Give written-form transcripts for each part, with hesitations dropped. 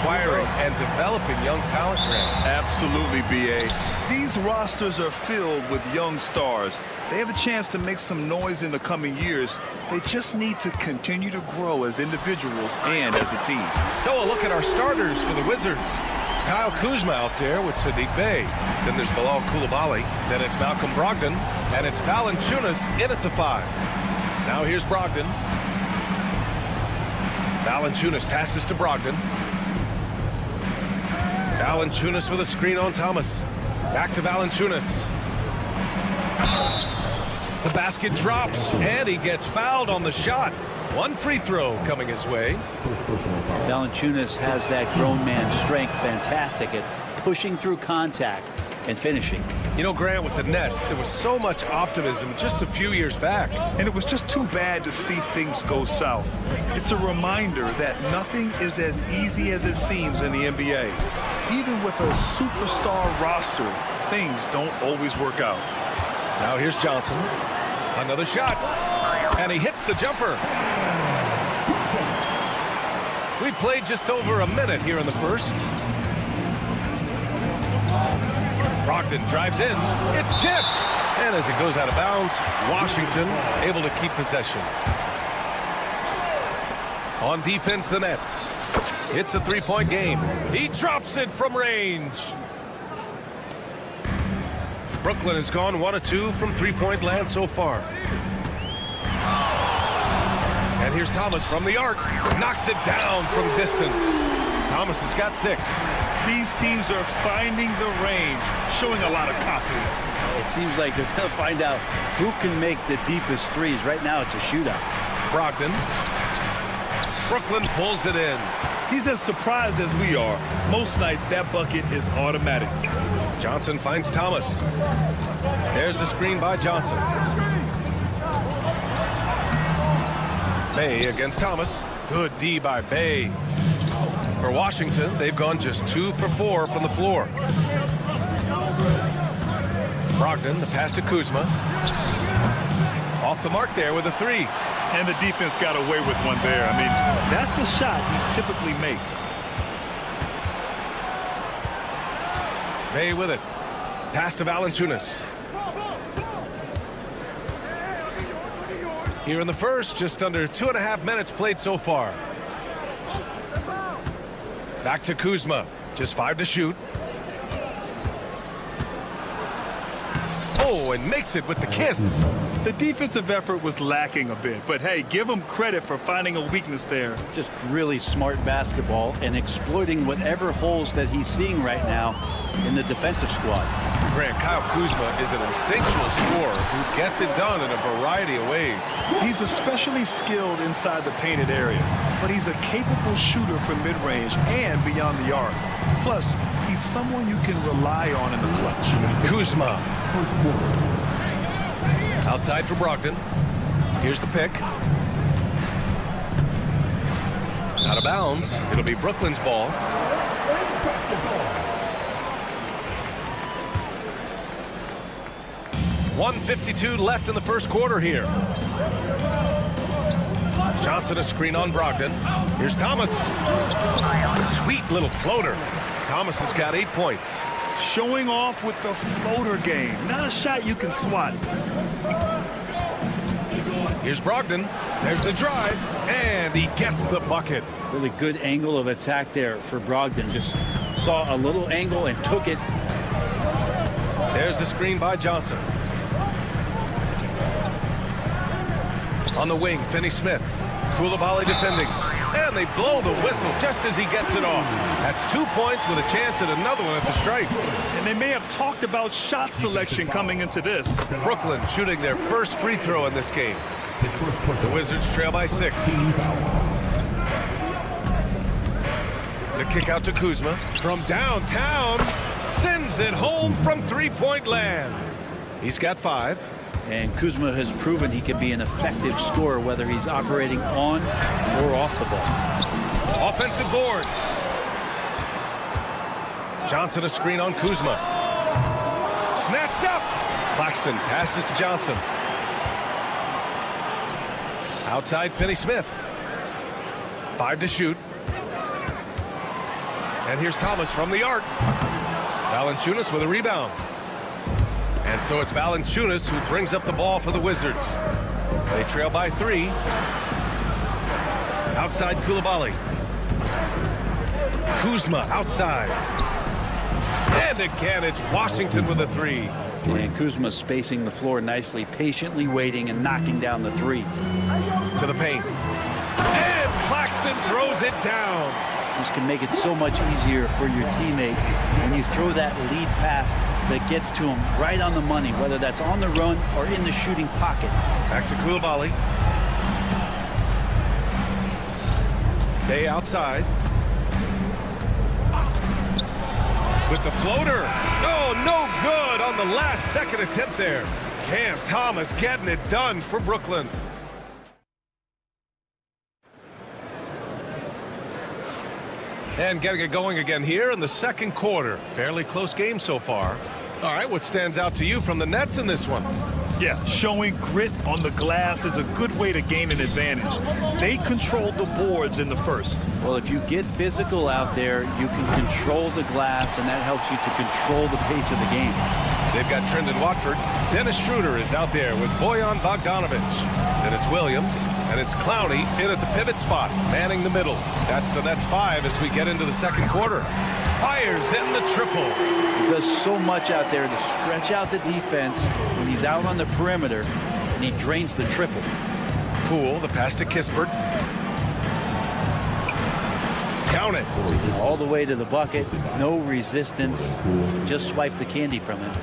acquiring and developing young talent, Grant. Absolutely, B.A. These rosters are filled with young stars. They have a chance to make some noise in the coming years. They just need to continue to grow as individuals and as a team. So a look at our starters for the Wizards. Kyle Kuzma out there with Sadiq Bey. Then there's Bilal Coulibaly. Then it's Malcolm Brogdon. And it's Valanciunas in at the 5. Now here's Brogdon. Valanciunas passes to Brogdon. Valanciunas with a screen on Thomas. Back to Valanciunas. The basket drops, and he gets fouled on the shot. One free throw coming his way. Valanciunas has that grown man strength, fantastic at pushing through contact and finishing. You know, Grant, with the Nets, there was so much optimism just a few years back. And it was just too bad to see things go south. It's a reminder that nothing is as easy as it seems in the NBA. Even with a superstar roster, things don't always work out. Now here's Johnson. Another shot. And he hits the jumper. We played just over a minute here in the first. Brogdon drives in. It's tipped. And as it goes out of bounds, Washington able to keep possession. On defense, the Nets. It's a three-point game. He drops it from range. Brooklyn has gone 1 of 2 from three-point land so far. And here's Thomas from the arc. Knocks it down from distance. Thomas has got 6. These teams are finding the range, showing a lot of confidence. It seems like they're going to find out who can make the deepest threes. Right now, it's a shootout. Brogdon. Brooklyn pulls it in. He's as surprised as we are. Most nights, that bucket is automatic. Johnson finds Thomas. There's the screen by Johnson. Bey against Thomas. Good D by Bey. For Washington, they've gone just 2 for 4 from the floor. Brogdon, the pass to Kuzma. Off the mark there with a 3. And the defense got away with one there. I mean, that's a shot he typically makes. Bey with it. Pass to Valanciunas. Here in the first, just under 2.5 minutes played so far. Back to Kuzma. Just 5 to shoot. Oh, and makes it with the kiss. The defensive effort was lacking a bit, but hey, give him credit for finding a weakness there. Just really smart basketball and exploiting whatever holes that he's seeing right now in the defensive squad. Grant, Kyle Kuzma is an instinctual scorer who gets it done in a variety of ways. He's especially skilled inside the painted area, but he's a capable shooter from mid-range and beyond the arc. Plus, he's someone you can rely on in the clutch. Kuzma. Outside for Brogdon. Here's the pick. Out of bounds. It'll be Brooklyn's ball. .152 left in the first quarter here. Johnson a screen on Brogdon. Here's Thomas. Sweet little floater. Thomas has got 8 points. Showing off with the floater game. Not a shot you can swat. Here's Brogdon. There's the drive. And he gets the bucket. Really good angle of attack there for Brogdon. Just saw a little angle and took it. There's the screen by Johnson. On the wing, Finney-Smith. Coulibaly defending. And they blow the whistle just as he gets it off. That's 2 points with a chance at another one at the stripe. And they may have talked about shot selection coming into this. Brooklyn shooting their first free throw in this game. The Wizards trail by 6. The kick out to Kuzma. From downtown, sends it home from three-point land. He's got 5. And Kuzma has proven he can be an effective scorer, whether he's operating on or off the ball. Offensive board. Johnson a screen on Kuzma. Snatched up. Claxton passes to Johnson. Outside Finney-Smith. 5 to shoot. And here's Thomas from the arc. Valanciunas with a rebound. And so it's Valanciunas who brings up the ball for the Wizards. They trail by 3. Outside Coulibaly. Kuzma outside. And again, it's Washington with a 3. And Kuzma spacing the floor nicely, patiently waiting and knocking down the 3. To the paint. And Claxton throws it down. This can make it so much easier for your teammate when you throw that lead pass that gets to him right on the money, whether that's on the run or in the shooting pocket. Back to Coulibaly. Day outside. With the floater. Oh, no good on the last second attempt there. Cam Thomas getting it done for Brooklyn. And getting it going again here in the second quarter. Fairly close game so far. All right, what stands out to you from the Nets in this one? Yeah, showing grit on the glass is a good way to gain an advantage. They controlled the boards in the first. Well, if you get physical out there, you can control the glass, and that helps you to control the pace of the game. They've got Trendon Watford. Dennis Schroeder is out there with Bojan Bogdanovic. Then it's Williams, and it's Clowney in at the pivot spot, manning the middle. That's the Nets 5 as we get into the second quarter. Fires in the triple. He does so much out there to stretch out the defense when he's out on the perimeter, and he drains the triple. Poole, the pass to Kispert. Count it. All the way to the bucket, no resistance, just swipe the candy from him.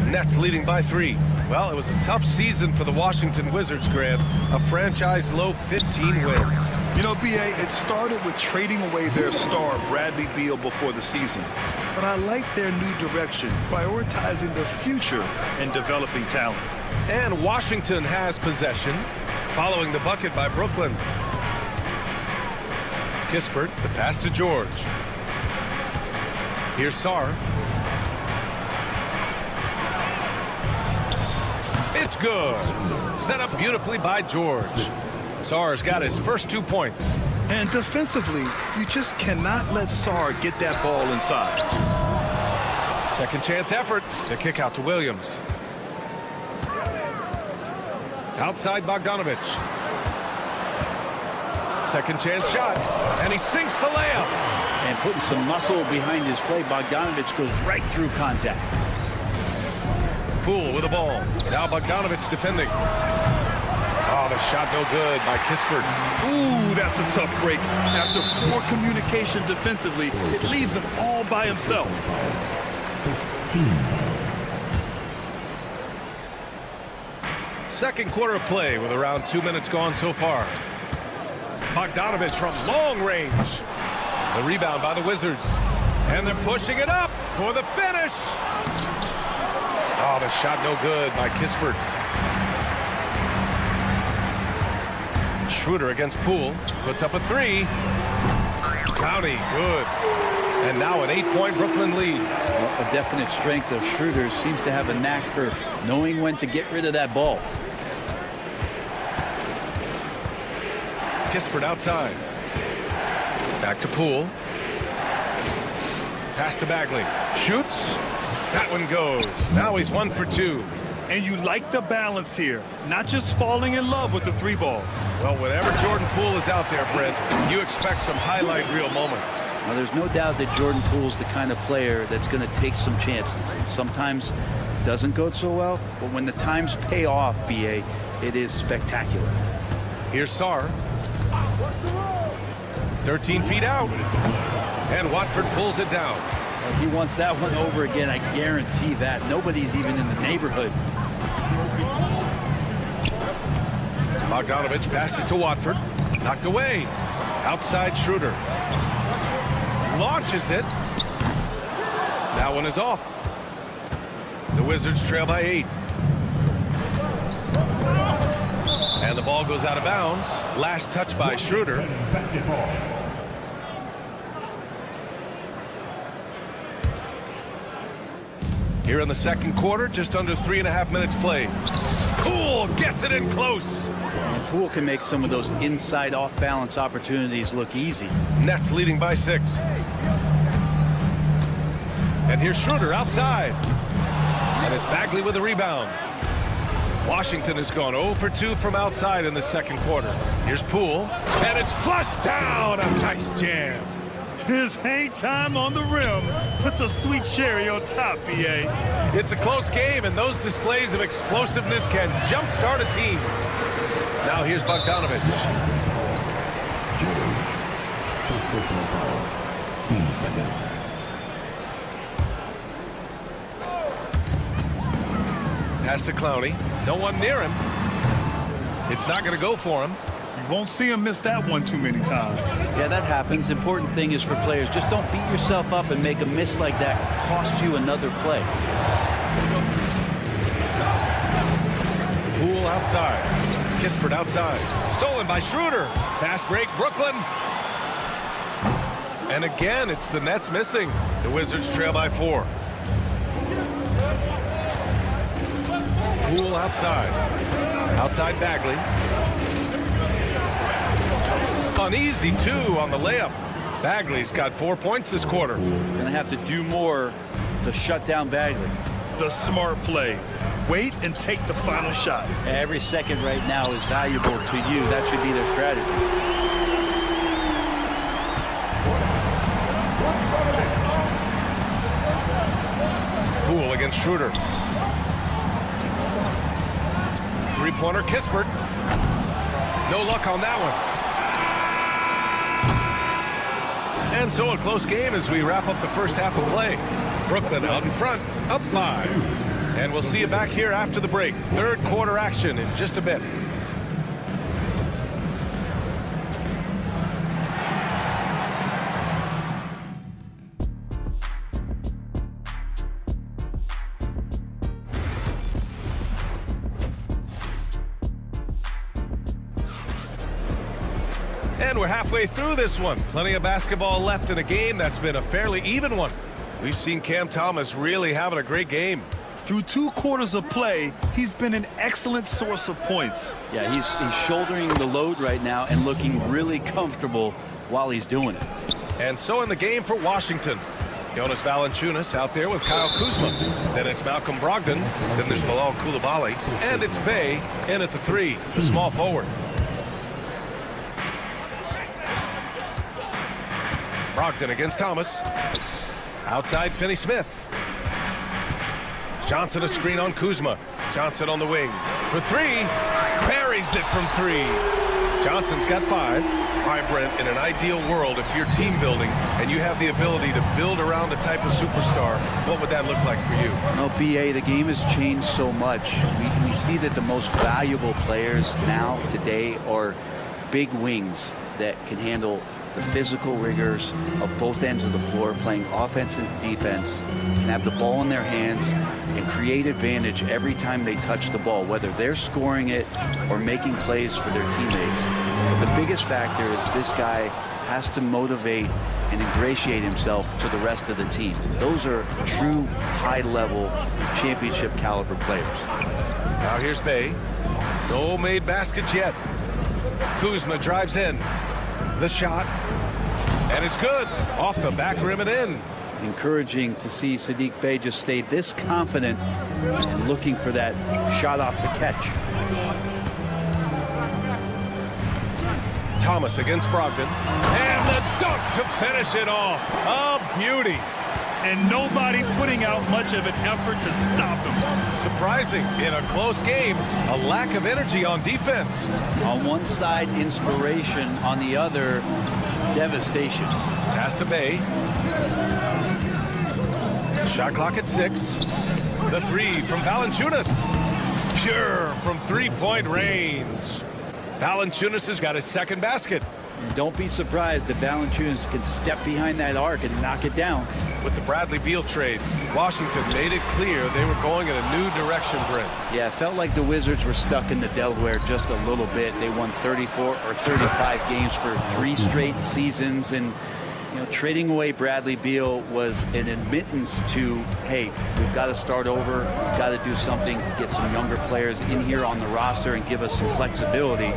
Nets leading by 3. Well, it was a tough season for the Washington Wizards, Grant. A franchise low 15 wins. You know, B.A., it started with trading away their star, Bradley Beal, before the season. But I like their new direction, prioritizing the future and developing talent. And Washington has possession, following the bucket by Brooklyn. Kispert, the pass to George. Here's Sarr. It's good. Set up beautifully by George. Sarr's got his first 2 points. And defensively, you just cannot let Sarr get that ball inside. Second chance effort. The kick out to Williams. Outside Bogdanovic. Second chance shot. And he sinks the layup. And putting some muscle behind his play, Bogdanovic goes right through contact. Poole with the ball. Now Bogdanovic defending. Oh, the shot no good by Kispert. Ooh, that's a tough break. After poor communication defensively, it leaves him all by himself. 15. Second quarter of play with around 2 minutes gone so far. Bogdanovic from long range. The rebound by the Wizards. And they're pushing it up for the finish. Oh, the shot no good by Kispert. Schroeder against Poole. Puts up a 3. Clowney, good. And now an 8-point Brooklyn lead. Well, a definite strength of Schroeder. Seems to have a knack for knowing when to get rid of that ball. Kispert outside. Back to Poole. Pass to Bagley. Shoots. That one goes. Now he's 1 for 2. And you like the balance here, not just falling in love with the 3-ball. Well, whenever Jordan Poole is out there, Brent, you expect some highlight reel moments. Now, there's no doubt that Jordan Poole's the kind of player that's going to take some chances. And sometimes it doesn't go so well, but when the times pay off, B.A., it is spectacular. Here's Sarr. 13 feet out. And Watford pulls it down. Well, he wants that one over again, I guarantee that. Nobody's even in the neighborhood. Bogdanovic passes to Watford. Knocked away. Outside Schroeder. Launches it. That one is off. The Wizards trail by 8. And the ball goes out of bounds. Last touch by Schroeder. Here in the second quarter, just under 3.5 minutes played. Poole gets it in close. And Poole can make some of those inside off-balance opportunities look easy. Nets leading by 6. And here's Schroeder outside. And it's Bagley with the rebound. Washington has gone 0 for 2 from outside in the second quarter. Here's Poole. And it's flushed down. A nice jam. His hang time on the rim puts a sweet cherry on top, B.A. It's a close game, and those displays of explosiveness can jumpstart a team. Now here's Bogdanovic. First personal foul. Team second. Pass to Clowney. No one near him. It's not going to go for him. You won't see him miss that one too many times. Yeah, that happens. Important thing is for players, just don't beat yourself up and make a miss like that cost you another play. Poole outside. Kispert outside. Stolen by Schroeder. Fast break, Brooklyn. And again, it's the Nets missing. The Wizards trail by 4. Poole outside. Outside Bagley. Uneasy, too, on the layup. Bagley's got 4 points this quarter. Going to have to do more to shut down Bagley. The smart play. Wait and take the final shot. Every second right now is valuable to you. That should be their strategy. Poole against Schroeder. Three-pointer, Kispert. No luck on that one. And so a close game as we wrap up the first half of play. Brooklyn out in front, up 5. And we'll see you back here after the break. Third quarter action in just a bit. And we're halfway through this one. Plenty of basketball left in a game that's been a fairly even one. We've seen Cam Thomas really having a great game. Through 2 quarters of play, he's been an excellent source of points. Yeah, he's shouldering the load right now and looking really comfortable while he's doing it. And so in the game for Washington, Jonas Valanciunas out there with Kyle Kuzma. Then it's Malcolm Brogdon. Then there's Bilal Coulibaly. And it's Bey in at the 3, the small forward. Brogdon against Thomas. Outside, Finney-Smith. Johnson a screen on Kuzma. Johnson on the wing. For 3. Buries it from 3. Johnson's got 5. All right, Brent, in an ideal world, if you're team building and you have the ability to build around a type of superstar, what would that look like for you? No, BA, the game has changed so much. We see that the most valuable players now, today, are big wings that can handle the physical rigors of both ends of the floor, playing offense and defense, can have the ball in their hands and create advantage every time they touch the ball, whether they're scoring it or making plays for their teammates. But the biggest factor is this guy has to motivate and ingratiate himself to the rest of the team. Those are true high-level championship caliber players. Now here's Bey. No made baskets yet. Kuzma drives in. The shot, and it's good. Off the back rim and in. Encouraging to see Saddiq Bey just stay this confident and looking for that shot off the catch. Thomas against Brogdon. And the dunk to finish it off. A beauty. And nobody putting out much of an effort to stop him. Surprising in a close game, a lack of energy on defense. On one side, inspiration. On the other, devastation. Pass to Bey. Shot clock at 6. The 3 from Valanciunas. Pure from three-point range. Valanciunas has got his second basket. And don't be surprised if Valanciunas can step behind that arc and knock it down. With the Bradley Beal trade, Washington made it clear they were going in a new direction, Brent. Yeah, it felt like the Wizards were stuck in the Delaware just a little bit. They won 34 or 35 games for 3 straight seasons, and trading away Bradley Beal was an admittance to, hey, we've got to start over. We've got to do something to get some younger players in here on the roster and give us some flexibility.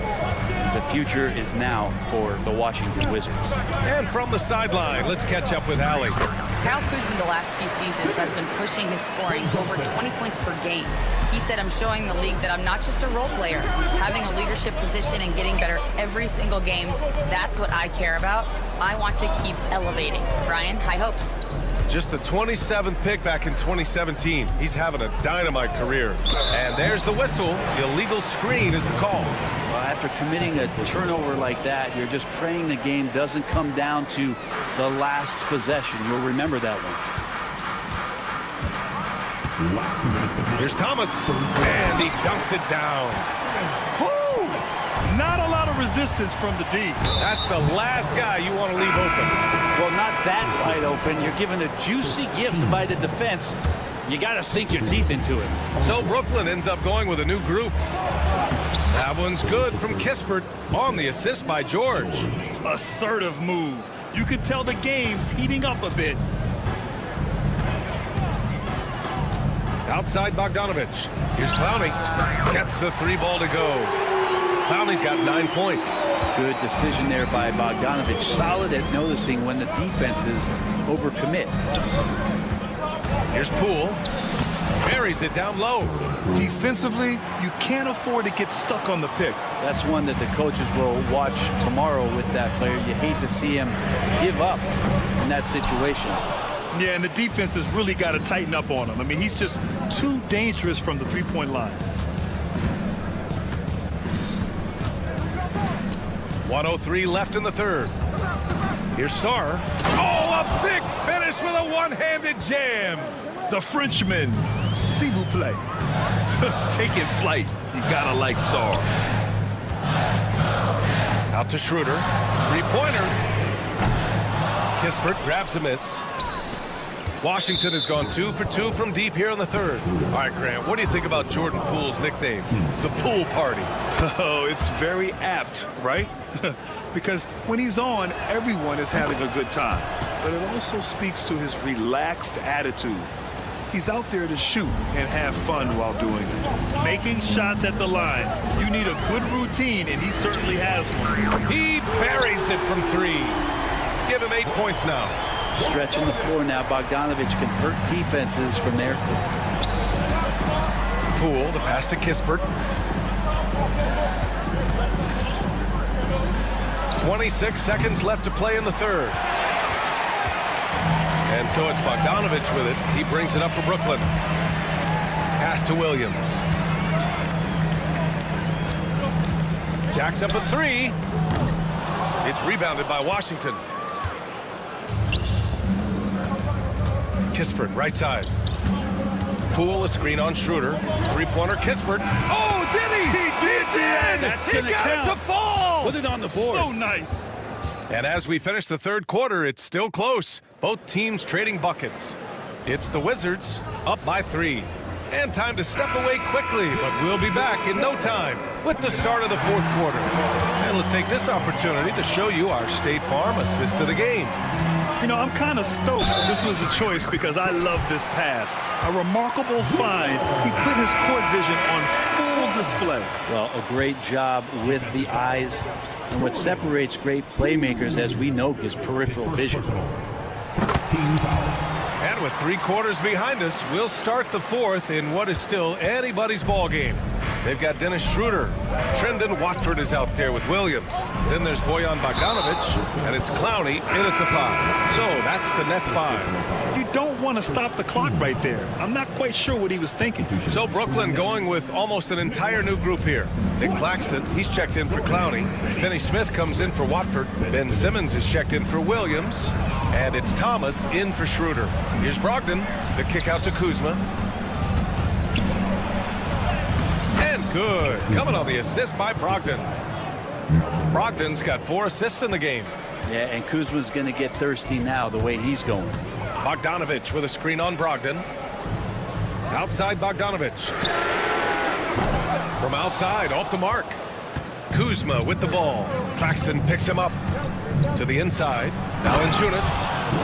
The future is now for the Washington Wizards. And from the sideline, let's catch up with Allie. Kyle Kuzma the last few seasons has been pushing his scoring over 20 points per game. He said, I'm showing the league that I'm not just a role player. Having a leadership position and getting better every single game, that's what I care about. I want to keep elevating. Brian, high hopes. Just the 27th pick back in 2017. He's having a dynamite career. And there's the whistle. The illegal screen is the call. Well, after committing a turnover like that, you're just praying the game doesn't come down to the last possession. You'll remember that one. Here's Thomas, and he dunks it down. Woo! Not a lot of resistance from the D. That's the last guy you want to leave open. Well, not that wide open. You're given a juicy gift by the defense. You got to sink your teeth into it. So Brooklyn ends up going with a new group. That one's good from Kispert on the assist by George. Assertive move. You can tell the game's heating up a bit. Outside Bogdanovich. Here's Clowney. Gets the 3 ball to go. Clowney's got 9 points. Good decision there by Bogdanovich. Solid at noticing when the defenses overcommit. Here's Poole. Buries it down low. Defensively, you can't afford to get stuck on the pick. That's one that the coaches will watch tomorrow with that player. You hate to see him give up in that situation. Yeah, and the defense has really got to tighten up on him. I mean, he's just too dangerous from the three-point line. 1:03 left in the third. Here's Sarr. Oh, a big finish with a one-handed jam. The Frenchman, s'il vous plaît. Taking flight. You gotta like Sarr. Out to Schroeder. Three-pointer. Kispert grabs a miss. Washington has gone 2 for 2 from deep here in the third. All right, Grant, what do you think about Jordan Poole's nickname? The Pool Party. Oh, it's very apt, right? Because when he's on, everyone is having a good time. But it also speaks to his relaxed attitude. He's out there to shoot and have fun while doing it. Making shots at the line. You need a good routine, and he certainly has one. He buries it from 3. Give him 8 points now. Stretching the floor now. Bogdanovich can hurt defenses from there. Poole, the pass to Kispert. 26 seconds left to play in the third. And so it's Bogdanovich with it. He brings it up for Brooklyn. Pass to Williams. Jacks up a 3. It's rebounded by Washington. Kispert, right side. Poole, a screen on Schroeder. Three-pointer, Kispert. Oh, did he? He did! That's he gonna got count. it to fall! Put it on the board. So nice. And as we finish the third quarter, it's still close. Both teams trading buckets. It's the Wizards up by 3. And time to step away quickly, but we'll be back in no time with the start of the fourth quarter. And let's take this opportunity to show you our State Farm assist to the game. You know, I'm kind of stoked this was a choice because I love this pass. A remarkable find. He put his court vision on full display. Well, a great job with the eyes. And what separates great playmakers, as we know, is peripheral vision. And with 3 quarters behind us, we'll start the fourth in what is still anybody's ball game. They've got Dennis Schroeder. Trendon Watford is out there with Williams. Then there's Bojan Bogdanovich, and it's Clowney in at the 5. So that's the Nets 5. You don't want to stop the clock right there. I'm not quite sure what he was thinking. So Brooklyn going with almost an entire new group here. Nick Claxton, he's checked in for Clowney. Finney Smith comes in for Watford. Ben Simmons is checked in for Williams. And it's Thomas in for Schroeder. Here's Brogdon. The kick out to Kuzma. And good. Coming on the assist by Brogdon. Brogdon's got 4 assists in the game. Yeah, and Kuzma's going to get thirsty now the way he's going. Bogdanovich with a screen on Brogdon. Outside Bogdanovich. From outside, off the mark. Kuzma with the ball. Claxton picks him up. To the inside. Valanciunas.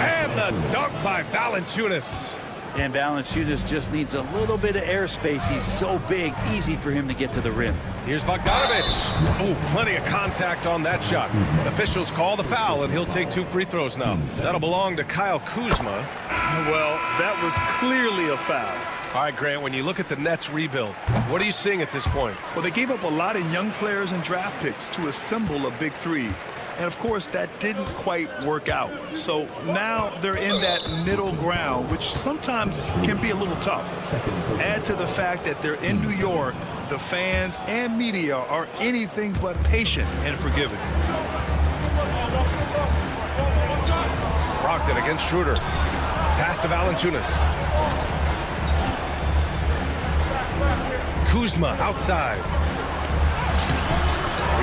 And the dunk by Valanciunas. And Valanciunas just needs a little bit of airspace. He's so big, easy for him to get to the rim. Here's Bogdanovic. Oh, plenty of contact on that shot. Officials call the foul, and he'll take 2 free throws now. That'll belong to Kyle Kuzma. Well, that was clearly a foul. All right, Grant, when you look at the Nets rebuild, what are you seeing at this point? Well, they gave up a lot of young players and draft picks to assemble a big three. And, of course, that didn't quite work out. So now they're in that middle ground, which sometimes can be a little tough. Add to the fact that they're in New York, the fans and media are anything but patient and forgiving. Brogdon against Schroeder. Pass to Valanciunas. Kuzma outside.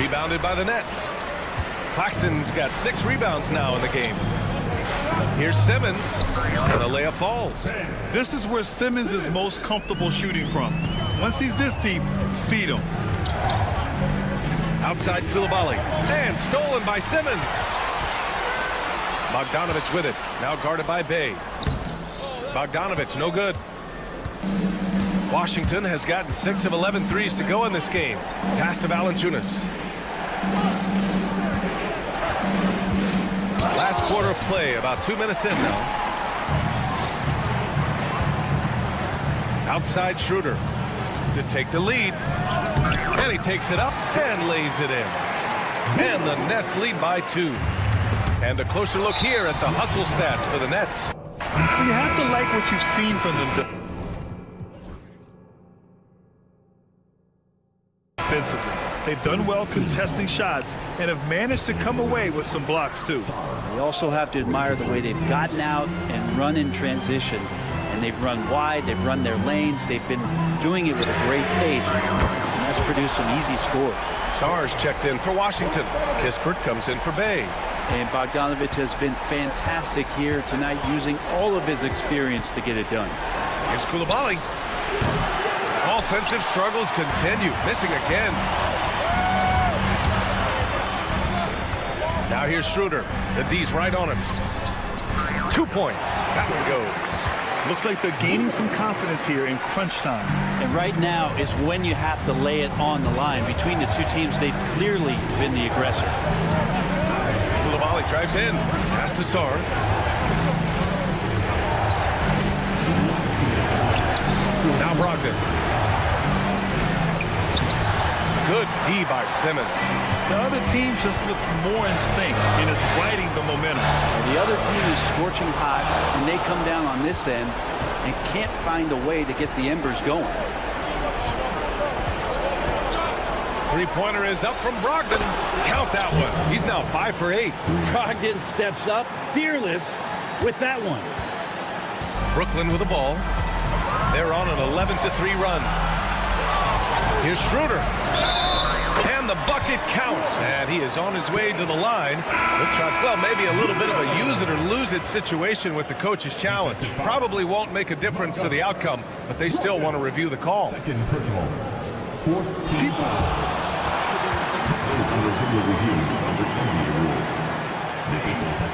Rebounded by the Nets. Claxton's got 6 rebounds now in the game. Here's Simmons, and the layup falls. This is where Simmons is most comfortable shooting from. Once he's this deep, feed him. Outside Koulibaly, and stolen by Simmons. Bogdanovic with it, now guarded by Bey. Bogdanovic, no good. Washington has gotten 6 of 11 threes to go in this game. Pass to Valanciunas. Last quarter of play, about 2 minutes in now. Outside Schroeder to take the lead. And he takes it up and lays it in. And the Nets lead by 2. And a closer look here at the hustle stats for the Nets. You have to like what you've seen from them defensively. They've done well contesting shots and have managed to come away with some blocks, too. You also have to admire the way they've gotten out and run in transition. And they've run wide, they've run their lanes, they've been doing it with a great pace. And that's produced some easy scores. Sars checked in for Washington. Kispert comes in for Bey. And Bogdanovic has been fantastic here tonight, using all of his experience to get it done. Here's Koulibaly. Offensive struggles continue, missing again. Now here's Schroeder. The D's right on him. 2 points. That one goes. Looks like they're gaining some confidence here in crunch time. And right now is when you have to lay it on the line. Between the two teams, they've clearly been the aggressor. Koulibaly drives in. Pass to Sar. Now Brogdon. Good D by Simmons. The other team just looks more in sync and is riding the momentum. The other team is scorching hot, and they come down on this end and can't find a way to get the embers going. Three-pointer is up from Brogdon. Count that one. He's now 5 for 8. Brogdon steps up, fearless with that one. Brooklyn with the ball. They're on an 11-3 run. Here's Schroeder. And the bucket counts. And he is on his way to the line. Looks like, well, maybe a little bit of a use it or lose it situation with the coach's challenge. Probably won't make a difference to the outcome, but they still want to review the call. Second personal. 14 foul. Under video review under 20 rules.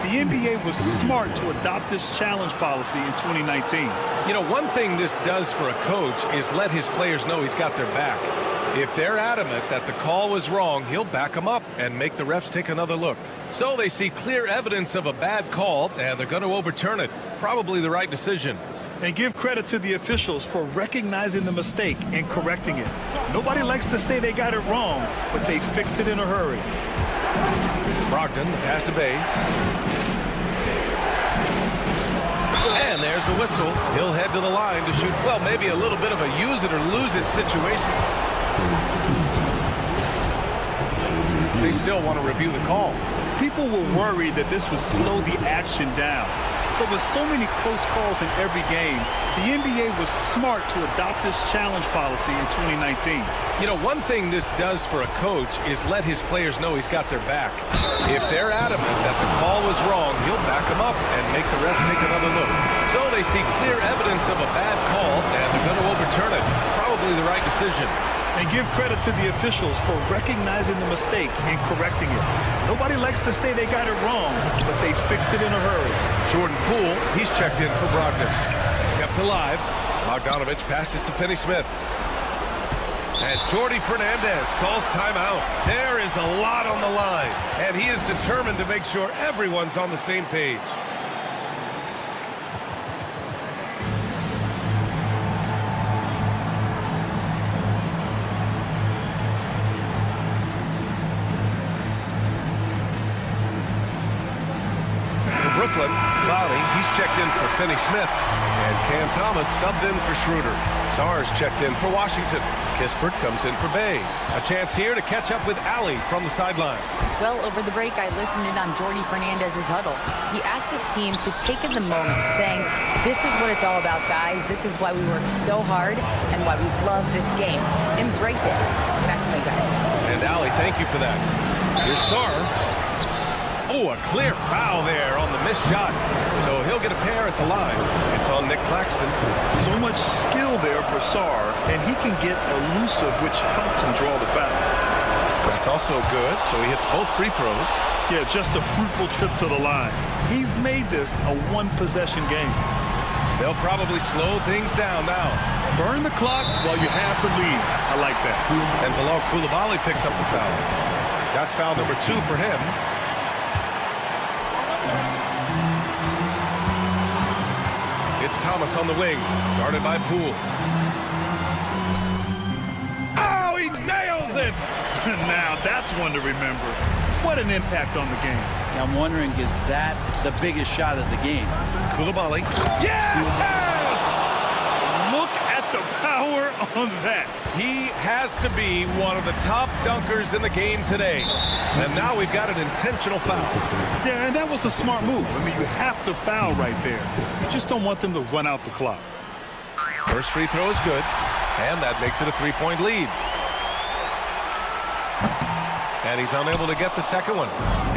The NBA was smart to adopt this challenge policy in 2019. You know, one thing this does for a coach is let his players know he's got their back. If they're adamant that the call was wrong, he'll back them up and make the refs take another look. So they see clear evidence of a bad call, and they're going to overturn it. Probably the right decision. And give credit to the officials for recognizing the mistake and correcting it. Nobody likes to say they got it wrong, but they fixed it in a hurry. Brogdon, the pass to Bey. And there's a whistle. He'll head to the line to shoot, well, maybe a little bit of a use it or lose it situation. They still want to review the call. People were worried that this would slow the action down. But with so many close calls in every game, the NBA was smart to adopt this challenge policy in 2019. You know, one thing this does for a coach is let his players know he's got their back. If they're adamant that the call was wrong, he'll back them up and make the refs take another look. So they see clear evidence of a bad call, and they're going to overturn it. Probably the right decision. And give credit to the officials for recognizing the mistake and correcting it. Nobody likes to say they got it wrong, but they fixed it in a hurry. Jordan Poole, he's checked in for Brogdon. Got to live. Bogdanovich passes to Finney-Smith. And Jordi Fernandez calls timeout. There is a lot on the line, and he is determined to make sure everyone's on the same page. Brooklyn, cloudy. He's checked in for Finney-Smith. And Cam Thomas subbed in for Schroeder. Sarr's checked in for Washington. Kispert comes in for Bay. A chance here to catch up with Allie from the sideline. Well, over the break, I listened in on Jordi Fernandez's huddle. He asked his team to take in the moment, saying, "This is what it's all about, guys. This is why we work so hard and why we love this game. Embrace it." Back to you guys. And Allie, thank you for that. Here's Sarr. Oh, a clear foul there on the missed shot. So he'll get a pair at the line. It's on Nick Claxton. So much skill there for Sarr, and he can get elusive, which helps him draw the foul. That's also good. So he hits both free throws. Yeah, just a fruitful trip to the line. He's made this a one-possession game. They'll probably slow things down now. Burn the clock while you have the lead. I like that. And Bilal Coulibaly picks up the foul. That's foul number 2 for him. It's Thomas on the wing, guarded by Poole. Oh, he nails it! Now, that's one to remember. What an impact on the game. I'm wondering, is that the biggest shot of the game? Coulibaly. Yes! Look at the power on that. He has to be one of the top dunkers in the game today. And now we've got an intentional foul. Yeah, and that was a smart move. I mean, you have to foul right there. You just don't want them to run out the clock. First free throw is good, and that makes it a 3-point lead. And he's unable to get the second one.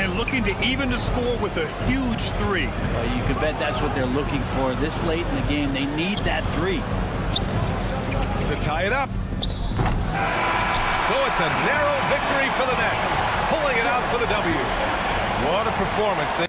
And looking to even the score with a huge 3. Well, you could bet that's what they're looking for this late in the game. They need that 3. To tie it up. So it's a narrow victory for the Nets, pulling it out for the W. What a performance.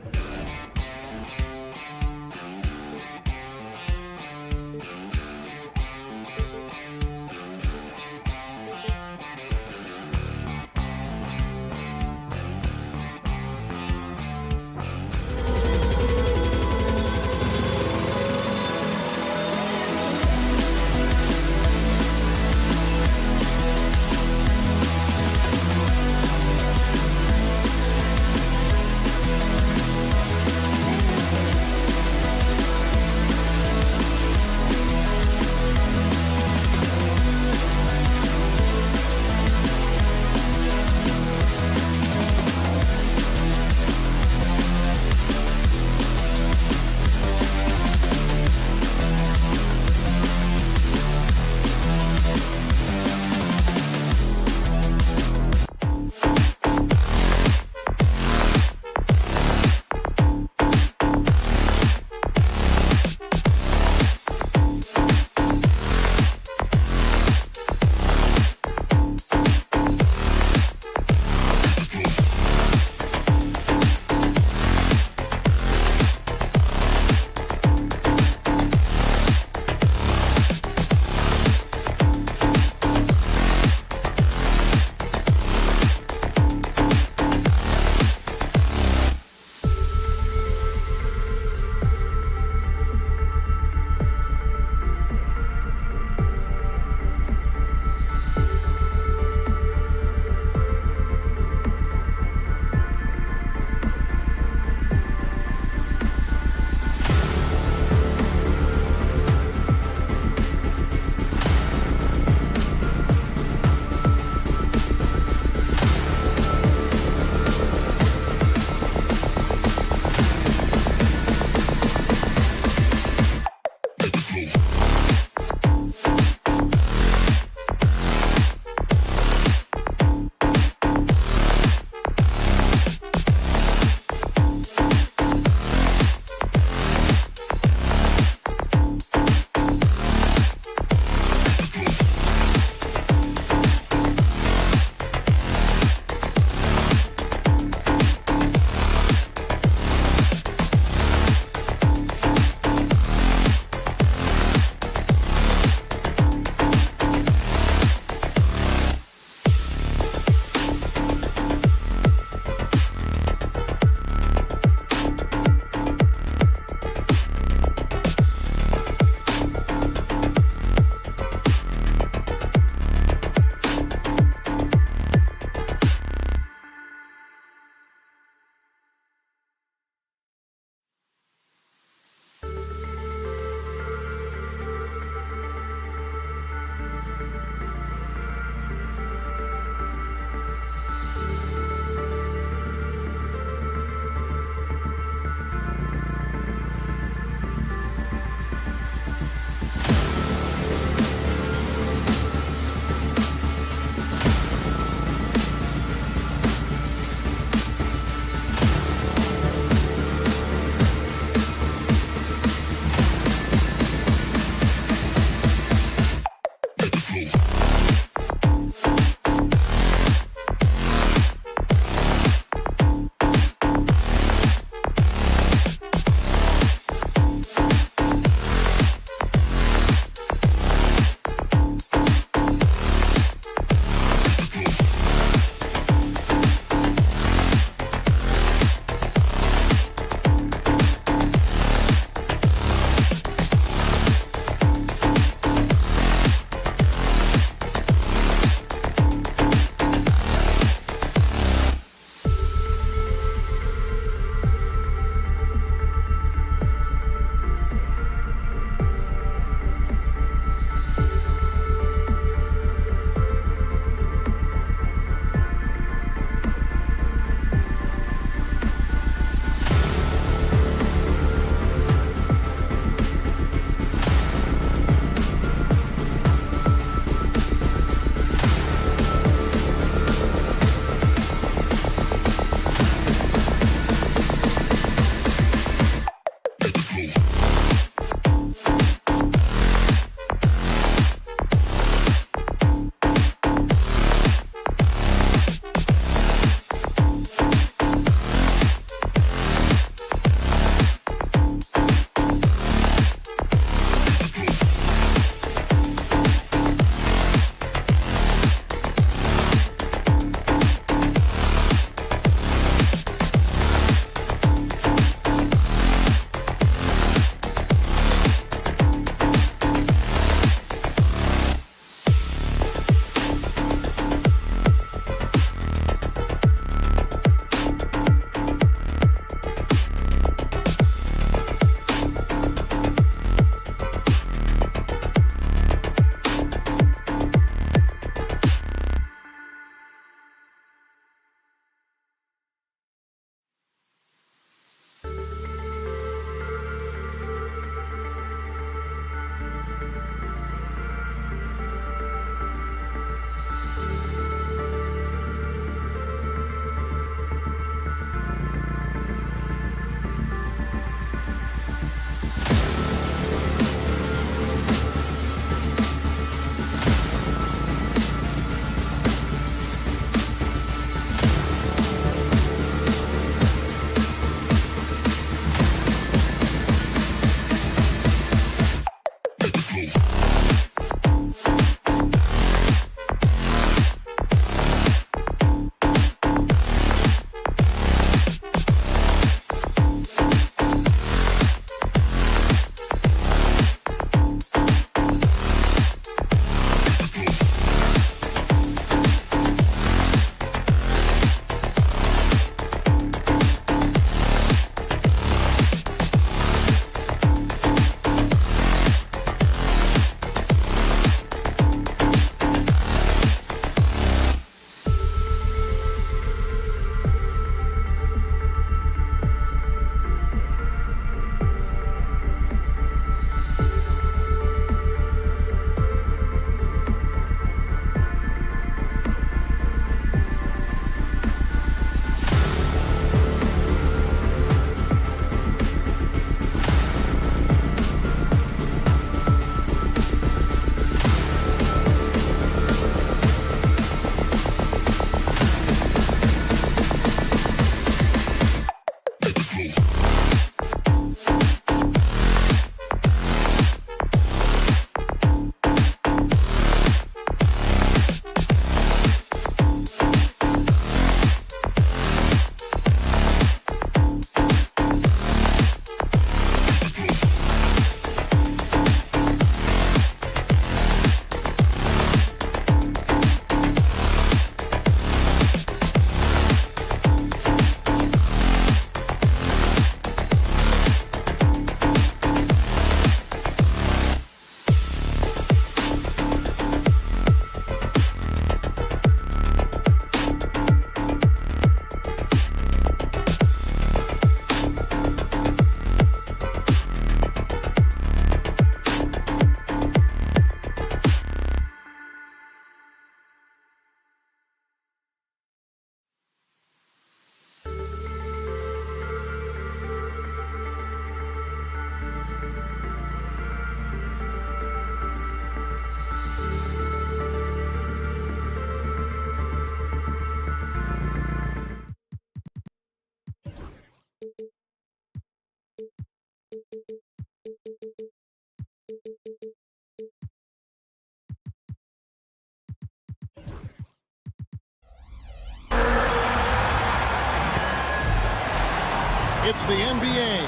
It's the NBA.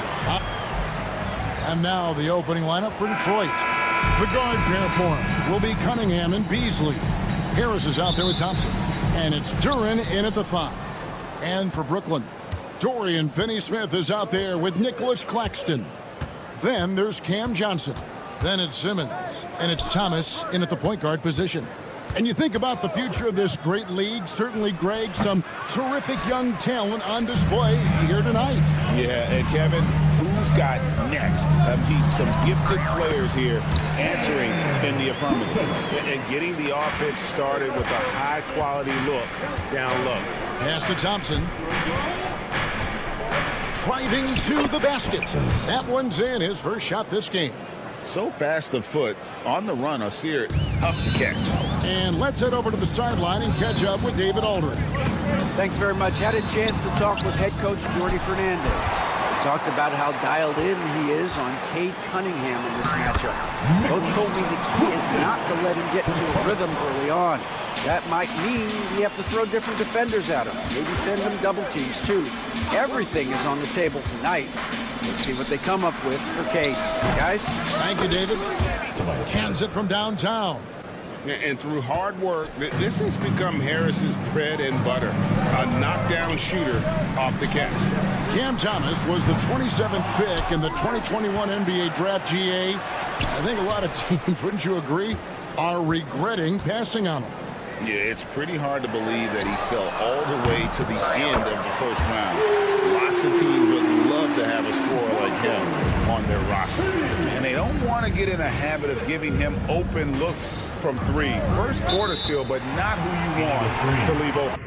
And now the opening lineup for Detroit. The guard pair for him will be Cunningham and Beasley. Harris is out there with Thompson. And it's Duren in at the 5. And for Brooklyn, Dorian Finney-Smith is out there with Nicholas Claxton. Then there's Cam Johnson. Then it's Simmons. And it's Thomas in at the point guard position. And you think about the future of this great league, certainly, Greg, some terrific young talent on display here tonight. Yeah, and Kevin, who's got next? I mean, some gifted players here answering in the affirmative. And getting the offense started with a high-quality look down low. Pass to Thompson. Driving to the basket. That one's in, his first shot this game. So fast of foot, on the run, Osir, tough to catch. And let's head over to the sideline and catch up with David Aldridge. Thanks very much. Had a chance to talk with head coach Jordy Fernandez. Talked about how dialed in he is on Cade Cunningham in this matchup. Coach told me the key is not to let him get into a rhythm early on. That might mean we have to throw different defenders at him. Maybe send them double teams too. Everything is on the table tonight. Let's see what they come up with for Cade. Guys? Thank you, David. Cans it from downtown. And through hard work, this has become Harris's bread and butter. A knockdown shooter off the catch. Cam Thomas was the 27th pick in the 2021 NBA Draft GA. I think a lot of teams, wouldn't you agree, are regretting passing on him. Yeah, it's pretty hard to believe that he fell all the way to the end of the first round. Lots of teams would love to have a scorer like him on their roster. And they don't want to get in a habit of giving him open looks from 3. First quarter still, but not who you want to leave open.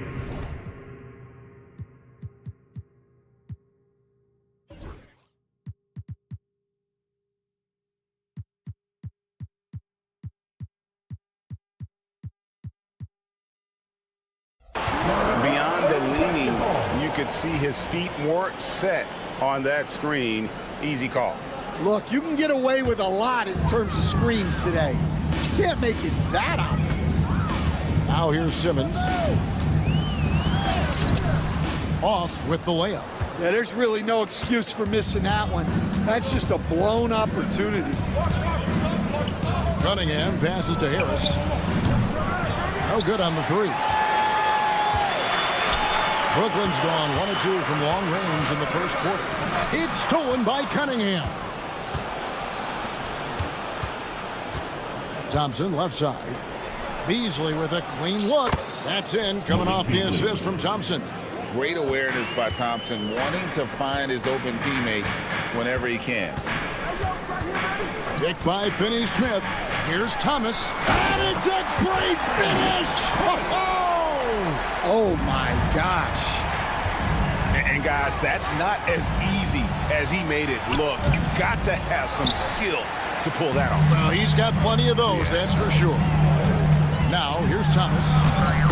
Beyond the leaning, you could see his feet more set on that screen. Easy call. Look, you can get away with a lot in terms of screens today. You can't make it that obvious. Now here's Simmons. Off with the layup. Yeah, there's really no excuse for missing that one. That's just a blown opportunity. Cunningham passes to Harris. No good on the 3. Brooklyn's gone 1 of 2 from long range in the first quarter. It's stolen by Cunningham. Thompson left side. Beasley with a clean look. That's in, coming off the assist from Thompson. Great awareness by Thompson, wanting to find his open teammates whenever he can. Picked by Finney-Smith. Here's Thomas. And it's a great finish! Oh my gosh. And guys, that's not as easy as he made it look. You've got to have some skills to pull that off. Well, he's got plenty of those, that's for sure. Now, here's Thomas,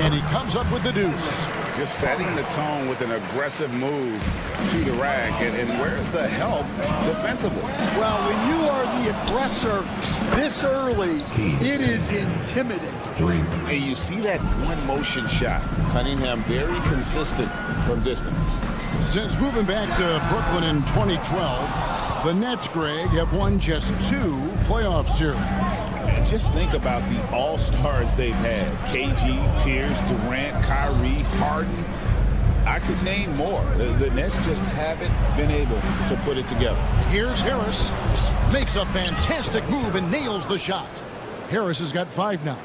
and he comes up with the deuce. Just setting the tone with an aggressive move to the rack. And where's the help defensively? Well, when you are the aggressor this early, it is intimidating. And you see that one motion shot. Cunningham very consistent from distance. Since moving back to Brooklyn in 2012, the Nets, Greg, have won just 2 playoff series. And just think about the all-stars they've had. KG, Pierce, Durant, Kyrie, Harden. I could name more. The Nets just haven't been able to put it together. Here's Harris. Makes a fantastic move and nails the shot. Harris has got 5 now.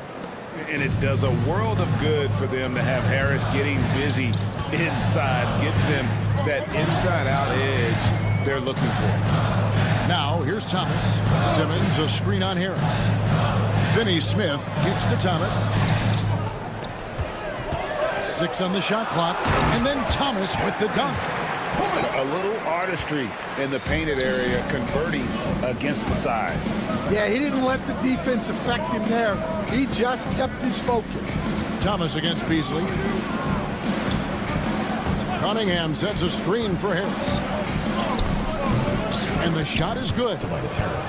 And it does a world of good for them to have Harris getting busy inside. Gives them that inside-out edge they're looking for. Now, here's Thomas. Simmons, a screen on Harris. Finney-Smith kicks to Thomas. 6 on the shot clock. And then Thomas with the dunk. A little artistry in the painted area, converting against the size. Yeah, he didn't let the defense affect him there. He just kept his focus. Thomas against Beasley. Cunningham sets a screen for Harris. And the shot is good.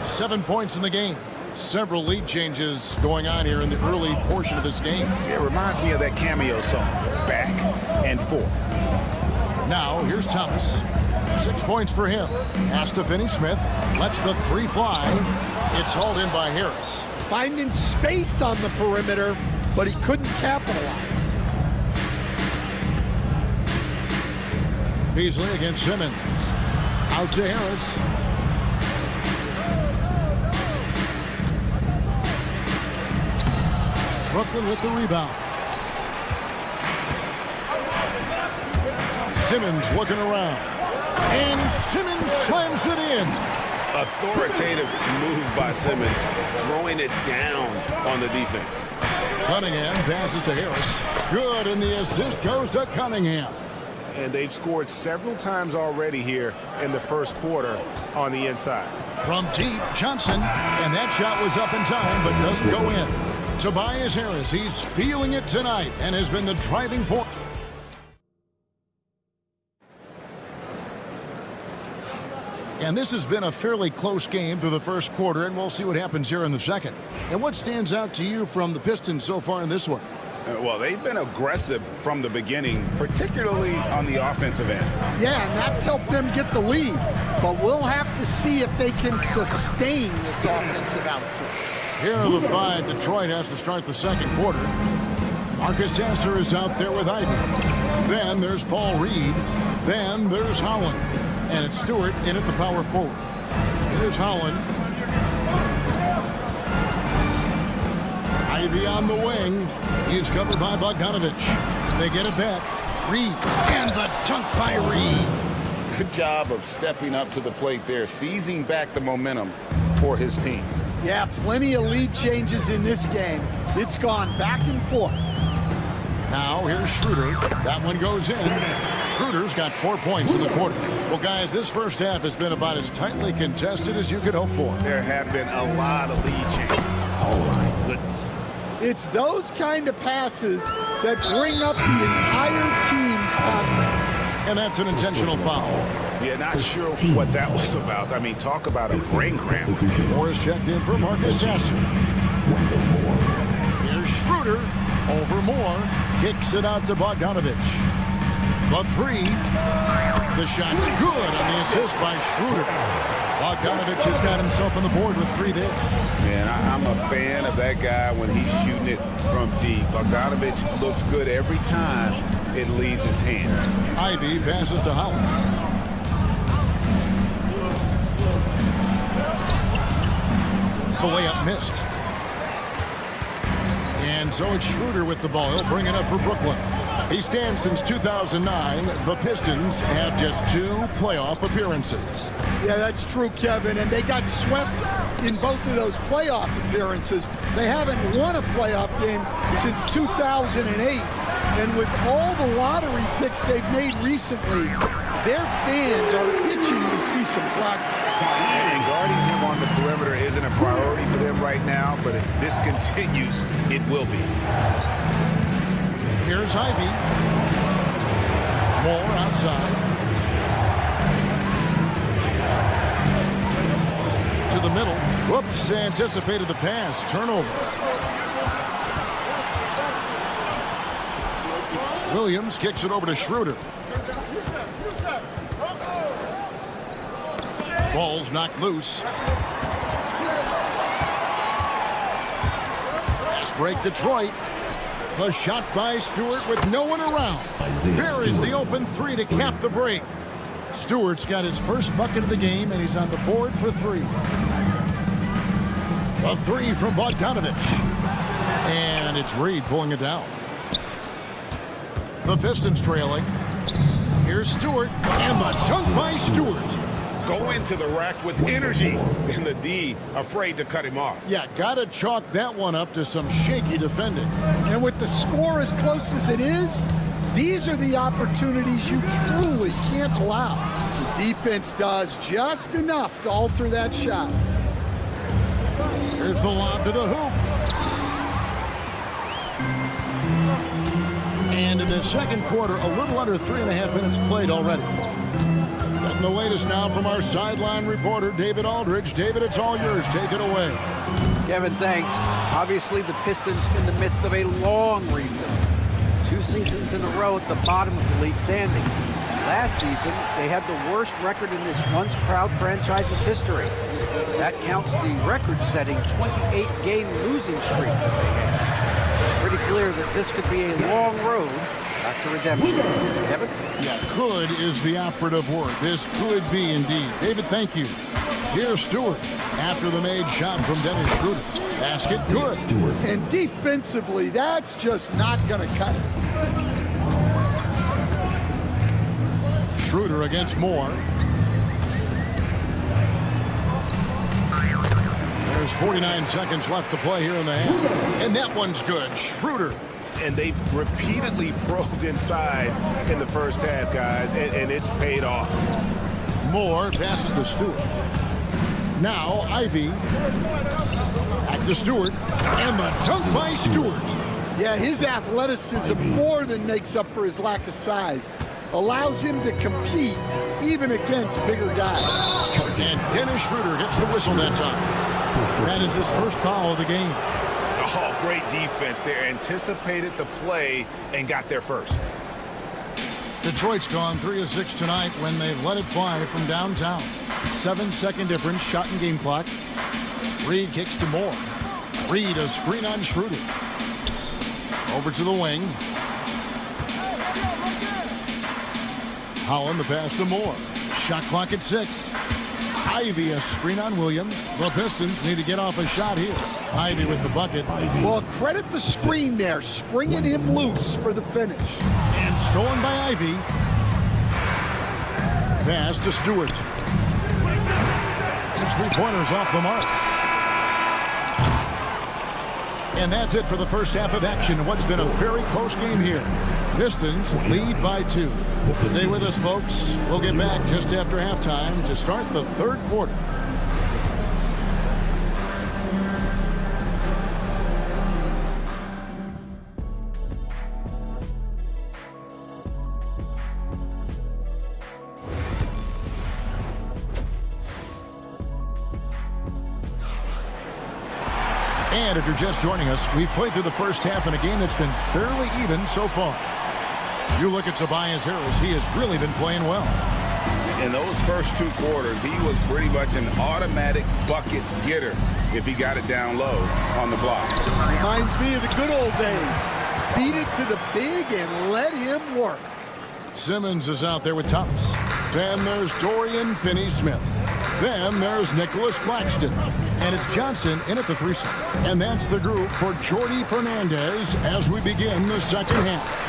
7 points in the game. Several lead changes going on here in the early portion of this game. It reminds me of that cameo song, Back and Forth. Now, here's Thomas. 6 points for him. Pass to Finney-Smith. Lets the three fly. It's hauled in by Harris. Finding space on the perimeter, but he couldn't capitalize. Beasley against Simmons. Out to Harris. Brooklyn with the rebound. Simmons looking around. And Simmons slams it in. Authoritative move by Simmons, throwing it down on the defense. Cunningham passes to Harris. Good, and the assist goes to Cunningham. And they've scored several times already here in the first quarter on the inside. From deep, Johnson, and that shot was up in time, but doesn't go in. Tobias Harris, he's feeling it tonight and has been the driving force. And this has been a fairly close game through the first quarter, and we'll see what happens here in the second. And what stands out to you from the Pistons so far in this one? Well, they've been aggressive from the beginning, particularly on the offensive end. Yeah, and that's helped them get the lead. But we'll have to see if they can sustain this offensive output. Here are the five. Detroit has to start the second quarter. Marcus Sasser is out there with Ivy. Then there's Paul Reed. Then there's Holland. And it's Stewart in at the power forward. Here's Holland. Ivy on the wing. He's covered by Bogdanovich. They get it back. Reed. And the dunk by Reed. Good job of stepping up to the plate there, seizing back the momentum for his team. Yeah, plenty of lead changes in this game. It's gone back and forth. Now here's Schroeder. That one goes in. Schroeder's got 4 points in the quarter. Well, guys, this first half has been about as tightly contested as you could hope for. There have been a lot of lead changes. Oh, my goodness. It's those kind of passes that bring up the entire team's confidence. And that's an intentional foul. Yeah, not sure what that was about. I mean, talk about a brain cramp. Moore is checked in for Marcus Sasser. Here's Schroeder over Moore. Kicks it out to Bogdanovich. The three. The shot's good on the assist by Schroeder. Bogdanovich has got himself on the board with 3 there. Man, I'm a fan of that guy when he's shooting it from deep. Bogdanovich looks good every time it leaves his hand. Ivy passes to Holland. The layup missed. And so it's Schroeder with the ball. He'll bring it up for Brooklyn. He stands since 2009. The Pistons have just 2 playoff appearances. Yeah, that's true, Kevin. And they got swept in both of those playoff appearances. They haven't won a playoff game since 2008. And with all the lottery picks they've made recently, their fans are itching to see some progress. And guarding him on the perimeter isn't a priority for them right now, but if this continues, it will be. Here's Ivy. Moore outside. To the middle. Whoops, anticipated the pass. Turnover. Williams kicks it over to Schroeder. Ball's knocked loose. Fast break Detroit. The shot by Stewart with no one around. Here is the open 3 to cap the break. Stewart's got his first bucket of the game, and he's on the board for 3. A 3 from Bogdanovich. And it's Reed pulling it down. The Pistons trailing. Here's Stewart, and the dunk by Stewart. Go into the rack with energy, and the D afraid to cut him off. Yeah, gotta chalk that one up to some shaky defending. And with the score as close as it is, these are the opportunities you truly can't allow. The defense does just enough to alter that shot. Here's the lob to the hoop. And in the second quarter, a little under 3.5 minutes played already. Getting the latest now from our sideline reporter, David Aldridge. David, it's all yours. Take it away. Kevin, thanks. Obviously, the Pistons in the midst of a long rebuild. 2 seasons in a row at the bottom of the league standings. Last season, they had the worst record in this once proud franchise's history. That counts the record-setting 28-game losing streak that they had. It's pretty clear that this could be a long road back to redemption. Kevin? Yeah, could is the operative word. This could be indeed. David, thank you. Here's Stewart after the made shot from Dennis Schroeder. Basket, good. And defensively, that's just not going to cut it. Schroeder against Moore. There's 49 seconds left to play here in the half. And that one's good. Schroeder. And they've repeatedly probed inside in the first half, guys, and it's paid off. Moore passes to Stewart. Now Ivy. Back to Stewart. And the dunk by Stewart. Yeah, his athleticism more than makes up for his lack of size. Allows him to compete even against bigger guys. And Dennis Schroeder gets the whistle that time. That is his first foul of the game. Oh, great defense there. Anticipated the play and got there first. Detroit's gone 3 of 6 tonight when they've let it fly from downtown. 7-second difference, shot and game clock. Reed kicks to Moore. Reed a screen on Schroeder. Over to the wing. Holland the pass to Moore. Shot clock at 6. Ivy a screen on Williams. The Pistons need to get off a shot here. Ivy with the bucket. Well, credit the screen there, springing him loose for the finish. And stolen by Ivy. Pass to Stewart. His three-pointers off the mark. And that's it for the first half of action. What's been a very close game here. Pistons lead by 2. Stay with us, folks. We'll get back just after halftime to start the third quarter. And if you're just joining us, we've played through the first half in a game that's been fairly even so far. You look at Tobias Harris, he has really been playing well. In those first 2 quarters, he was pretty much an automatic bucket getter if he got it down low on the block. Reminds me of the good old days. Feed it to the big and let him work. Simmons is out there with Thomas. Then there's Dorian Finney-Smith. Then there's Nicholas Claxton. And it's Johnson in at the 3 slot. And that's the group for Jordi Fernandez as we begin the second half.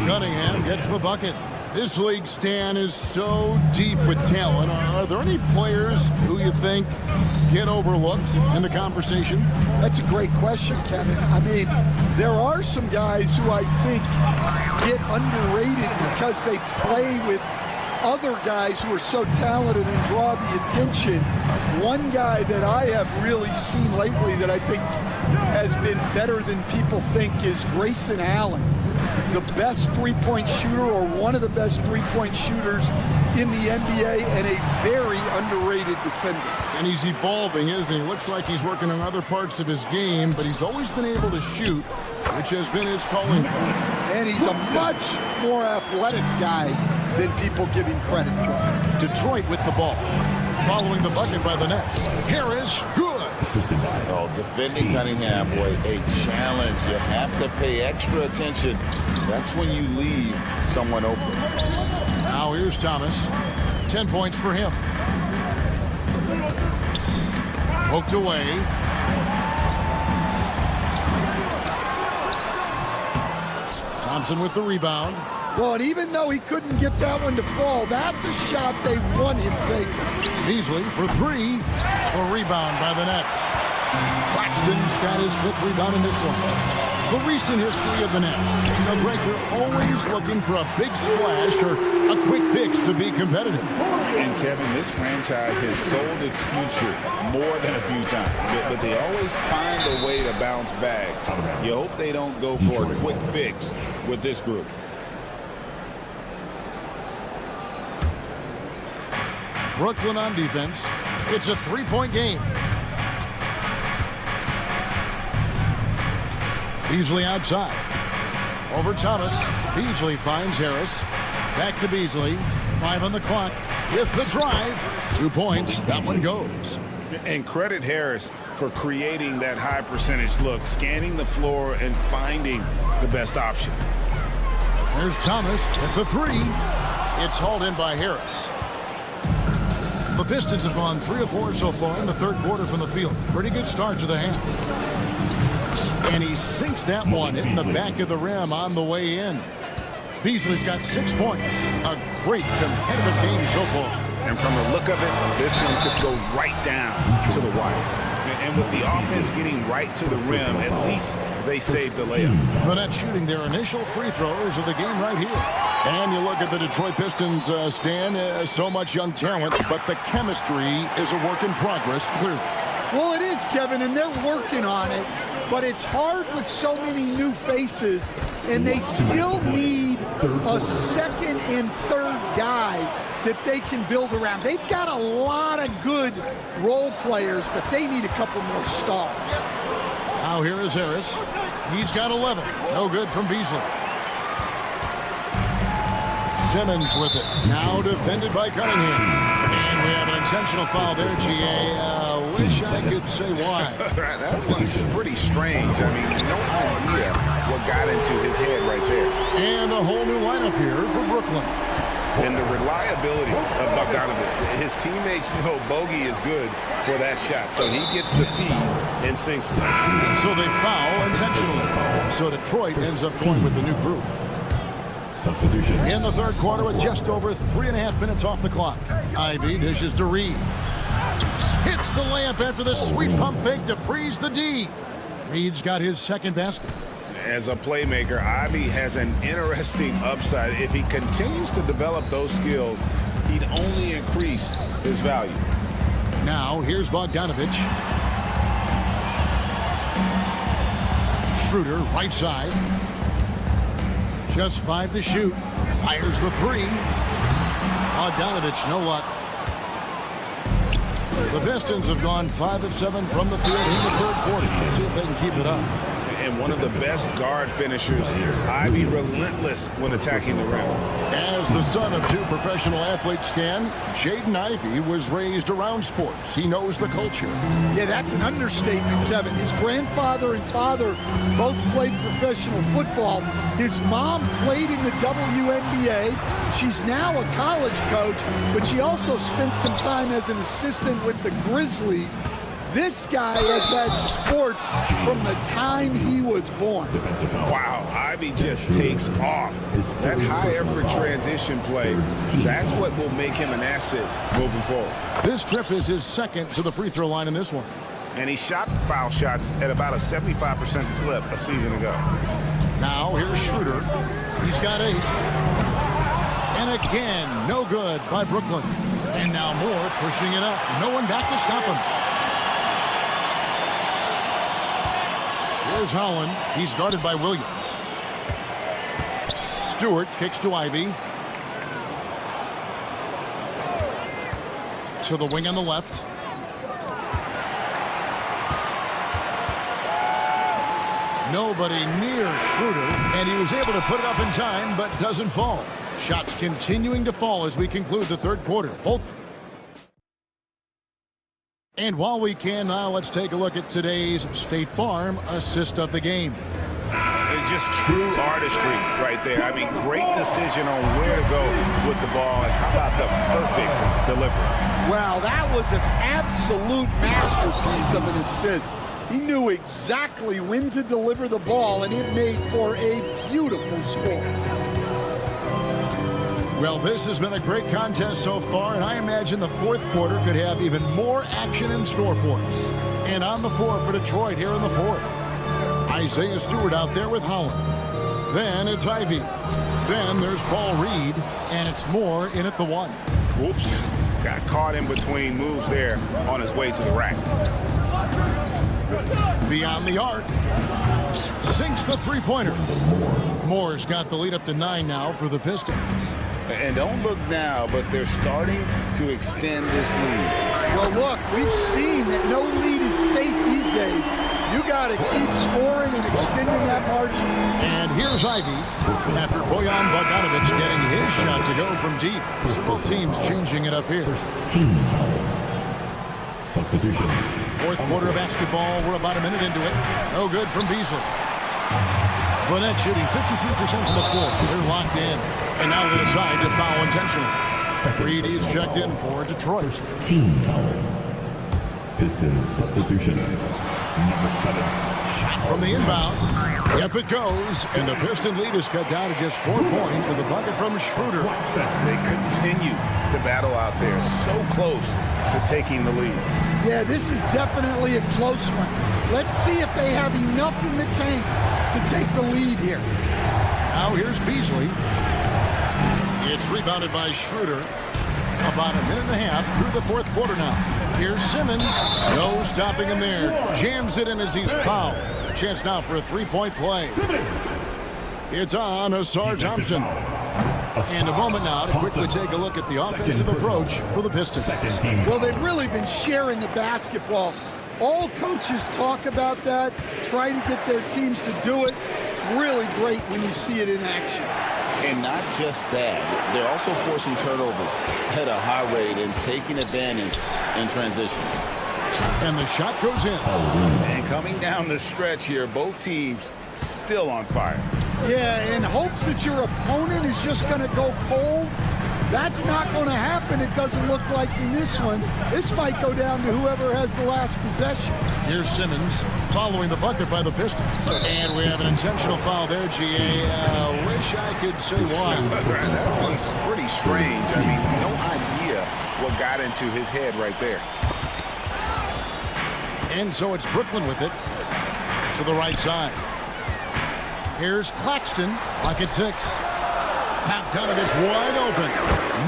Cunningham gets the bucket. This league, Stan, is so deep with talent. Are there any players who you think get overlooked in the conversation? That's a great question, Kevin. I mean, there are some guys who I think get underrated because they play with other guys who are so talented and draw the attention. One guy that I have really seen lately that I think has been better than people think is Grayson Allen. The best three-point shooter or one of the best three-point shooters in the NBA and a very underrated defender. And he's evolving, isn't he? Looks like he's working on other parts of his game, but he's always been able to shoot, which has been his calling. And he's a much more athletic guy than people give him credit for. Detroit with the ball. Following the bucket by the Nets. Harris, good. Oh, defending Cunningham, boy, a challenge. You have to pay extra attention. That's when you leave someone open. Now here's Thomas. 10 points for him. Poked away. Thompson with the rebound. Well, and even though he couldn't get that one to fall, that's a shot they want him taking. Beasley for 3. A rebound by the Nets. Claxton's got his 5th rebound in this one. The recent history of the Nets. Greg, they're always looking for a big splash or a quick fix to be competitive. And Kevin, this franchise has sold its future more than a few times, but they always find a way to bounce back. You hope they don't go for a quick fix with this group. Brooklyn on defense. It's a 3-point game. Beasley outside. Over Thomas. Beasley finds Harris. Back to Beasley. 5 on the clock with the drive. 2 points. That one goes. And credit Harris for creating that high percentage look, scanning the floor and finding the best option. There's Thomas with the 3. It's hauled in by Harris. The Pistons have gone 3 of 4 so far in the third quarter from the field. Pretty good start to the half. And he sinks that one, hitting the back of the rim on the way in. Beasley's got 6 points. A great competitive game so far. And from the look of it, this one could go right down to the wire. And with the offense getting right to the rim, at least they saved the layup. The Nets shooting their initial free throws of the game right here. And you look at the Detroit Pistons, Stan, so much young talent, but the chemistry is a work in progress, clearly. Well, it is, Kevin, and they're working on it. But it's hard with so many new faces, and they still need a second and third guy that they can build around. They've got a lot of good role players, but they need a couple more stars. Now here is Harris. He's got 11. No good from Beasley. Simmons with it. Now defended by Cunningham. And we have an intentional foul there, G.A. Wish I could say why. That one's pretty strange. I mean, no idea what got into his head right there. And a whole new lineup here for Brooklyn. And the reliability of Bogdanovich. His teammates know Bogey is good for that shot. So he gets the feed and sinks it. So they foul intentionally. So Detroit ends up going with the new group. Substitution. In the third quarter with just over 3.5 minutes off the clock. Ivy dishes to Reed. Hits the layup after the sweet pump fake to freeze the D. Reed's got his second basket. As a playmaker, Ivy has an interesting upside. If he continues to develop those skills, he'd only increase his value. Now, here's Bogdanovich. Schroeder, right side. Just 5 to shoot. Fires the 3. Bogdanovich, no luck. The Pistons have gone 5 of 7 from the field in the third quarter. Let's see if they can keep it up. And one of the best guard finishers, Ivy relentless when attacking the rim. As the son of 2 professional athletes, Stan, Jaden Ivey was raised around sports. He knows the culture. Yeah, that's an understatement, Kevin. His grandfather and father both played professional football. His mom played in the WNBA. She's now a college coach, but she also spent some time as an assistant with the Grizzlies. This guy has had sports from the time he was born. Wow, Ivy just takes off. That high-effort transition play, that's what will make him an asset moving forward. This trip is his second to the free throw line in this one. And he shot foul shots at about a 75% clip a season ago. Now here's Schroeder. He's got 8. And again, no good by Brooklyn. And now Moore pushing it up. No one back to stop him. Here's Holland. He's guarded by Williams. Stewart kicks to Ivy. To the wing on the left. Nobody near Schroeder, and he was able to put it up in time, but doesn't fall. Shots continuing to fall as we conclude the third quarter. And while we can now, let's take a look at today's State Farm assist of the game. It's just true artistry right there. I mean, great decision on where to go with the ball, and how about the perfect delivery? Wow, that was an absolute masterpiece of an assist. He knew exactly when to deliver the ball, and it made for a beautiful score. Well, this has been a great contest so far, and I imagine the fourth quarter could have even more action in store for us. And on the floor for Detroit here in the fourth, Isaiah Stewart out there with Holland. Then it's Ivy. Then there's Paul Reed, and it's Moore in at the 1. Whoops. Got caught in between moves there on his way to the rack. Beyond the arc. Sinks the three-pointer. Moore's got the lead up to 9 now for the Pistons. And don't look now, but they're starting to extend this lead. Well, look, we've seen that no lead is safe these days. You got to keep scoring and extending that margin. And here's Ivy after Bojan Bogdanovic getting his shot to go from deep. So both teams changing it up here. Team foul. Substitutions. Fourth quarter of basketball. We're about a minute into it. No good from Beasley. Fournette shooting 53% from the floor. They're locked in. And now they decide to foul intentionally. Reed is checked in for Detroit. Team foul. Pistons substitution. Number 7. Shot from the inbound. Yep, it goes. And the Piston lead is cut down to just 4 points with the bucket from Schroeder. They continue to battle out there, so close to taking the lead. Yeah, this is definitely a close one. Let's see if they have enough in the tank to take the lead here. Now here's Beasley. It's rebounded by Schroeder. About a minute and a half through the fourth quarter now. Here's Simmons. No stopping him there. Jams it in as he's fouled. A chance now for a three-point play. It's on Asar Thompson. And a moment now to quickly take a look at the offensive approach for the Pistons. Well, they've really been sharing the basketball. All coaches talk about that, try to get their teams to do it. It's really great when you see it in action. And not just that, they're also forcing turnovers at a high rate and taking advantage in transition. And the shot goes in. And coming down the stretch here, both teams still on fire. Yeah, in hopes that your opponent is just going to go cold. That's not going to happen, it doesn't look like in this one. This might go down to whoever has the last possession. Here's Simmons following the bucket by the Pistons. And we have an intentional foul there, GA. Wish I could say why. That one's pretty strange. I mean, no idea what got into his head right there. And so it's Brooklyn with it to the right side. Here's Claxton, pocket 6. Bogdanovic wide open.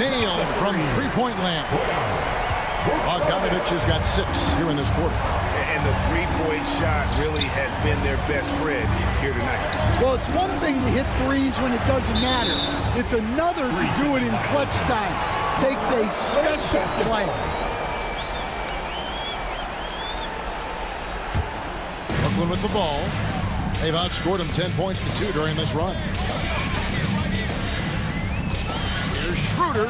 Nailed from three-point land. Bogdanovic has got 6 here in this quarter. And the three-point shot really has been their best friend here tonight. Well, it's one thing to hit threes when it doesn't matter. It's another to do it in clutch time. Takes a special player. Brooklyn with the ball. They've outscored him 10 points to 2 during this run. Here's Schroeder.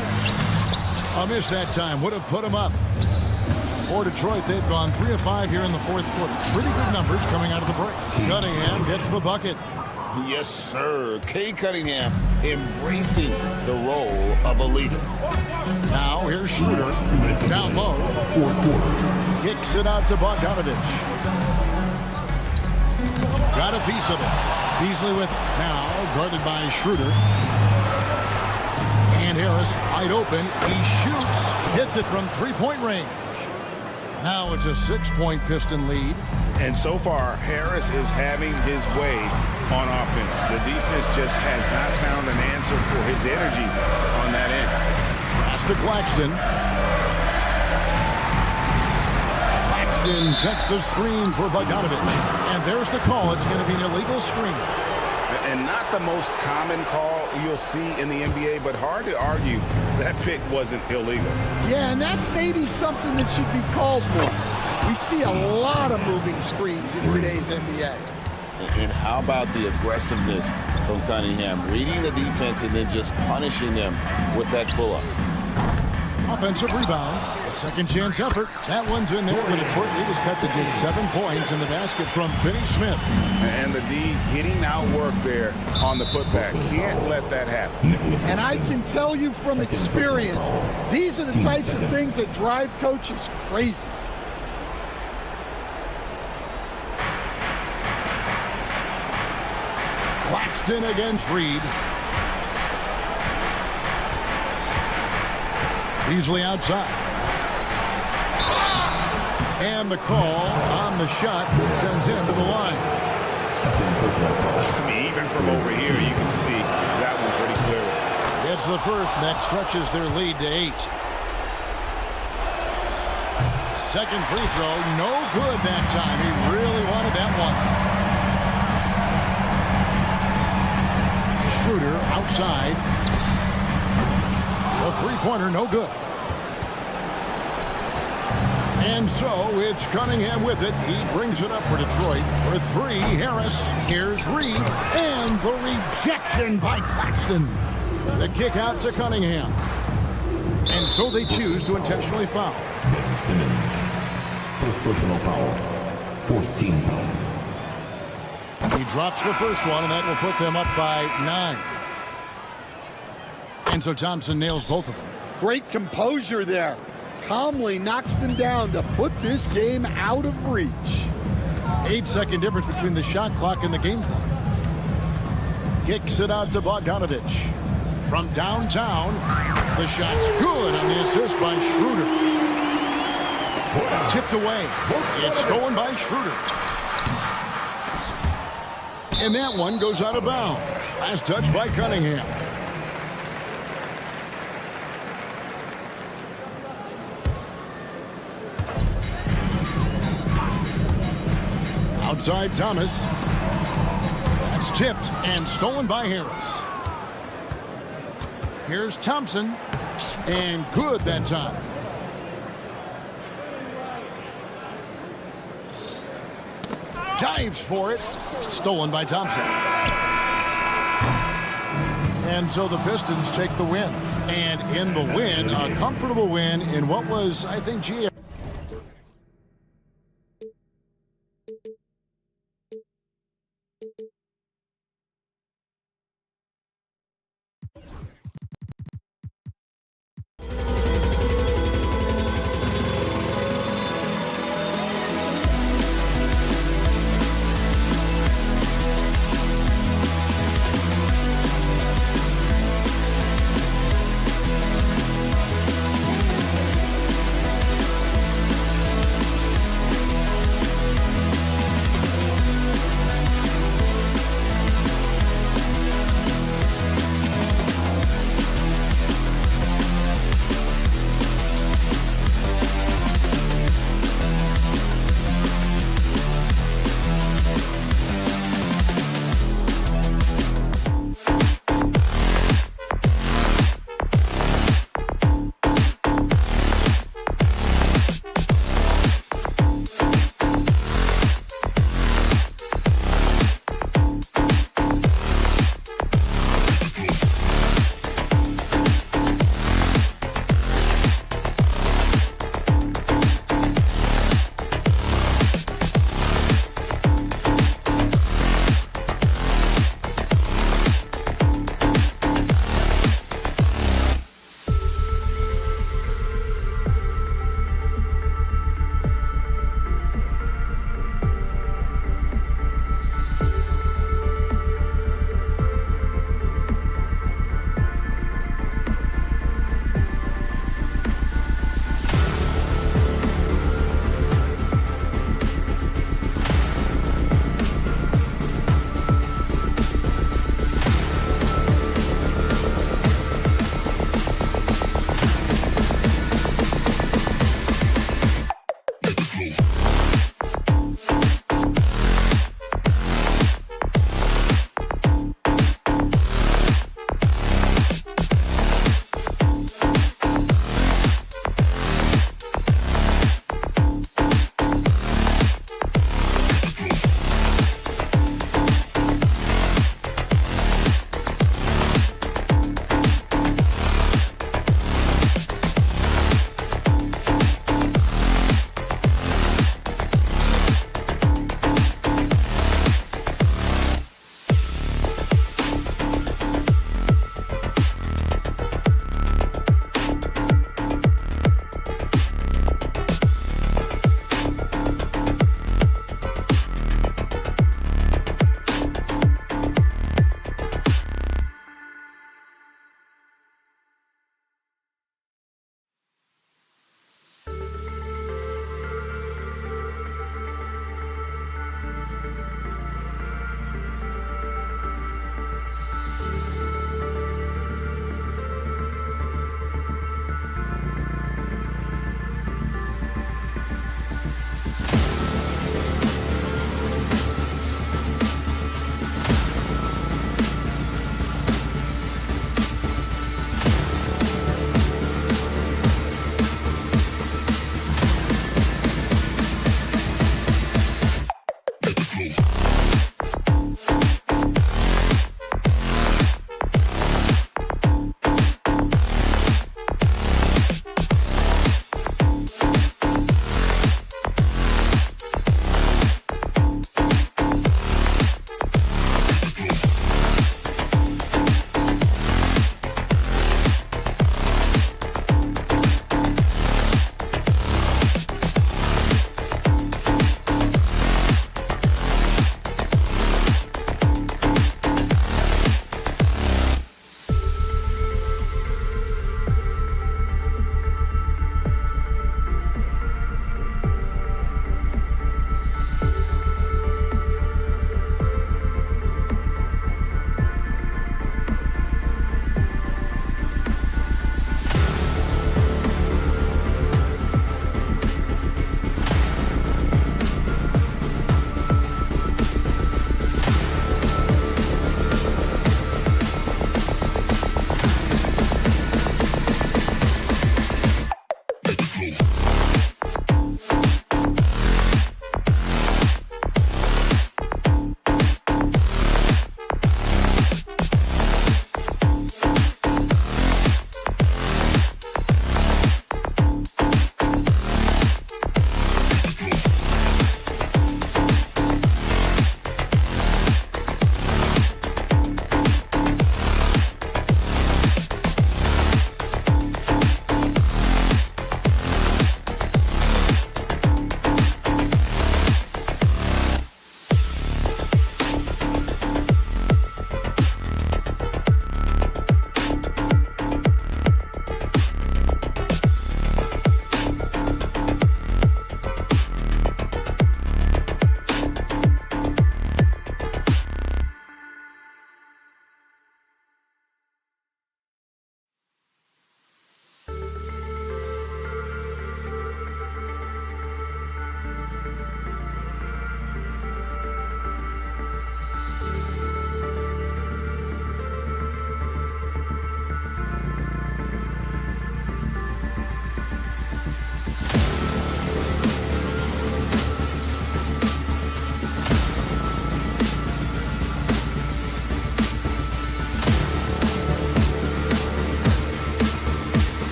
A miss that time. Would have put him up. For Detroit, they've gone 3 of 5 here in the fourth quarter. Pretty good numbers coming out of the break. Cunningham gets the bucket. Yes, sir. Cade Cunningham embracing the role of a leader. Now here's Schroeder. Down low. Fourth quarter. Kicks it out to Bogdanovic. Got a piece of it. Beasley with it. Now guarded by Schroeder. And Harris wide open. He shoots. Hits it from three-point range. Now it's a 6-point Piston lead. And so far, Harris is having his way on offense. The defense just has not found an answer for his energy on that end. Pass to Claxton. Claxton sets the screen for Bogdanovic. And there's the call. It's going to be an illegal screen. And not the most common call you'll see in the NBA, but hard to argue that pick wasn't illegal. Yeah, and that's maybe something that should be called more. We see a lot of moving screens in today's NBA. And how about the aggressiveness from Cunningham, reading the defense and then just punishing them with that pull-up. Offensive rebound. A second chance effort. That one's in there. The Detroit lead is cut to just 7 points in the basket from Finney-Smith. And the D getting outworked there on the putback. Can't let that happen. And I can tell you from experience, these are the types of things that drive coaches crazy. Claxton against Reed. Beasley outside. And the call on the shot that sends him to the line. I mean, even from over here, you can see that one pretty clearly. It's the first, and that stretches their lead to 8. Second free throw, no good that time. He really wanted that one. Schroeder outside. The three-pointer, no good. And so it's Cunningham with it. He brings it up for Detroit. For three, Harris. Here's Reed. And the rejection by Claxton. The kick out to Cunningham. And so they choose to intentionally foul. Ben Simmons. First personal foul. 14 foul. He drops the first one, and that will put them up by 9. And so Thompson nails both of them. Great composure there. Calmly knocks them down to put this game out of reach. 8-second difference between the shot clock and the game clock. Kicks it out to Bogdanovich. From downtown, the shot's good on the assist by Schroeder. Tipped away. It's stolen by Schroeder. And that one goes out of bounds. Last touch by Cunningham. Outside Thomas. That's tipped and stolen by Harris. Here's Thompson. And good that time. Dives for it. Stolen by Thompson. And so the Pistons take the win. And in the win, a comfortable win in what was, I think,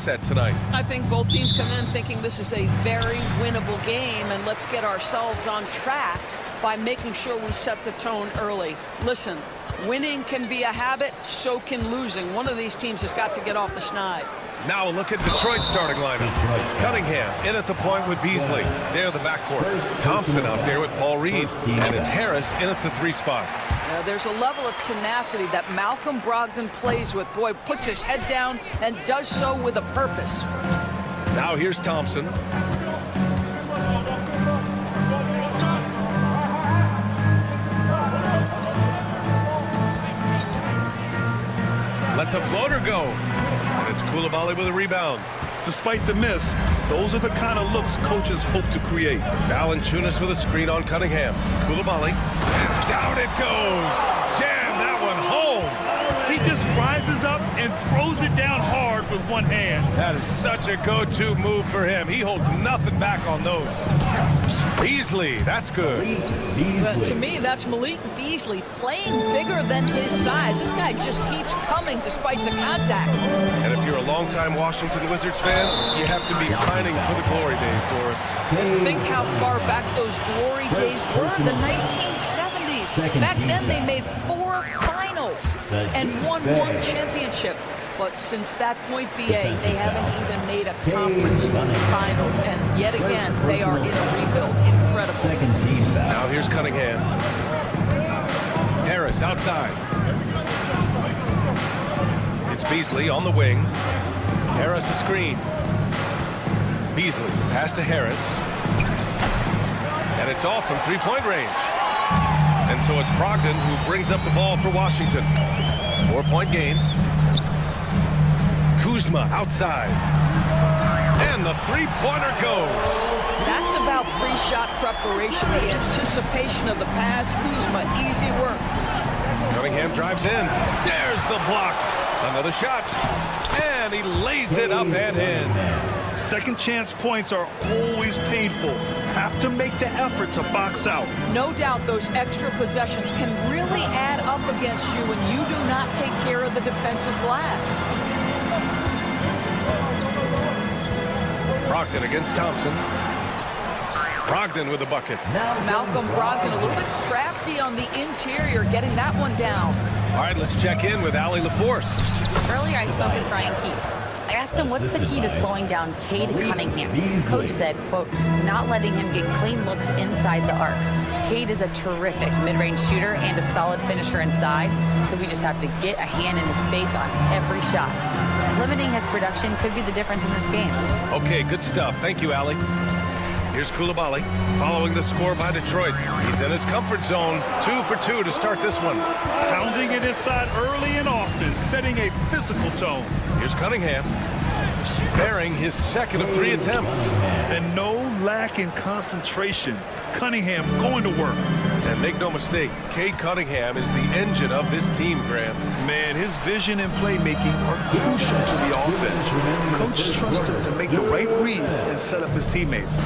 mindset tonight? I think both teams come in thinking this is a very winnable game, and let's get ourselves on track by making sure we set the tone early. Listen, winning can be a habit, so can losing. One of these teams has got to get off the schneid. Now a look at Detroit's starting lineup. Cunningham in at the point with Beasley. There, the backcourt. Thompson out there with Paul Reed. And it's Harris in at the 3 spot. There's a level of tenacity that Malcolm Brogdon plays with. Boy, puts his head down and does so with a purpose. Now here's Thompson. Lets a floater go. And it's Coulibaly with a rebound. Despite the miss, those are the kind of looks coaches hope to create. Valanciunas with a screen on Cunningham. Coulibaly. And down it goes. Jam that one home. He just rises up and throws it down hard with one hand. That is such a go-to move for him. He holds nothing back on those. Beasley, that's good. To me, that's Malik Beasley playing bigger than his size. This guy just keeps coming despite the contact. And if you're a longtime Washington Wizards fan, you have to be pining for the glory days, Doris. Think how far back those glory days were, the 1970s. Back then, they made 4 finals and won 1 championship. But since that point, BA, they haven't even made a conference finals. And yet again, they are in a rebuild. Incredible. Now here's Cunningham. Harris outside. It's Beasley on the wing. Harris a screen. Beasley pass to Harris. And it's off from 3-point range. And so it's Brogdon who brings up the ball for Washington. 4-point game. Kuzma outside. And the 3-pointer goes. That's about pre-shot preparation, the anticipation of the pass. Kuzma, easy work. Cunningham drives in. There's the block. Another shot. And he lays it up and in. Second chance points are always painful. Have to make the effort to box out. No doubt those extra possessions can really add up against you when you do not take care of the defensive glass. Brogdon against Thompson. Brogdon with the bucket. Malcolm Brogdon a little bit crafty on the interior, getting that one down. All right, let's check in with Allie LaForce. Earlier, I spoke with Brian Keefe. I asked him what's the key to slowing down Cade Cunningham. Coach said, quote, not letting him get clean looks inside the arc. Cade is a terrific mid-range shooter and a solid finisher inside, so we just have to get a hand in his face on every shot. Limiting his production could be the difference in this game. Okay, good stuff. Thank you, Allie. Here's Coulibaly following the score by Detroit. He's in his comfort zone. 2 for 2 to start this one. Pounding it inside early and often, setting a physical tone. Here's Cunningham, bearing his second of 3 attempts. And no lack in concentration. Cunningham going to work. And make no mistake, Cade Cunningham is the engine of this team, Graham. Man, his vision and playmaking are crucial to the offense. Coach trusts him to make the right reads and set up his teammates.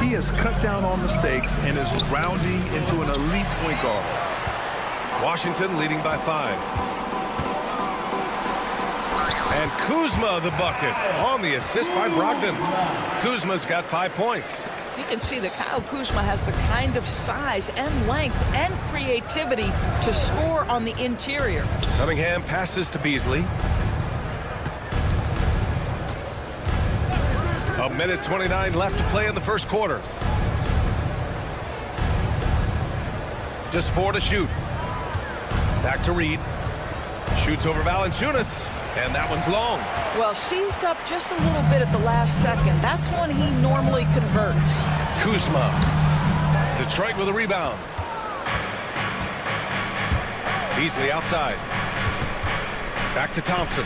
He has cut down on mistakes and is rounding into an elite point guard. Washington leading by 5. And Kuzma the bucket on the assist by Brogdon. Kuzma's got 5 points. You can see that Kyle Kuzma has the kind of size and length and creativity to score on the interior. Cunningham passes to Beasley. A minute 29 left to play in the first quarter. Just 4 to shoot. Back to Reed. Shoots over Valanciunas. And that one's long. Well, seized up just a little bit at the last second. That's when he normally converts. Kuzma. Detroit with a rebound. Beasley outside. Back to Thompson.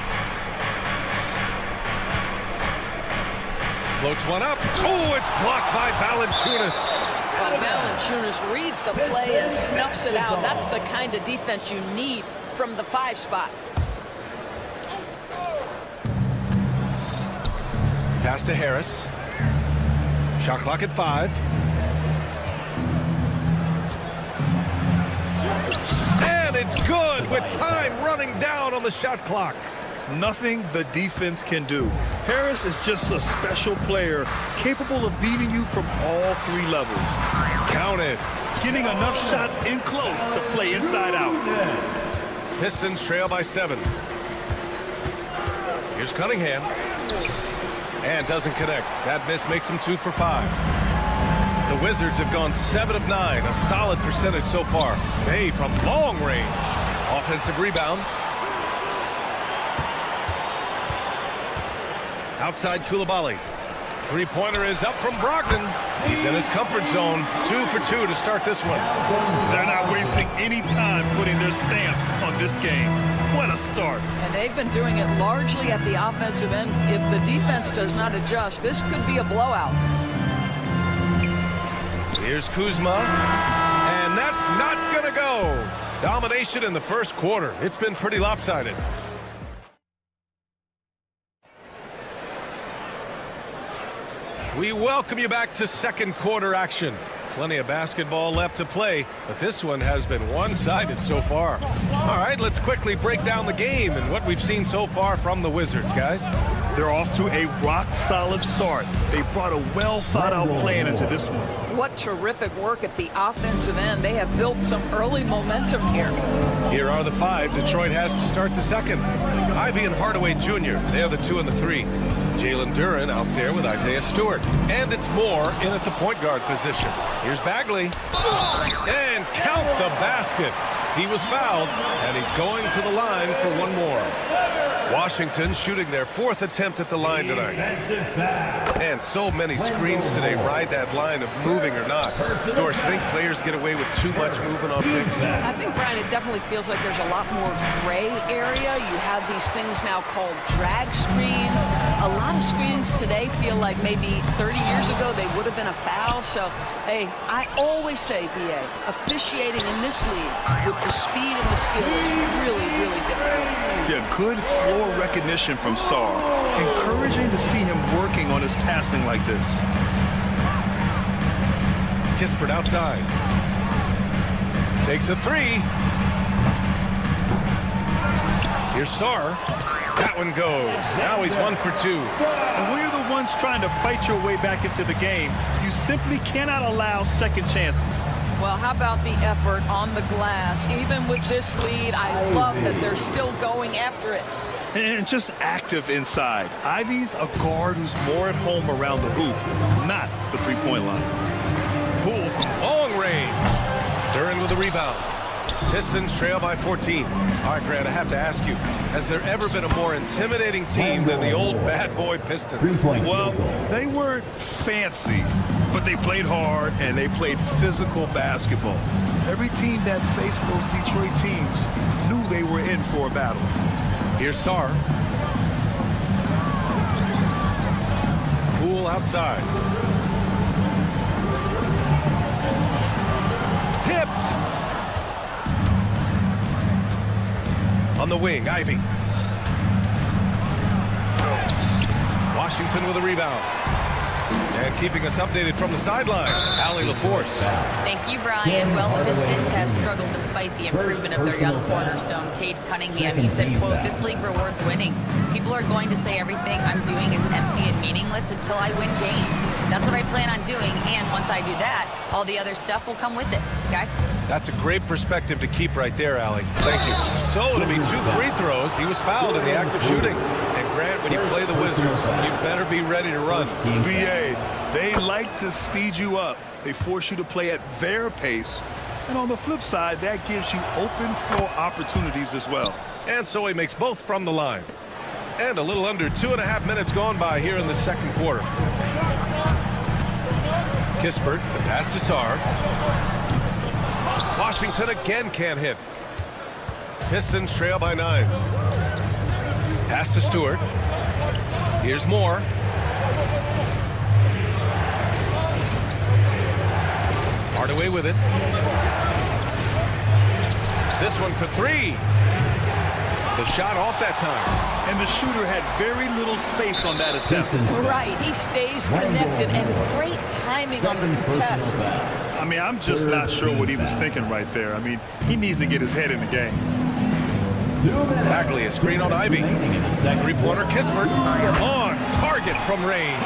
Floats one up. Oh, it's blocked by Valanciunas. Well, Valanciunas reads the play and snuffs it out. That's the kind of defense you need from the 5 spot. Pass to Harris. Shot clock at 5. And it's good with time running down on the shot clock. nothing the defense can do. Harris is just a special player capable of beating you from all three levels. Counted. Getting enough shots in close to play inside out. Pistons trail by 7. Here's Cunningham. And doesn't connect. That miss makes him 2 for 5. The Wizards have gone 7 of 9, a solid percentage so far. Bay from long range. Offensive rebound. Outside Coulibaly. Three-pointer is up from Brogdon. He's in his comfort zone. 2 for 2 to start this one. They're not wasting any time putting their stamp on this game. What a start. And they've been doing it largely at the offensive end. If the defense does not adjust, this could be a blowout. Here's Kuzma. And that's not going to go. Domination in the first quarter. It's been pretty lopsided. We welcome you back to second quarter action. Plenty of basketball left to play, but this one has been one-sided so far. All right, let's quickly break down the game and what we've seen so far from the Wizards, guys. They're off to a rock-solid start. They brought a well-thought-out plan into this one. What terrific work at the offensive end. They have built some early momentum here. Here are the 5 Detroit has to start the second. Ivy and Hardaway Jr., they're the 2 and the 3. Jalen Duren out there with Isaiah Stewart. And it's Moore in at the point guard position. Here's Bagley. And count the basket. He was fouled, and he's going to the line for one more. Washington shooting their 4th attempt at the line tonight. And so many screens today ride that line of moving or not. Doris, think players get away with too much movement on picks? I think, Brian, it definitely feels like there's a lot more gray area. You have these things now called drag screens. A lot of screens today feel like maybe 30 years ago they would have been a foul. So, hey, I always say, BA, officiating in this league with the speed and the skill is really, really difficult. Yeah, good floor recognition from Sarr. Encouraging to see him working on his passing like this. Kispert outside. Takes a 3. Here's Sarr. That one goes. Now he's 1 for 2. And when you're the ones trying to fight your way back into the game, you simply cannot allow second chances. Well, how about the effort on the glass? Even with this lead, I love that they're still going after it. And just active inside. Ivy's a guard who's more at home around the hoop, not the three-point line. Poole from long range. Duren with the rebound. Pistons trail by 14. All right, Grant, I have to ask you, has there ever been a more intimidating team than the old bad boy Pistons? Well, they weren't fancy, but they played hard and they played physical basketball. Every team that faced those Detroit teams knew they were in for a battle. Here's Sarr. Poole outside. Tipped. On the wing, Ivy. Washington with a rebound. And keeping us updated from the sideline, Allie LaForce. Thank you, Brian. Well, the Pistons have struggled despite the improvement of their young cornerstone, Cade Cunningham. He said, quote, "This league rewards winning. People are going to say everything I'm doing is empty and meaningless until I win games. That's what I plan on doing, and once I do that, all the other stuff will come with it." Guys? That's a great perspective to keep right there, Allie. Thank you. So it'll be 2 free throws. He was fouled in the act of shooting. And Grant, when you play the Wizards, you better be ready to run. BA, they like to speed you up. They force you to play at their pace. And on the flip side, that gives you open floor opportunities as well. And so he makes both from the line. And a little under 2.5 minutes gone by here in the second quarter. Kispert, the pass to Sarr. Washington again can't hit. Pistons trail by 9. Pass to Stewart. Here's Moore. Hardaway with it. This one for 3. The shot off that time. And the shooter had very little space on that attempt. Right, he stays connected, and great timing on the contest. I mean, I'm just not sure what he was thinking right there. I mean, he needs to get his head in the game. Bagley, a screen on Ivy. Three-pointer, Kispert. On target from range.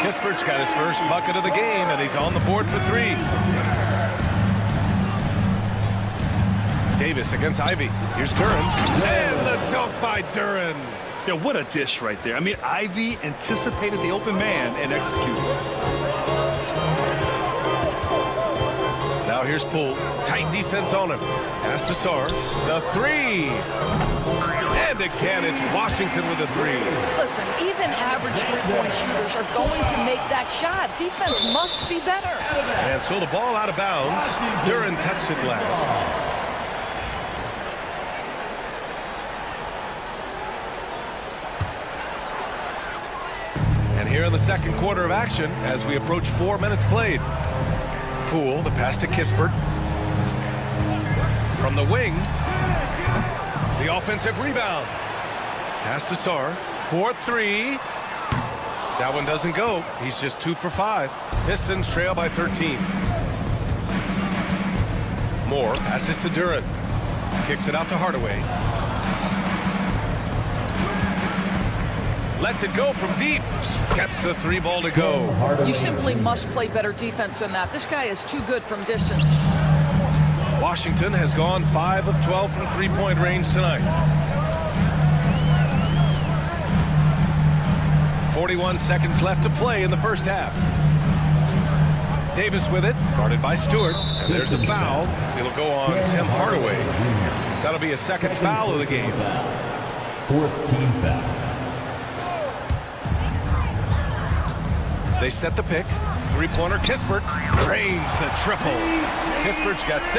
Kispert's got his first bucket of the game, and he's on the board for three. Davis against Ivy. Here's Duren. And the dunk by Duren. Yeah, what a dish right there. I mean, Ivy anticipated the open man and executed. Now here's Poole. Tight defense on him. Pass to Sarr. The three. And again, it's Washington with the three. Listen, even average three-point shooters are going to make that shot. Defense must be better. And so the ball out of bounds. Duren touched it last. And here in the second quarter of action, as we approach 4 minutes played. Poole, the pass to Kispert. From the wing, the offensive rebound. Pass to Sarr. 4-3. That one doesn't go. He's just 2 for 5. Pistons trail by 13. Moore passes to Duren. Kicks it out to Hardaway. Lets it go from deep. Gets the three ball to go. You simply must play better defense than that. This guy is too good from distance. Washington has gone 5 of 12 from three-point range tonight. 41 seconds left to play in the first half. Davis with it, guarded by Stewart. And there's the foul. It'll go on Tim Hardaway. That'll be a second foul of the game. Fourth team foul. They set the pick. Three-pointer, Kispert drains the triple. Kispert's got 6.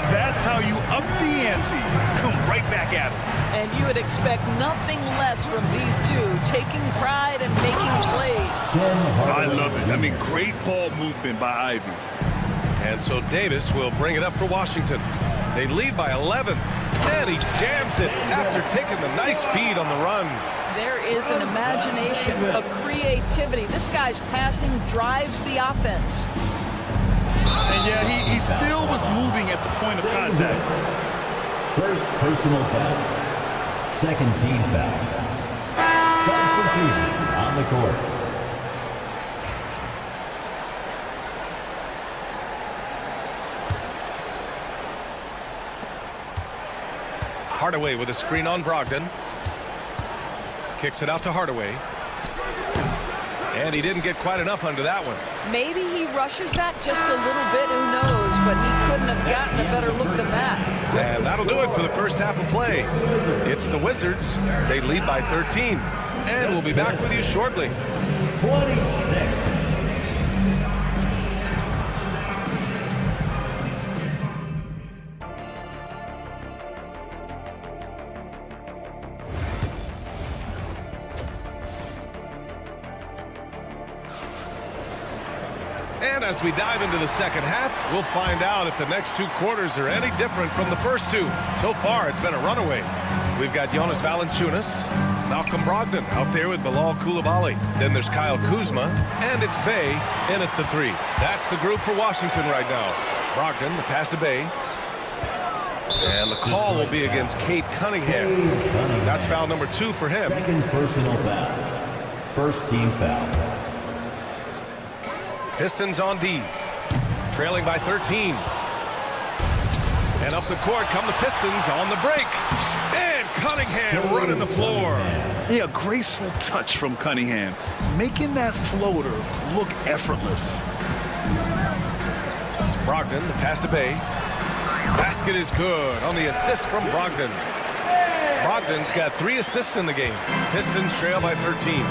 That's how you up the ante. Come right back at him. And you would expect nothing less from these two, taking pride and making plays. I love it. I mean, great ball movement by Ivy. And so Davis will bring it up for Washington. They lead by 11. And he jams it after taking the nice feed on the run. There is an imagination, a creativity. This guy's passing drives the offense. And yeah, he still was moving at the point of contact. First personal foul. Second team foul. Substitution on the court. Hardaway with a screen on Brogdon. Kicks it out to Hardaway. And he didn't get quite enough under that one. Maybe he rushes that just a little bit, who knows, but he couldn't have gotten a better look than that. And that'll do it for the first half of play. It's the Wizards. They lead by 13. And we'll be back with you shortly. 26. And as we dive into the second half, we'll find out if the next 2 quarters are any different from the first 2. So far, it's been a runaway. We've got Jonas Valanciunas, Malcolm Brogdon out there with Bilal Coulibaly. Then there's Kyle Kuzma, and it's Bey in at the 3. That's the group for Washington right now. Brogdon, the pass to Bey. And the call will be against Cade Cunningham. That's foul number 2 for him. Second personal foul. First team foul. Pistons on D, trailing by 13. And up the court come the Pistons on the break. And Cunningham running the floor. Yeah, a graceful touch from Cunningham, making that floater look effortless. Brogdon, the pass to Bey. Basket is good on the assist from Brogdon. Brogdon's got 3 assists in the game. Pistons trail by 13.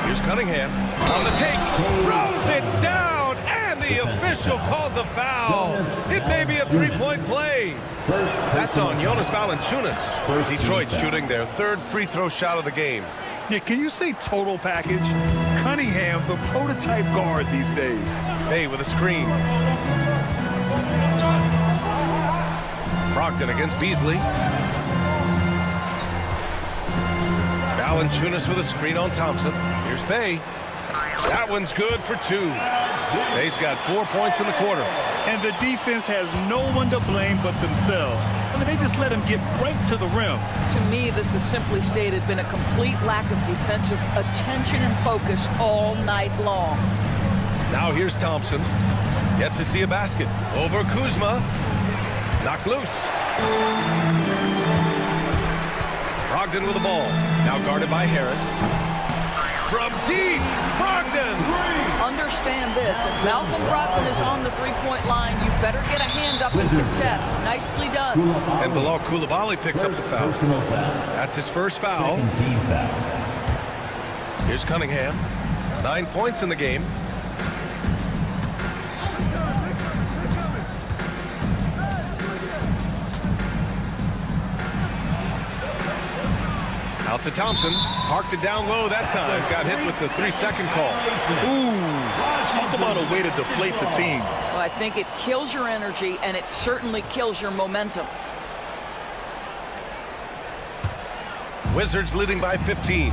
Here's Cunningham on the take, throws it down, and the official calls a foul. It may be a 3-point play. That's on Jonas Valanciunas. Detroit shooting their 3rd free throw shot of the game. Yeah, can you say total package? Cunningham, the prototype guard these days. Bey with a screen. Brogdon against Beasley. Valanciunas with a screen on Thompson. Here's Bey. That one's good for 2. Bay's got 4 points in the quarter. And the defense has no one to blame but themselves. I mean, they just let him get right to the rim. To me, this has simply stated been a complete lack of defensive attention and focus all night long. Now here's Thompson. Yet to see a basket. Over Kuzma. Knocked loose. Brogdon with the ball. Now guarded by Harris. From deep, Brogdon! Understand this. If Malcolm Brogdon is on the three-point line, you better get a hand up and contest. Nicely done. And Bilal Coulibaly picks up the foul. That's his first foul. Here's Cunningham. 9 points in the game. Out to Thompson. Parked it down low that time. Got hit with the 3-second call. Ooh, talk about a way to deflate the team. Well, I think it kills your energy, and it certainly kills your momentum. Wizards leading by 15.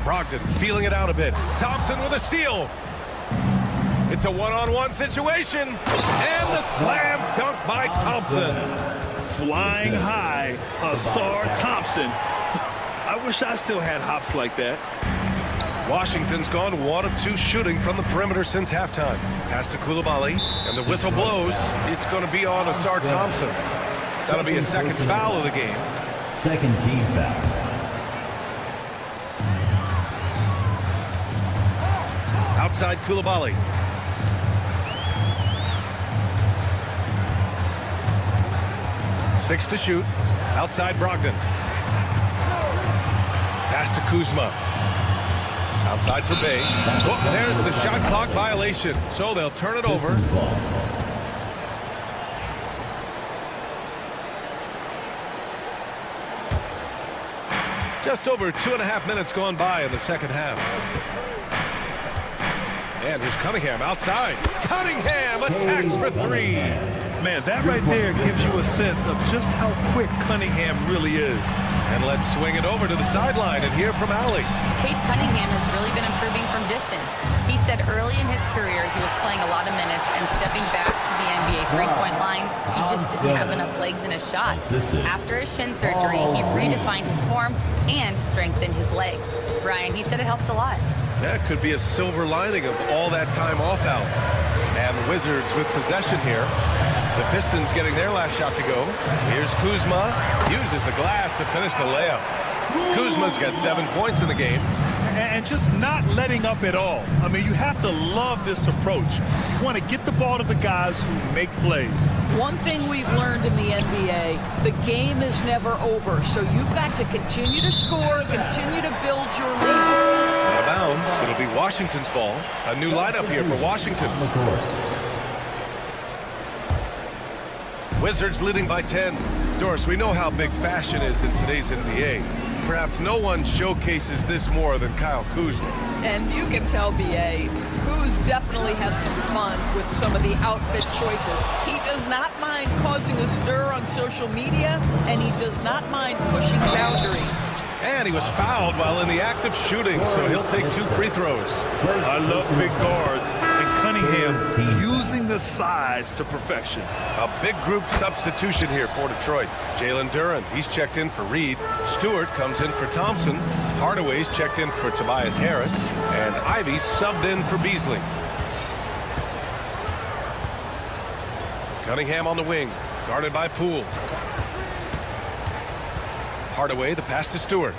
Brogdon feeling it out a bit. Thompson with a steal. It's a one-on-one situation. And the slam dunk by Thompson. Flying high, Asar Thompson. I wish I still had hops like that. Washington's gone 1 of 2 shooting from the perimeter since halftime. Pass to Coulibaly, and the whistle blows. It's going to be on Asar Thompson. That'll be a second foul of the game. Second team foul. Outside Coulibaly. Six to shoot. Outside Brogdon. Pass to Kuzma. Outside for Bay. Oh, there's the shot clock violation. So they'll turn it over. Just over 2.5 minutes gone by in the second half. And here's Cunningham outside. Cunningham attacks for 3. Man, that right there gives you a sense of just how quick Cunningham really is. And let's swing it over to the sideline and hear from Allie. Cade Cunningham has really been improving from distance. He said early in his career he was playing a lot of minutes, and stepping back to the NBA three-point line, he just didn't have enough legs in his shot. After his shin surgery, he redefined his form and strengthened his legs. Brian, he said it helped a lot. That could be a silver lining of all that time off out. And the Wizards with possession here. The Pistons getting their last shot to go. Here's Kuzma. Uses the glass to finish the layup. Kuzma's got 7 points in the game. And just not letting up at all. I mean, you have to love this approach. You want to get the ball to the guys who make plays. One thing we've learned in the NBA, the game is never over. So you've got to continue to score, continue to build your lead. Out of bounds. It'll be Washington's ball. A new lineup here for Washington. Wizards leading by 10. Doris, we know how big fashion is in today's NBA. Perhaps no one showcases this more than Kyle Kuzma. And you can tell, B.A., Kuz definitely has some fun with some of the outfit choices. He does not mind causing a stir on social media, and he does not mind pushing boundaries. And he was fouled while in the act of shooting, so he'll take 2 free throws. I love big guards, and Cunningham using the size to perfection. A big group substitution here for Detroit. Jalen Duren, he's checked in for Reed. Stewart comes in for Thompson. Hardaway's checked in for Tobias Harris. And Ivy subbed in for Beasley. Cunningham on the wing, guarded by Poole. Hardaway, the pass to Stewart.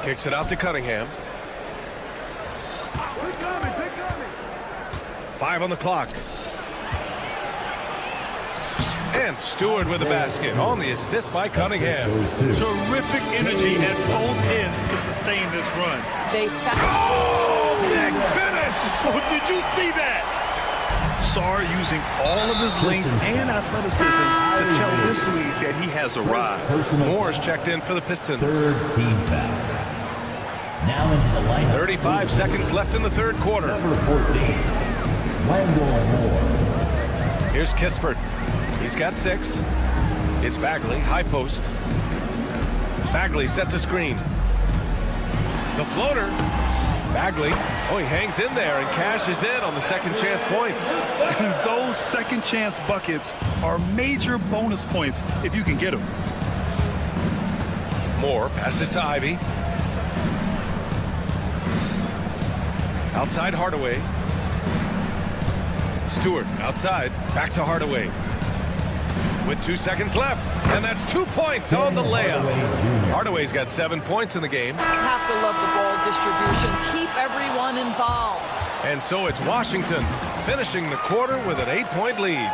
Kicks it out to Cunningham. 5 on the clock. And Stewart with the basket on the assist by Cunningham. Terrific energy at both ends to sustain this run. Oh, big finish! Oh, did you see that? Sar using all of his length and athleticism to tell this league that he has arrived. Moore's checked in for the Pistons. Third team foul. Now into the lineup. 35 seconds left in the third quarter. Number 14, Wendell Moore. Here's Kispert. He's got 6. It's Bagley, high post. Bagley sets a screen. The floater. Bagley. Oh, he hangs in there and cashes in on the second chance points. Those second chance buckets are major bonus points if you can get them. Moore passes to Ivy. Outside Hardaway. Stewart outside. Back to Hardaway. With 2 seconds left. And that's 2 points on the layup. Hardaway's got 7 points in the game. Have to love the ball distribution. Keep everyone involved. And so it's Washington finishing the quarter with an 8-point lead.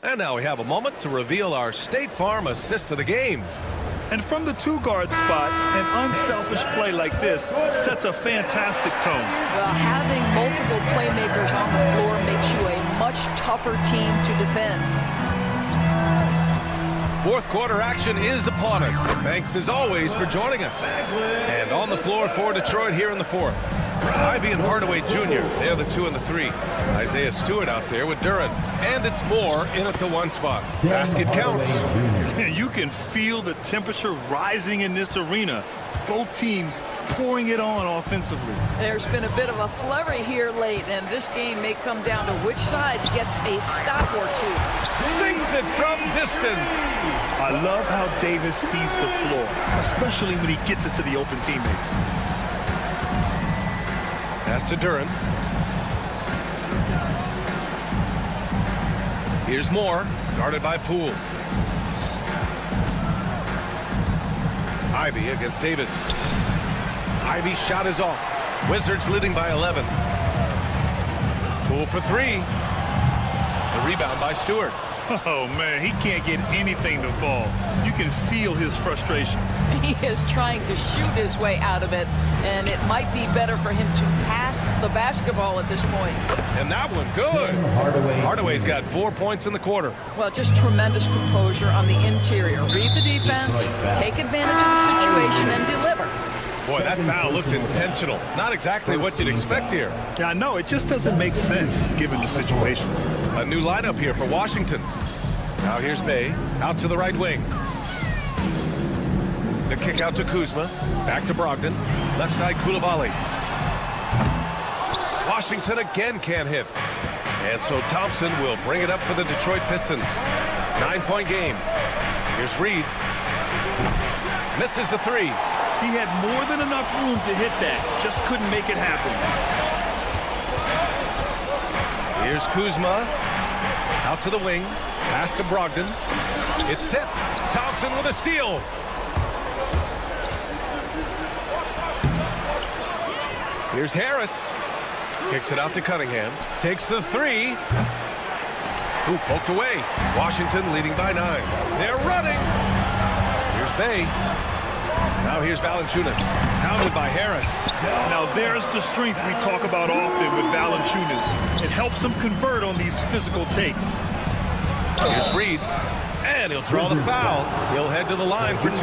And now we have a moment to reveal our State Farm assist of the game. And from the 2-guard spot, an unselfish play like this sets a fantastic tone. Well, having multiple playmakers on the floor makes you a much tougher team to defend. Fourth quarter action is upon us. Thanks as always for joining us. And on the floor for Detroit here in the fourth. Ivy and Hardaway Jr., they're the 2 and the 3. Isaiah Stewart out there with Duren. And it's Moore in at the 1 spot. Basket counts. You can feel the temperature rising in this arena. Both teams pouring it on offensively. There's been a bit of a flurry here late, and this game may come down to which side gets a stop or two. Sinks it from distance. I love how Davis sees the floor, especially when he gets it to the open teammates. Pass to Duren. Here's Moore, guarded by Poole. Ivy against Davis. Ivy's shot is off. Wizards leading by 11. Poole for 3. The rebound by Stewart. Oh, man, he can't get anything to fall. You can feel his frustration. He is trying to shoot his way out of it, and it might be better for him to pass the basketball at this point. And that one good. Hardaway's got 4 points in the quarter. Well, just tremendous composure on the interior. Read the defense, take advantage of the situation, and deliver. Boy, that foul looked intentional. Not exactly what you'd expect here. Yeah, I know. It just doesn't make sense given the situation. A new lineup here for Washington. Now here's Bay. Out to the right wing. The kick out to Kuzma. Back to Brogdon. Left side Coulibaly. Washington again can't hit. And so Thompson will bring it up for the Detroit Pistons. 9-point game. Here's Reed. Misses the 3. He had more than enough room to hit that. Just couldn't make it happen. Here's Kuzma. Out to the wing. Pass to Brogdon. It's tipped. Thompson with a steal. Here's Harris. Kicks it out to Cunningham. Takes the 3. Ooh, poked away. Washington leading by 9. They're running. Here's Bay. Now here's Valanciunas. Pounded by Harris. Now there's the strength we talk about often with Valanciunas. It helps him convert on these physical takes. Here's Reed. And he'll draw the foul. He'll head to the line for 2.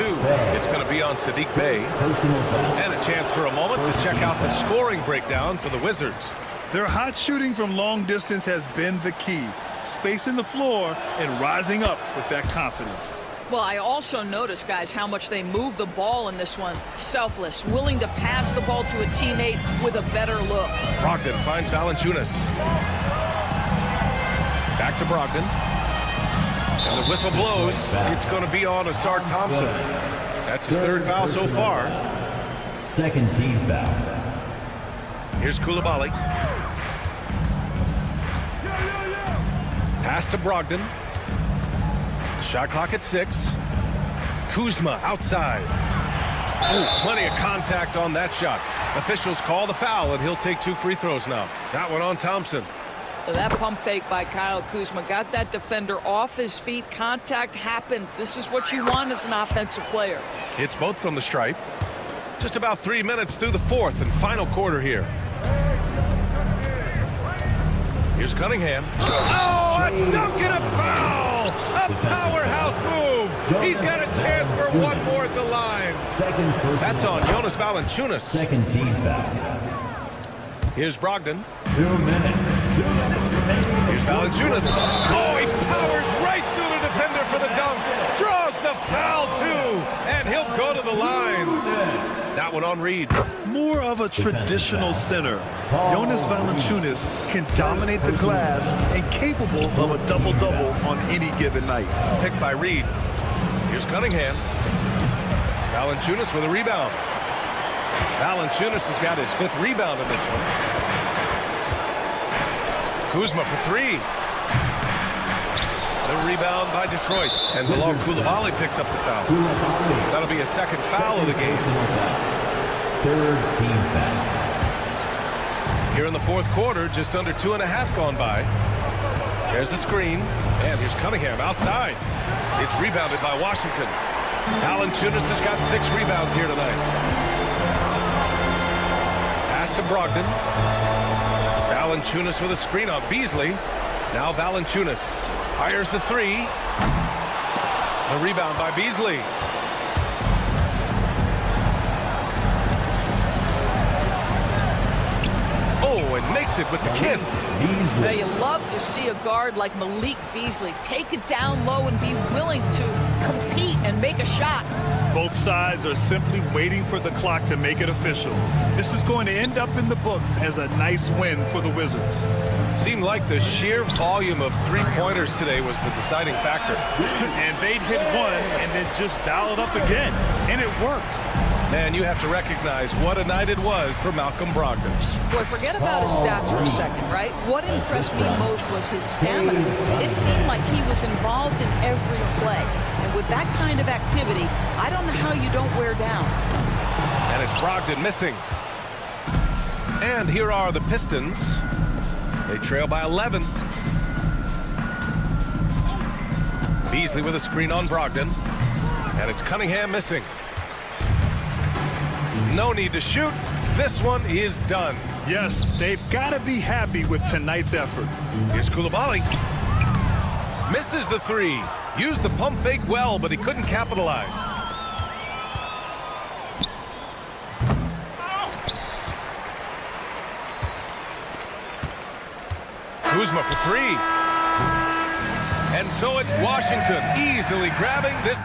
It's going to be on Saddiq Bey. And a chance for a moment to check out the scoring breakdown for the Wizards. Their hot shooting from long distance has been the key. Spacing the floor and rising up with that confidence. Well, I also noticed, guys, how much they move the ball in this one. Selfless, willing to pass the ball to a teammate with a better look. Brogdon finds Valanciunas. Back to Brogdon. And the whistle blows. It's going to be on Asar Thompson. That's his 3rd foul so far. Second team foul. Here's Coulibaly. Pass to Brogdon. Shot clock at 6. Kuzma outside. Ooh, plenty of contact on that shot. Officials call the foul, and he'll take 2 free throws now. That one on Thompson. That pump fake by Kyle Kuzma got that defender off his feet. Contact happened. This is what you want as an offensive player. Hits both from the stripe. Just about 3 minutes through the 4th and final quarter here. Here's Cunningham. Oh, a dunk and a foul! A powerhouse move! He's got a chance for 1 more at the line. That's on Jonas Valanciunas. Second team foul. Here's Brogdon. 2 minutes. Here's Valanciunas. Oh, he powers right through the defender for the dunk. Draws the foul, too. And he'll go to the line. one on Reed. More of a traditional center. Jonas Valanciunas can dominate the glass and capable of a double-double on any given night. Picked by Reed. Here's Cunningham. Valanciunas with a rebound. Valanciunas has got his 5th rebound in this one. Kuzma for 3. The rebound by Detroit. And Bilal Coulibaly picks up the foul. That'll be a 2nd foul of the game. 3rd team foul. Here in the 4th quarter, just under 2.5 gone by. There's a screen. And here's Cunningham outside. It's rebounded by Washington. Valanciunas has got 6 rebounds here tonight. Pass to Brogdon. Valanciunas with a screen on Beasley. Now Valanciunas fires the 3. A rebound by Beasley. Oh, and makes it with the kiss. Now, you love to see a guard like Malik Beasley take it down low and be willing to compete and make a shot. Both sides are simply waiting for the clock to make it official. This is going to end up in the books as a nice win for the Wizards. Seemed like the sheer volume of 3-pointers today was the deciding factor. And they'd hit one and then just dial it up again. And it worked. Man, you have to recognize what a night it was for Malcolm Brogdon. Boy, forget about his stats for a second, right? What impressed me most was his stamina. It seemed like he was involved in every play. And with that kind of activity, I don't know how you don't wear down. And it's Brogdon missing. And here are the Pistons. They trail by 11. Beasley with a screen on Brogdon. And it's Cunningham missing. No need to shoot. This one is done. Yes, they've got to be happy with tonight's effort. Here's Coulibaly. Misses the 3. Used the pump fake well, but he couldn't capitalize. Kuzma for 3. And so it's Washington easily grabbing this.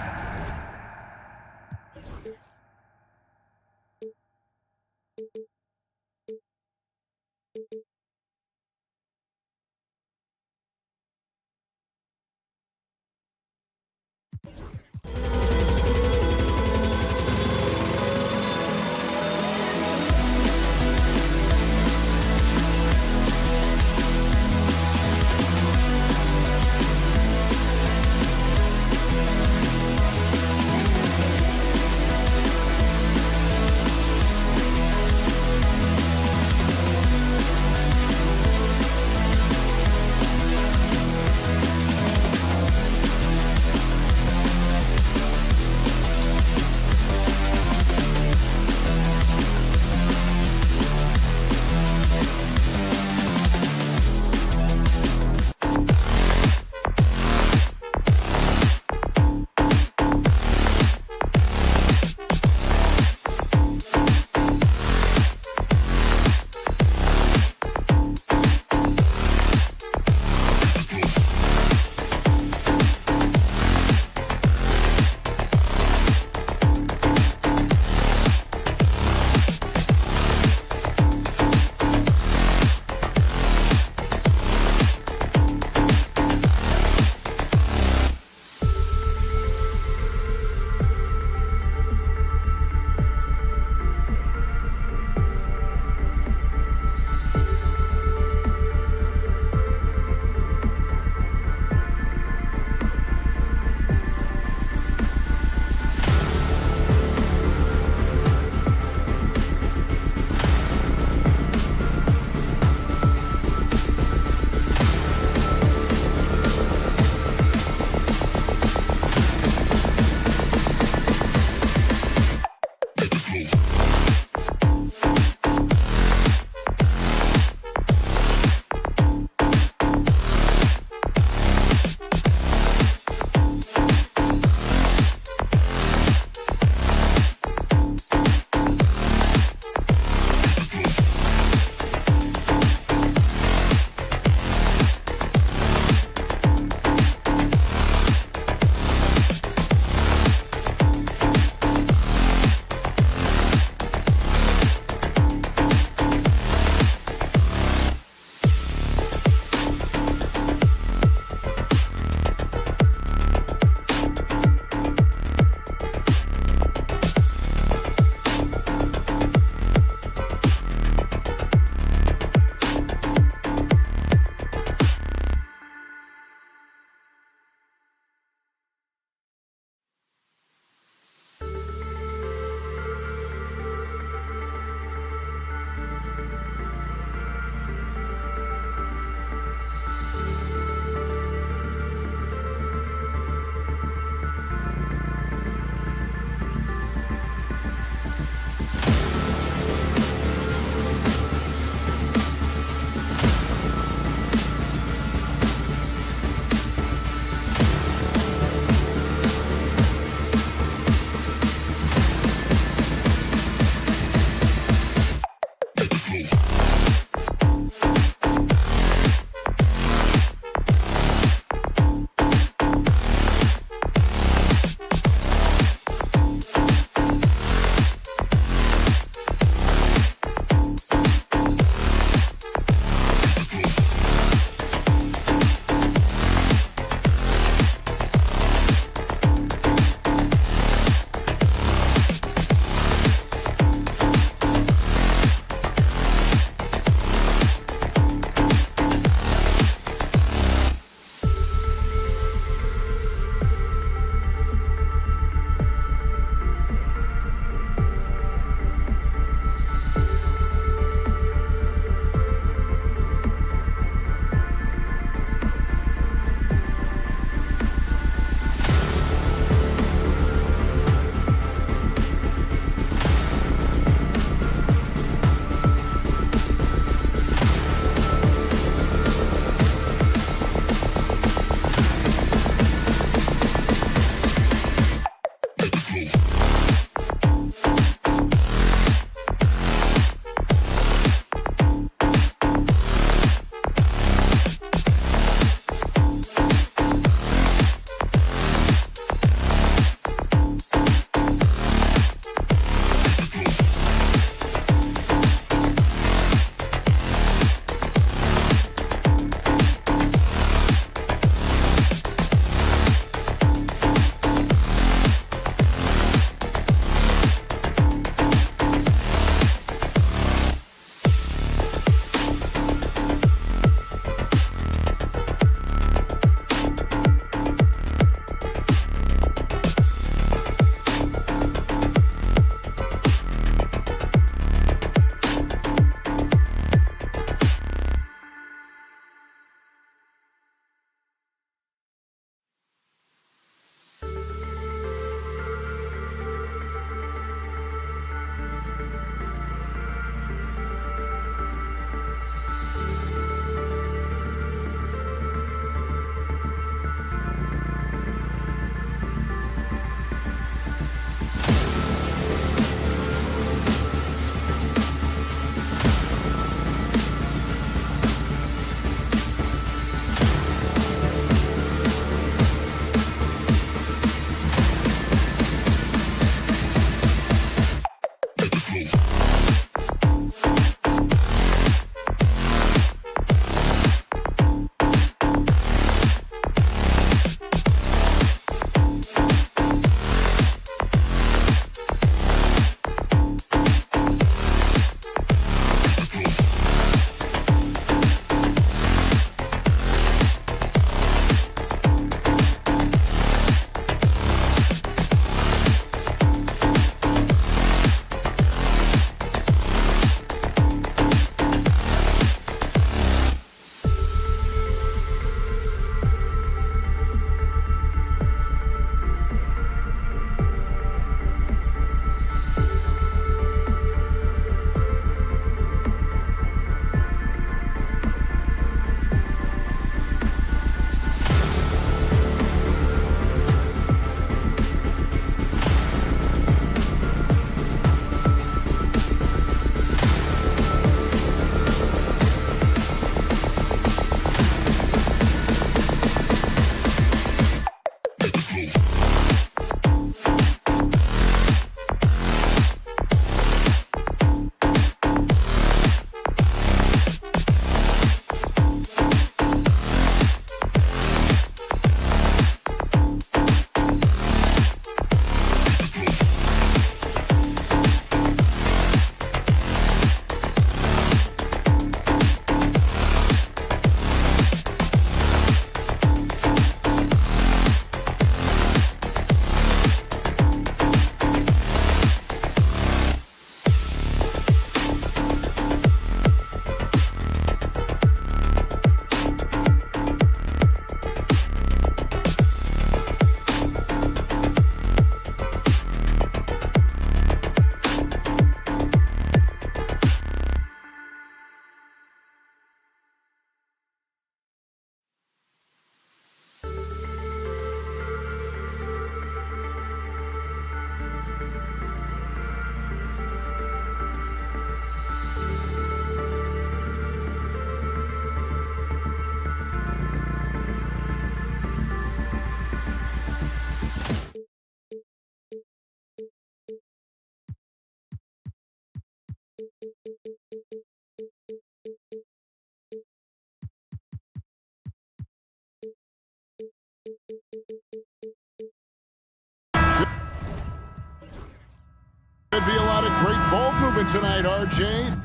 Great ball movement tonight, RJ.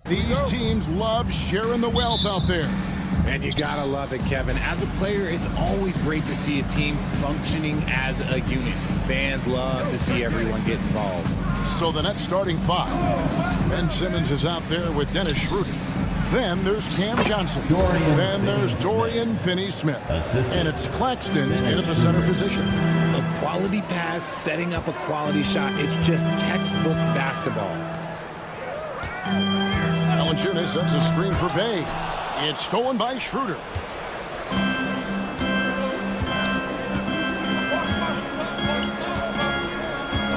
These teams love sharing the wealth out there. And you gotta love it, Kevin. As a player, it's always great to see a team functioning as a unit. Fans love to see everyone get involved. So the next starting five. Ben Simmons is out there with Dennis Schroeder. Then there's Cam Johnson. Then there's Dorian Finney-Smith. And it's Claxton in at the center position. A quality pass, setting up a quality shot. It's just textbook basketball. Valanciunas sets a screen for Bay. It's stolen by Schroeder.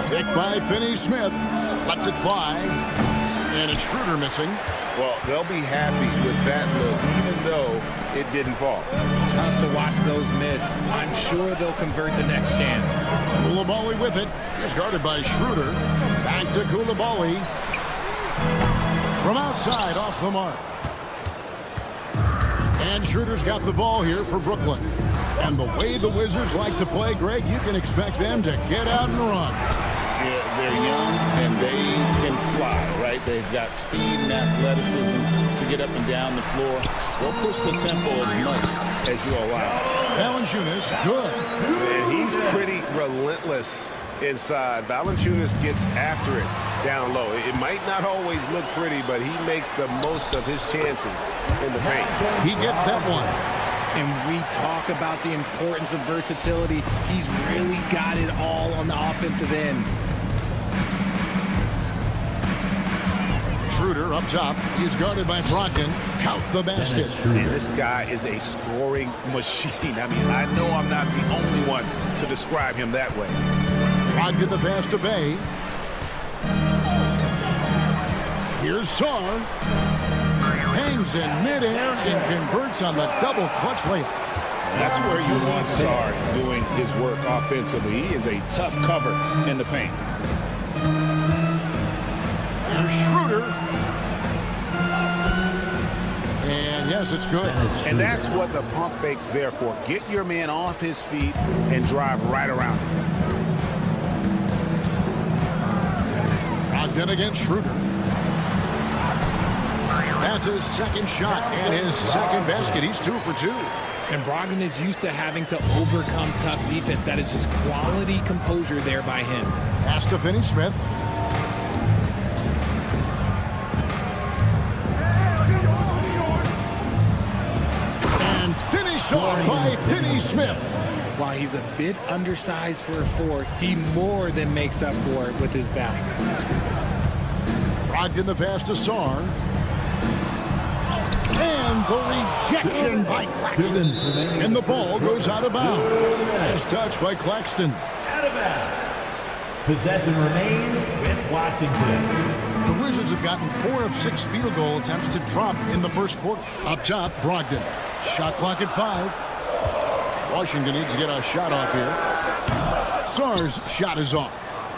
Picked by Finney-Smith. Lets it fly. And it's Schroeder missing. Well, they'll be happy with that look, even though it didn't fall. Tough to watch those miss. I'm sure they'll convert the next chance. Koulibaly with it. He's guarded by Schroeder. Back to Koulibaly. From outside, off the mark. And Schroeder's got the ball here for Brooklyn. And the way the Wizards like to play, Greg, you can expect them to get out and run. Yeah, they're young and they can fly, right? They've got speed and athleticism to get up and down the floor. They'll push the tempo as much as you allow. Valanciunas, good. And he's pretty relentless inside. Valanciunas gets after it down low. It might not always look pretty, but he makes the most of his chances in the paint. He gets that one. And we talk about the importance of versatility. He's really got it all on the offensive end. Schroeder up top. He's guarded by Brogdon. Count the basket. Man, this guy is a scoring machine. I mean, I know I'm not the only one to describe him that way. Brogdon the pass to Bay. Here's Sarr. Hangs in midair and converts on the double clutch layup. That's where you want Sarr doing his work offensively. He is a tough cover in the paint. Here's Schroeder. And yes, it's good. And that's what the pump fake's there for. Get your man off his feet and drive right around him. Brogdon against Schroeder. That's his second shot and his second basket. He's 2 for 2. And Brogdon is used to having to overcome tough defense. That is just quality composure there by him. Pass to Finney-Smith. And finished off by Finney-Smith. While he's a bit undersized for a 4, he more than makes up for it with his bounce. Brogdon the pass to Sarr. And the rejection by Claxton. And the ball goes out of bounds. Nice touch by Claxton. Out of bounds. Possession remains with Washington. The Wizards have gotten 4 of 6 field goal attempts to drop in the first quarter. Up top, Brogdon. Shot clock at 5. Washington needs to get a shot off here. Sarr's shot is off.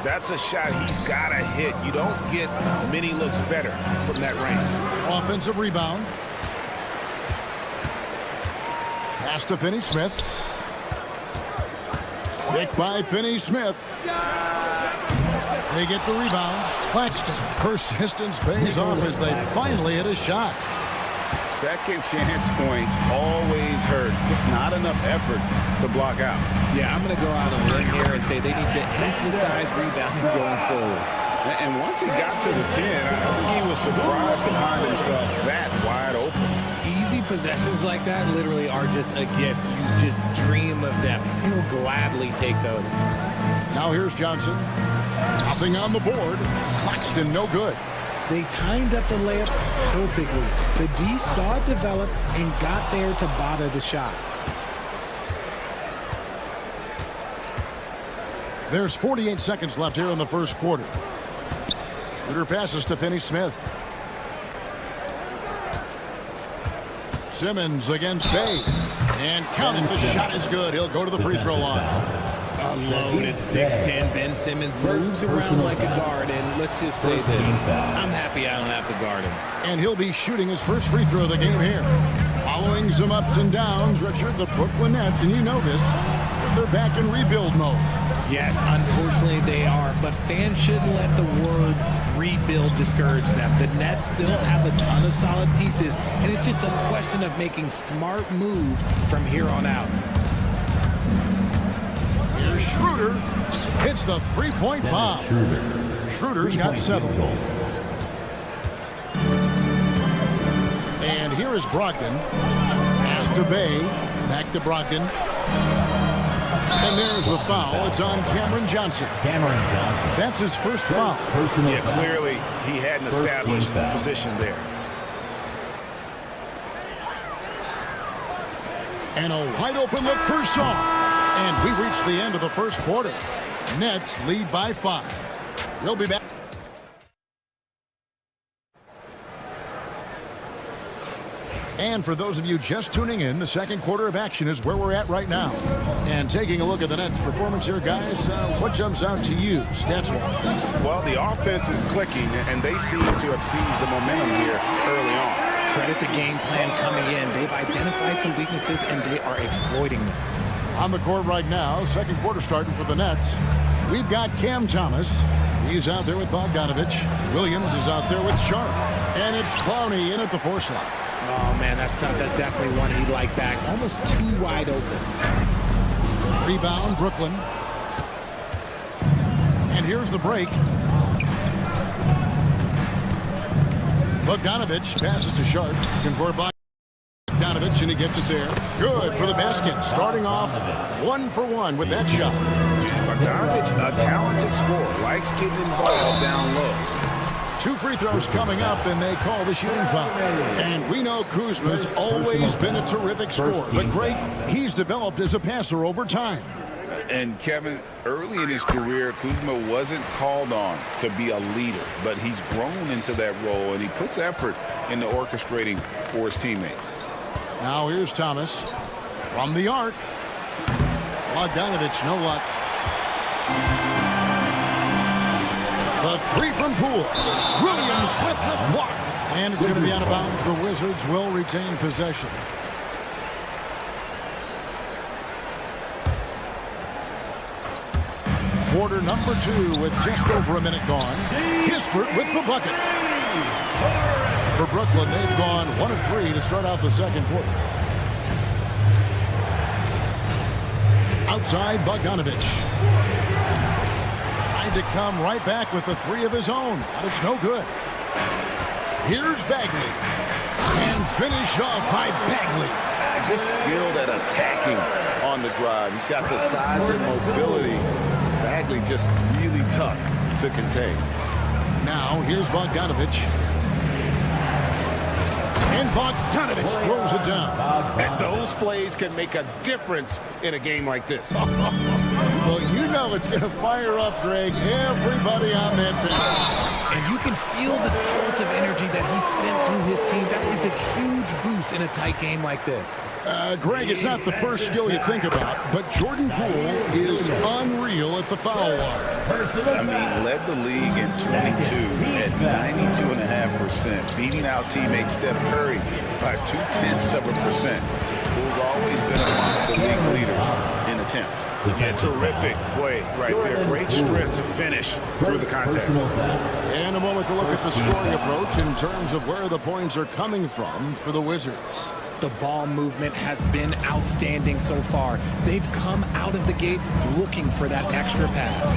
That's a shot he's got to hit. You don't get many looks better from that range. Offensive rebound. Pass to Finney-Smith. Picked by Finney-Smith. They get the rebound. Claxton. Persistence pays off as they finally hit a shot. Second chance points always hurt. Just not enough effort to block out. Yeah, I'm going to go out on a limb here and say they need to emphasize rebounding going forward. And once he got to the 10, I think he was surprised to find himself that wide open. Easy possessions like that literally are just a gift. You just dream of them. He'll gladly take those. Now here's Johnson. Nothing on the board. Claxton no good. They timed up the layup perfectly. The D saw it develop and got there to bother the shot. There's 48 seconds left here in the first quarter. Schroeder passes to Finney-Smith. Simmons against Bay. And counted. The shot is good. He'll go to the free throw line. A loaded 6'10". Ben Simmons moves around like a guard, and let's just say this. I'm happy I don't have to guard him. And he'll be shooting his first free throw of the game here. Following some ups and downs, Richard, the Brooklyn Nets, and you know this, they're back in rebuild mode. Yes, unfortunately they are, but fans shouldn't let the word rebuild discourage them. The Nets still have a ton of solid pieces, and it's just a question of making smart moves from here on out. Here's Schroeder. Hits the three-point bomb. Schroeder's got 7. And here is Brogdon. Pass to Bay. Back to Brogdon. And there's the foul. It's on Cameron Johnson. That's his first foul. Yeah, clearly he had an established position there. And a wide open look for Shaw. And we reach the end of the first quarter. Nets lead by 5. We'll be back. And for those of you just tuning in, the second quarter of action is where we're at right now. And taking a look at the Nets' performance here, guys, what jumps out to you, stats-wise? Well, the offense is clicking, and they seem to have seized the momentum here early on. Credit the game plan coming in. They've identified some weaknesses, and they are exploiting them. On the court right now, second quarter starting for the Nets. We've got Cam Thomas. He's out there with Bogdanovich. Williams is out there with Sharp. And it's Clowney in at the 4 slot. Oh, man, that's tough. That's definitely one he'd like back. Almost too wide open. Rebound, Brooklyn. And here's the break. Bogdanovich passes to Sharp. Looking for Bogdanovich, and he gets it there. Good for the basket. Starting off 1 for 1 with that shot. Bogdanovich, a talented scorer, likes getting involved down low. 2 free throws coming up, and they call the shooting foul. And we know Kuzma's always been a terrific scorer, but Greg, he's developed as a passer over time. And Kevin, early in his career, Kuzma wasn't called on to be a leader, but he's grown into that role, and he puts effort into orchestrating for his teammates. Now here's Thomas from the arc. Bogdanovich, no luck. The 3 from Poole. Williams with the block. And it's going to be out of bounds. The Wizards will retain possession. Quarter number 2 with just over a minute gone. Kispert with the bucket. For Brooklyn, they've gone 1 of 3 to start out the second quarter. Outside, Bogdanovich. To come right back with the 3 of his own, but it's no good. Here's Bagley, and finish off by Bagley. Just skilled at attacking on the drive. He's got the size and mobility. Bagley just really tough to contain. Now here's Bogdanovich. And Bogdanovich throws it down. And those plays can make a difference in a game like this. Well, you know it's going to fire up, Greg, everybody on that bench. And you can feel the jolt of energy that he sent through his team. That is a huge boost in a tight game like this. Greg, it's not the first skill you think about, but Jordan Poole is unreal at the foul line. I mean, led the league in 22 at 92.5%, beating out teammate Steph Curry by 0.2%. Poole's always been amongst the league leaders in attempts. A terrific play right there. Great strength to finish through the contact. And a moment to look at the scoring approach in terms of where the points are coming from for the Wizards. The ball movement has been outstanding so far. They've come out of the gate looking for that extra pass.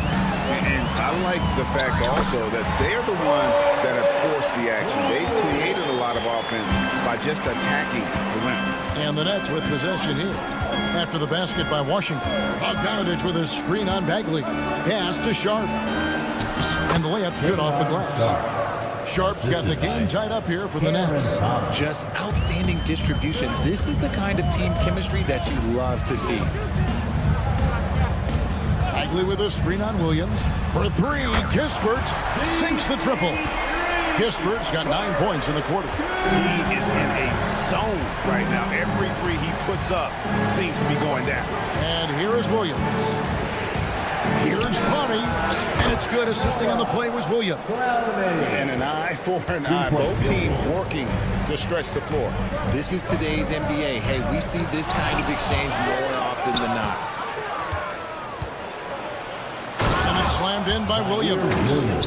And I like the fact also that they're the ones that have forced the action. They've created a lot of offense by just attacking the rim. And the Nets with possession here. After the basket by Washington. Bogdanovich with a screen on Bagley. Pass to Sharp. And the layup's good off the glass. Sharp's got the game tied up here for the Nets. Just outstanding distribution. This is the kind of team chemistry that you love to see. Bagley with a screen on Williams. For 3, Kispert sinks the triple. Kispert's got 9 points in the quarter. He is in a zone right now. Every 3 he puts up seems to be going down. And here is Williams. Here's Connie, and it's good. Assisting on the play was Williams. And an eye for an eye. Both teams working to stretch the floor. This is today's NBA. Hey, we see this kind of exchange more often than not. slammed in by Williams.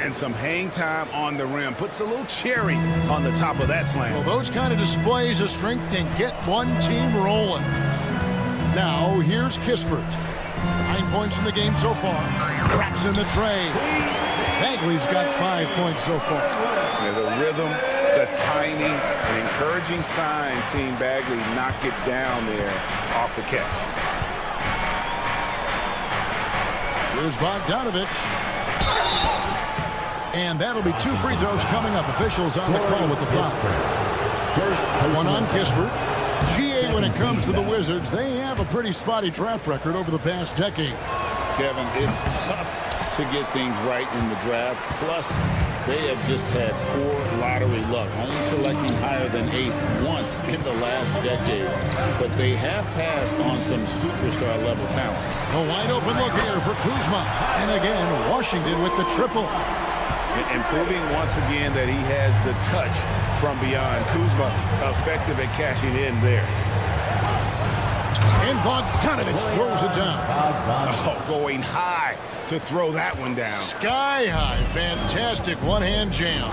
And some hang time on the rim. Puts a little cherry on the top of that slam. Well, those kind of displays of strength can get one team rolling. Now, here's Kispert. 9 points in the game so far. Traps in the tray. Bagley's got 5 points so far. Yeah, the rhythm, the timing, an encouraging sign seeing Bagley knock it down there off the catch. Here's Bogdanovich. And that'll be 2 free throws coming up. Officials on the call with the foul. One on Kispert. GA, when it comes to the Wizards, they have a pretty spotty draft record over the past decade. Kevin, it's tough to get things right in the draft. Plus, they have just had poor lottery luck, only selecting higher than 8th once in the last decade. But they have passed on some superstar-level talent. A wide-open look here for Kuzma. And again, Washington with the triple. And proving once again that he has the touch from beyond. Kuzma effective at cashing in there. And Bogdanovich throws it down. Oh, going high to throw that one down. Sky high. Fantastic one-hand jam.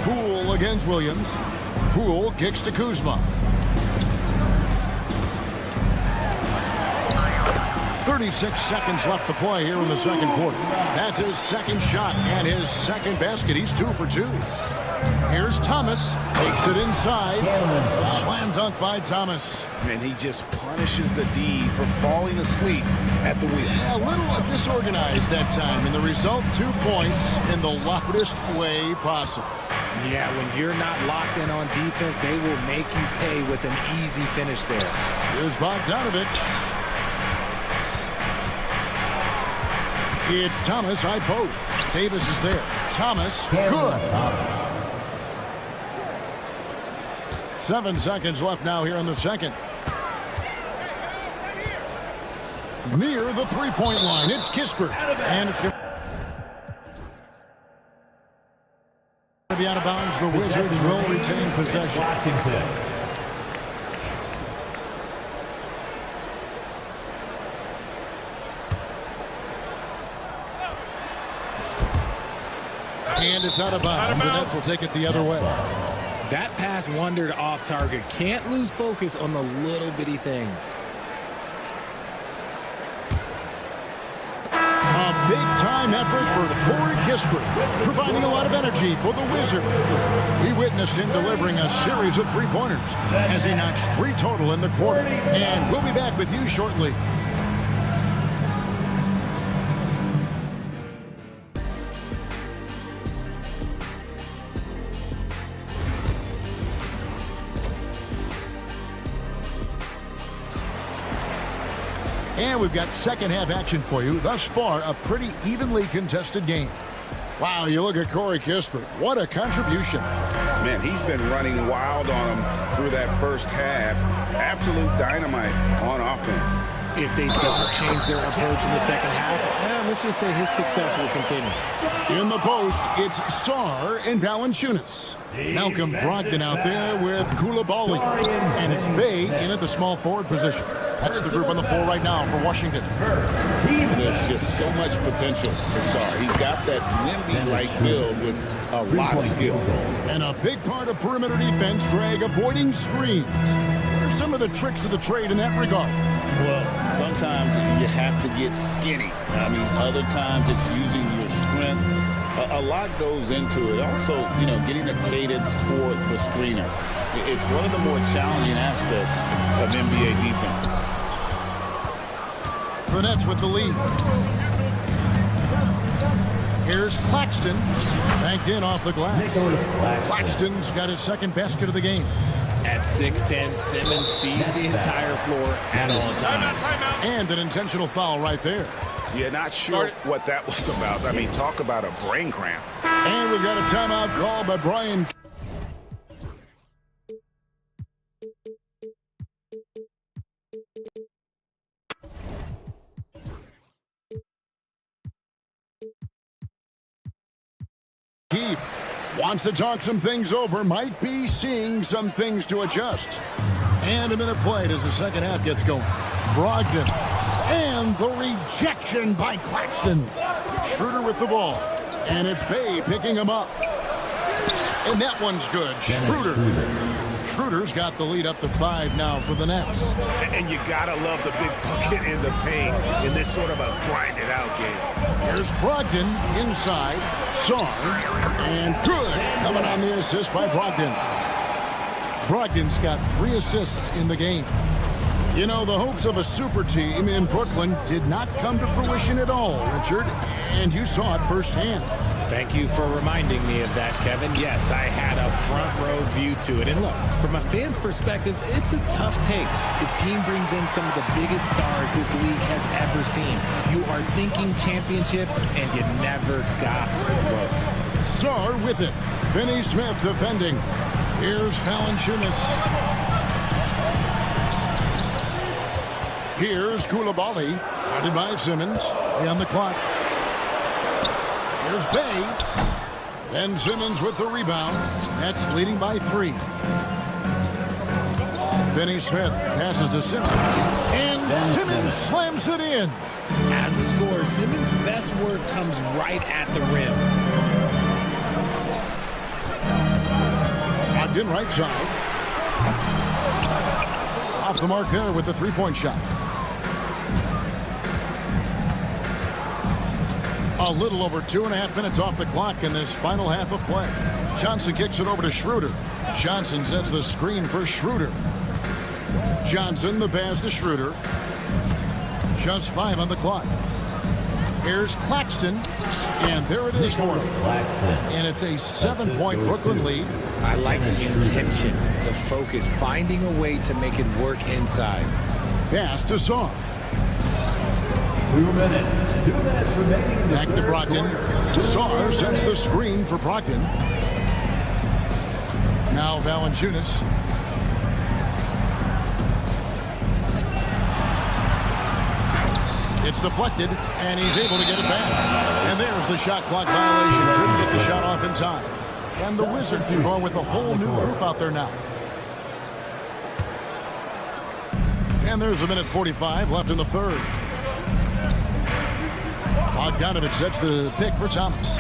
Poole against Williams. Poole kicks to Kuzma. 36 seconds left to play here in the second quarter. That's his second shot and his second basket. He's 2 for 2. Here's Thomas. Takes it inside. A slam dunk by Thomas. And he just punishes the D for falling asleep at the wheel. A little disorganized that time. And the result, 2 points in the loudest way possible. Yeah, when you're not locked in on defense, they will make you pay with an easy finish there. Here's Bogdanovich. It's Thomas, high post. Davis is there. Thomas, good. 7 seconds left now here in the second. Near the three-point line, it's Kispert. And it's going to be out of bounds. The Wizards will retain possession. And it's out of bounds. The Nets will take it the other way. That pass wandered off target. Can't lose focus on the little bitty things. A big-time effort for Corey Kispert, providing a lot of energy for the Wizards. We witnessed him delivering a series of three-pointers as he notched 3 total in the quarter. And we'll be back with you shortly. And we've got second-half action for you. Thus far, a pretty evenly contested game. Wow, you look at Corey Kispert. What a contribution. Man, he's been running wild on him through that first half. Absolute dynamite on offense. If they don't change their approach in the second half, let's just say his success will continue. In the post, it's Sarr and Valanciunas. Malcolm Brogdon out there with Koulibaly. And it's Bay in at the small forward position. That's the group on the floor right now for Washington. There's just so much potential for Sarr. He's got that Wemby-like build with a lot of skill. And a big part of perimeter defense, Greg, avoiding screens. What are some of the tricks of the trade in that regard? Well, sometimes you have to get skinny. I mean, other times it's using your strength. A lot goes into it. Also, you know, getting a cadence for the screener. It's one of the more challenging aspects of NBA defense. The Nets with the lead. Here's Claxton. Banked in off the glass. Claxton's got his second basket of the game. At 6'10", Simmons sees the entire floor at all times. And an intentional foul right there. Yeah, not sure what that was about. I mean, talk about a brain cramp. And we've got a timeout call by Brian. Keith wants to talk some things over, might be seeing some things to adjust. And a minute played as the second half gets going. Brogdon. And the rejection by Claxton. Schroeder with the ball. And it's Bay picking him up. And that one's good. Schroeder. Schroeder's got the lead up to 5 now for the Nets. And you gotta love the big bucket in the paint in this sort of a grinded out game. Here's Brogdon inside. Sarr. And good. Coming on the assist by Brogdon. Brogdon's got 3 assists in the game. You know, the hopes of a super team in Brooklyn did not come to fruition at all, Richard. And you saw it firsthand. Thank you for reminding me of that, Kevin. Yes, I had a front row view to it. And look, from a fan's perspective, it's a tough take. The team brings in some of the biggest stars this league has ever seen. You are thinking championship, and you never got close. Sarr with it. Finney Smith defending. Here's Valanciunas. Here's Koulibaly. Started by Simmons. On the clock. Here's Bay. Ben Simmons with the rebound. Nets leading by 3. Finney Smith passes to Simmons. And Simmons slams it in. As a scorer, Simmons' best work comes right at the rim. Ogden right side. Off the mark there with the three-point shot. A little over 2.5 minutes off the clock in this final half of play. Johnson kicks it over to Schroeder. Johnson sets the screen for Schroeder. Johnson the pass to Schroeder. Just 5 on the clock. Here's Claxton. And there it is for him. And it's a 7-point Brooklyn lead. I like the intention, the focus, finding a way to make it work inside. Pass to Sarr. 2 minutes. 2 minutes remaining. Back to Brogdon. Sarr sends the screen for Brogdon. Now Valanciunas. It's deflected, and he's able to get it back. And there's the shot clock violation. Couldn't get the shot off in time. And the Wizards are going with a whole new group out there now. And there's a minute 45 left in the third. Bogdanovich sets the pick for Thomas.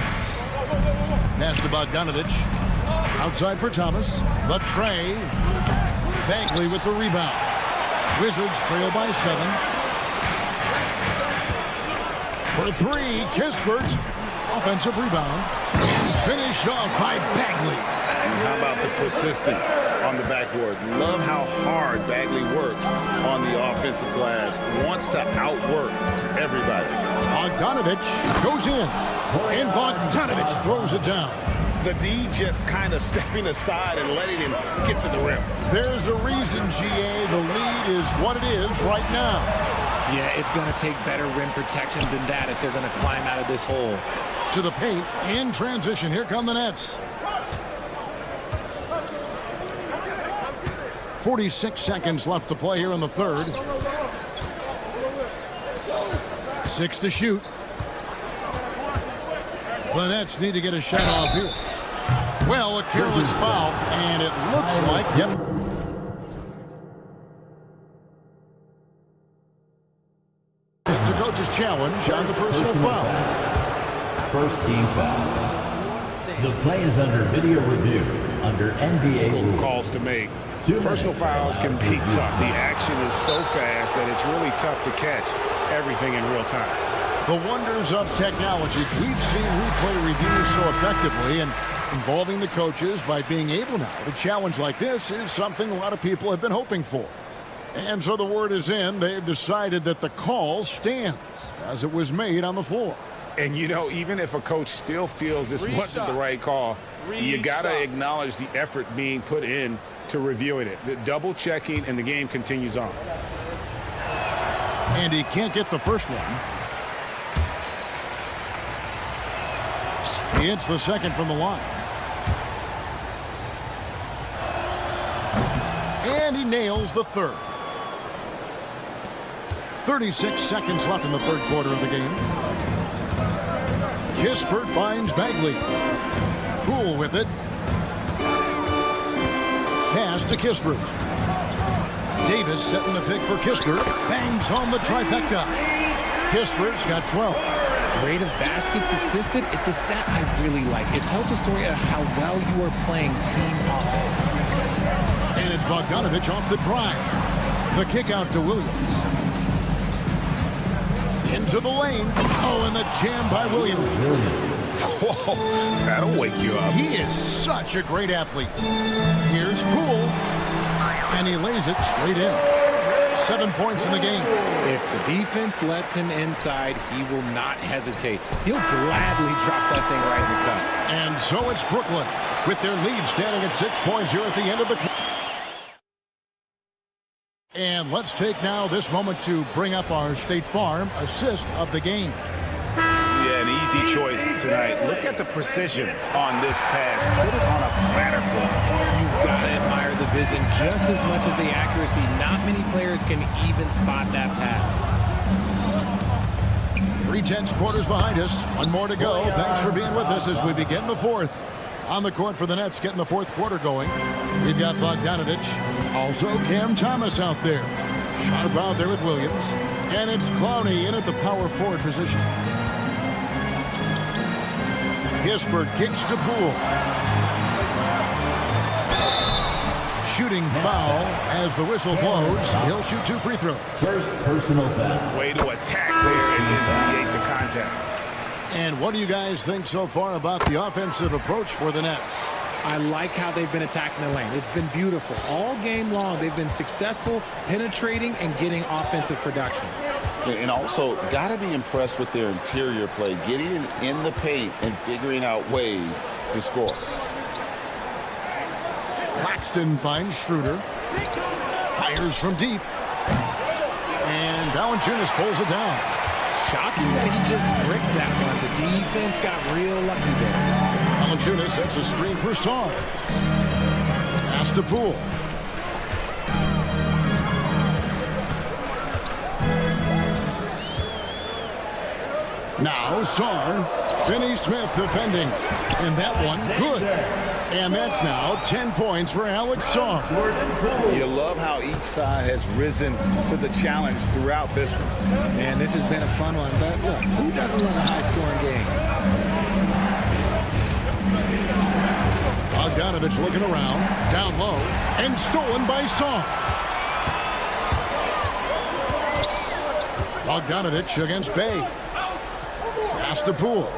Pass to Bogdanovich. Outside for Thomas. The tray. Bagley with the rebound. Wizards trail by 7. For 3, Kispert. Offensive rebound. And finished off by Bagley. And how about the persistence on the backboard? Love how hard Bagley works on the offensive glass. Wants to outwork everybody. Bogdanovich goes in. And Bogdanovich throws it down. The D just kind of stepping aside and letting him get to the rim. There's a reason, GA, the lead is what it is right now. Yeah, it's going to take better rim protection than that if they're going to climb out of this hole. To the paint in transition. Here come the Nets. 46 seconds left to play here in the third. 6 to shoot. The Nets need to get a shot off here. Well, a careless foul, and it looks like, yep. It's the coach's challenge on the personal foul. First team foul. The play is under video review under NBA rules. Calls to make. Personal fouls can be tough. The action is so fast that it's really tough to catch everything in real time. The wonders of technology. We've seen replay reviews so effectively, and involving the coaches by being able now to challenge like this is something a lot of people have been hoping for. And so the word is in. They've decided that the call stands as it was made on the floor. And, you know, even if a coach still feels this wasn't the right call, you got to acknowledge the effort being put in to reviewing it. The double checking, and the game continues on. And he can't get the first one. He hits the second from the line. And he nails the third. 36 seconds left in the third quarter of the game. Kispert finds Bagley. Cool with it. Pass to Kispert. Davis setting the pick for Kispert. Bangs home the trifecta. Kispert's got 12. Rate of baskets assisted, it's a stat I really like. It tells a story of how well you are playing team offense. And it's Bogdanovich off the drive. The kick out to Williams. Into the lane. Oh, and the jam by Williams. Whoa, that'll wake you up. He is such a great athlete. Here's Poole. And he lays it straight in. 7 points in the game. If the defense lets him inside, he will not hesitate. He'll gladly drop that thing right in the cup. And so it's Brooklyn with their lead standing at 6 points here at the end of the quarter. And let's take now this moment to bring up our State Farm assist of the game. Yeah, an easy choice tonight. Look at the precision on this pass. Put it on a platter for him. You've got to admire the vision just as much as the accuracy. Not many players can even spot that pass. 3/10 quarters behind us. One more to go. Thanks for being with us as we begin the fourth. On the court for the Nets, getting the fourth quarter going. We've got Bogdanovich. Also Cam Thomas out there. Sharp out there with Williams. And it's Clowney in at the power forward position. Kispert kicks to Poole. Shooting foul as the whistle blows. He'll shoot 2 free throws. First personal foul. Way to attack there and then create the contact. And what do you guys think so far about the offensive approach for the Nets? I like how they've been attacking the lane. It's been beautiful. All game long, they've been successful penetrating and getting offensive production. And also, got to be impressed with their interior play, getting in the paint and figuring out ways to score. Claxton finds Schroeder. Fires from deep. And Valanciunas pulls it down. Shocking that he just bricked that one. The defense got real lucky there. Valanciunas sets a screen for Song. Pass to Poole. Now Song. Finney Smith defending. And that one, good. And that's now 10 points for Alex Song. You love how each side has risen to the challenge throughout this one. Man, this has been a fun one. But look, who doesn't love a high-scoring game? Bogdanovich looking around. Down low. And stolen by Song. Bogdanovich against Bay. Pass to Poole.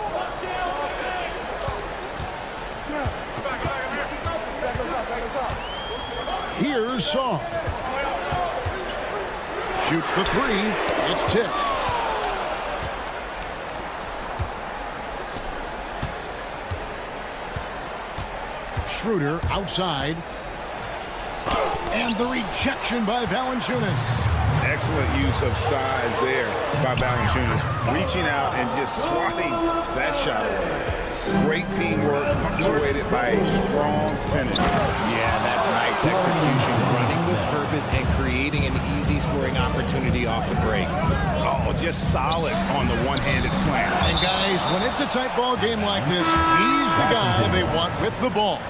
Here's Song. Shoots the 3. It's tipped. Schroeder outside. And the rejection by Valanciunas. Excellent use of size there by Valanciunas. Reaching out and just swatting that shot away. Great teamwork punctuated by a strong finish. Yeah, that's nice execution. Running with purpose and creating an easy scoring opportunity off the break. Oh, just solid on the one-handed slam. And guys, when it's a tight ball game like this, he's the guy they want with the ball.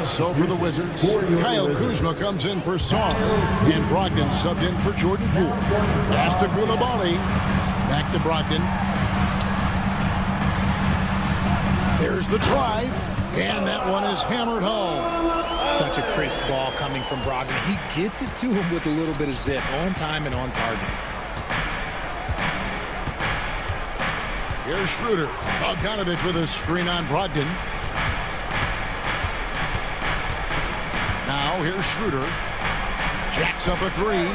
So for the Wizards, Kyle Kuzma comes in for Song, and Brogdon subbed in for Jordan Poole. Pass to Coulibaly. Back to Brogdon. There's the drive, and that one is hammered home. Such a crisp ball coming from Brogdon. He gets it to him with a little bit of zip, on time and on target. Here's Schroeder. Bogdanovich with a screen on Brogdon. Now here's Schroeder. Jacks up a 3.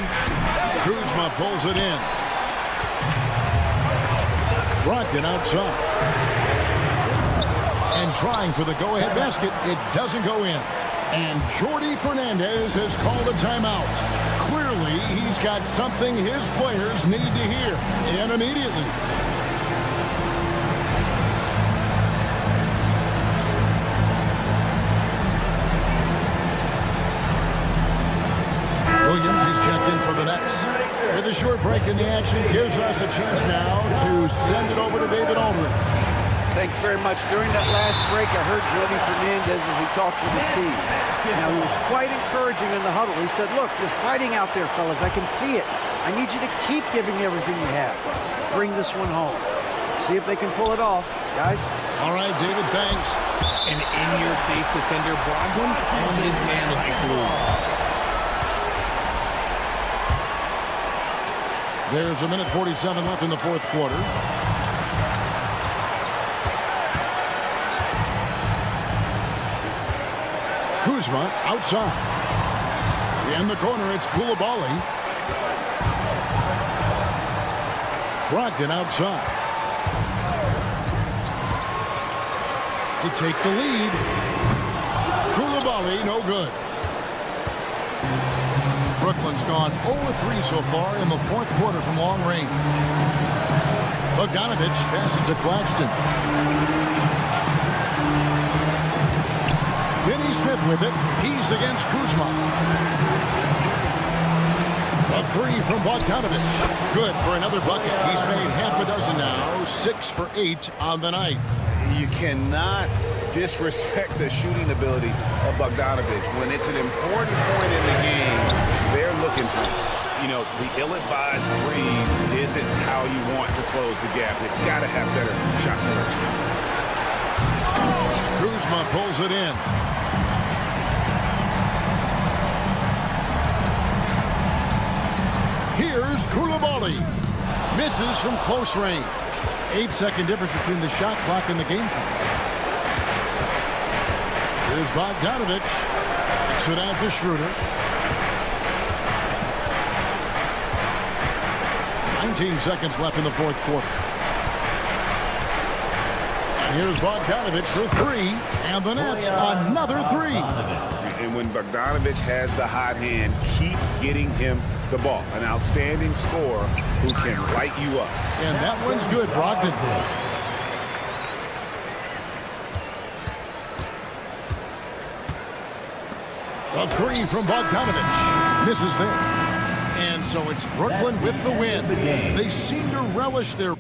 Kuzma pulls it in. Brogdon outside. And trying for the go-ahead basket. It doesn't go in. And Jordi Fernandez has called a timeout. Clearly, he's got something his players need to hear. And immediately. Williams, he's checked in for the Nets. With a short break in the action, gives us a chance now to send it over to David Aldridge. Thanks very much. During that last break, I heard Jordy Fernandez as he talked with his team. Now, he was quite encouraging in the huddle. He said, look, you're fighting out there, fellas. I can see it. I need you to keep giving everything you have. Bring this one home. See if they can pull it off, guys. All right, David, thanks. An in-your-face defender, Brogdon, owns his man like glue. There's a minute 47 left in the fourth quarter. Kuzma outside. In the corner, it's Coulibaly. Brogdon outside. To take the lead. Coulibaly, no good. Brooklyn's gone 0-3 so far in the fourth quarter from long range. Bogdanovich passes to Claxton. Finney Smith with it. He's against Kuzma. A three from Bogdanovich. Good for another bucket. He's made half a dozen now. 6 for 8 on the night. You cannot disrespect the shooting ability of Bogdanovich. When it's an important point in the game, they're looking for it. You know, the ill-advised threes isn't how you want to close the gap. They've got to have better shot selection. Kuzma pulls it in. Here's Coulibaly. Misses from close range. 8-second difference between the shot clock and the game clock. Here's Bogdanovich. Kicks it out to Schroeder. 19 seconds left in the fourth quarter. And here's Bogdanovich for three. And the Nets another three. And when Bogdanovich has the hot hand, keep getting him the ball. An outstanding scorer who can light you up. And that one's good, Brogdon. A three from Bogdanovich. Misses there. And so it's Brooklyn with the win. They seem to relish their...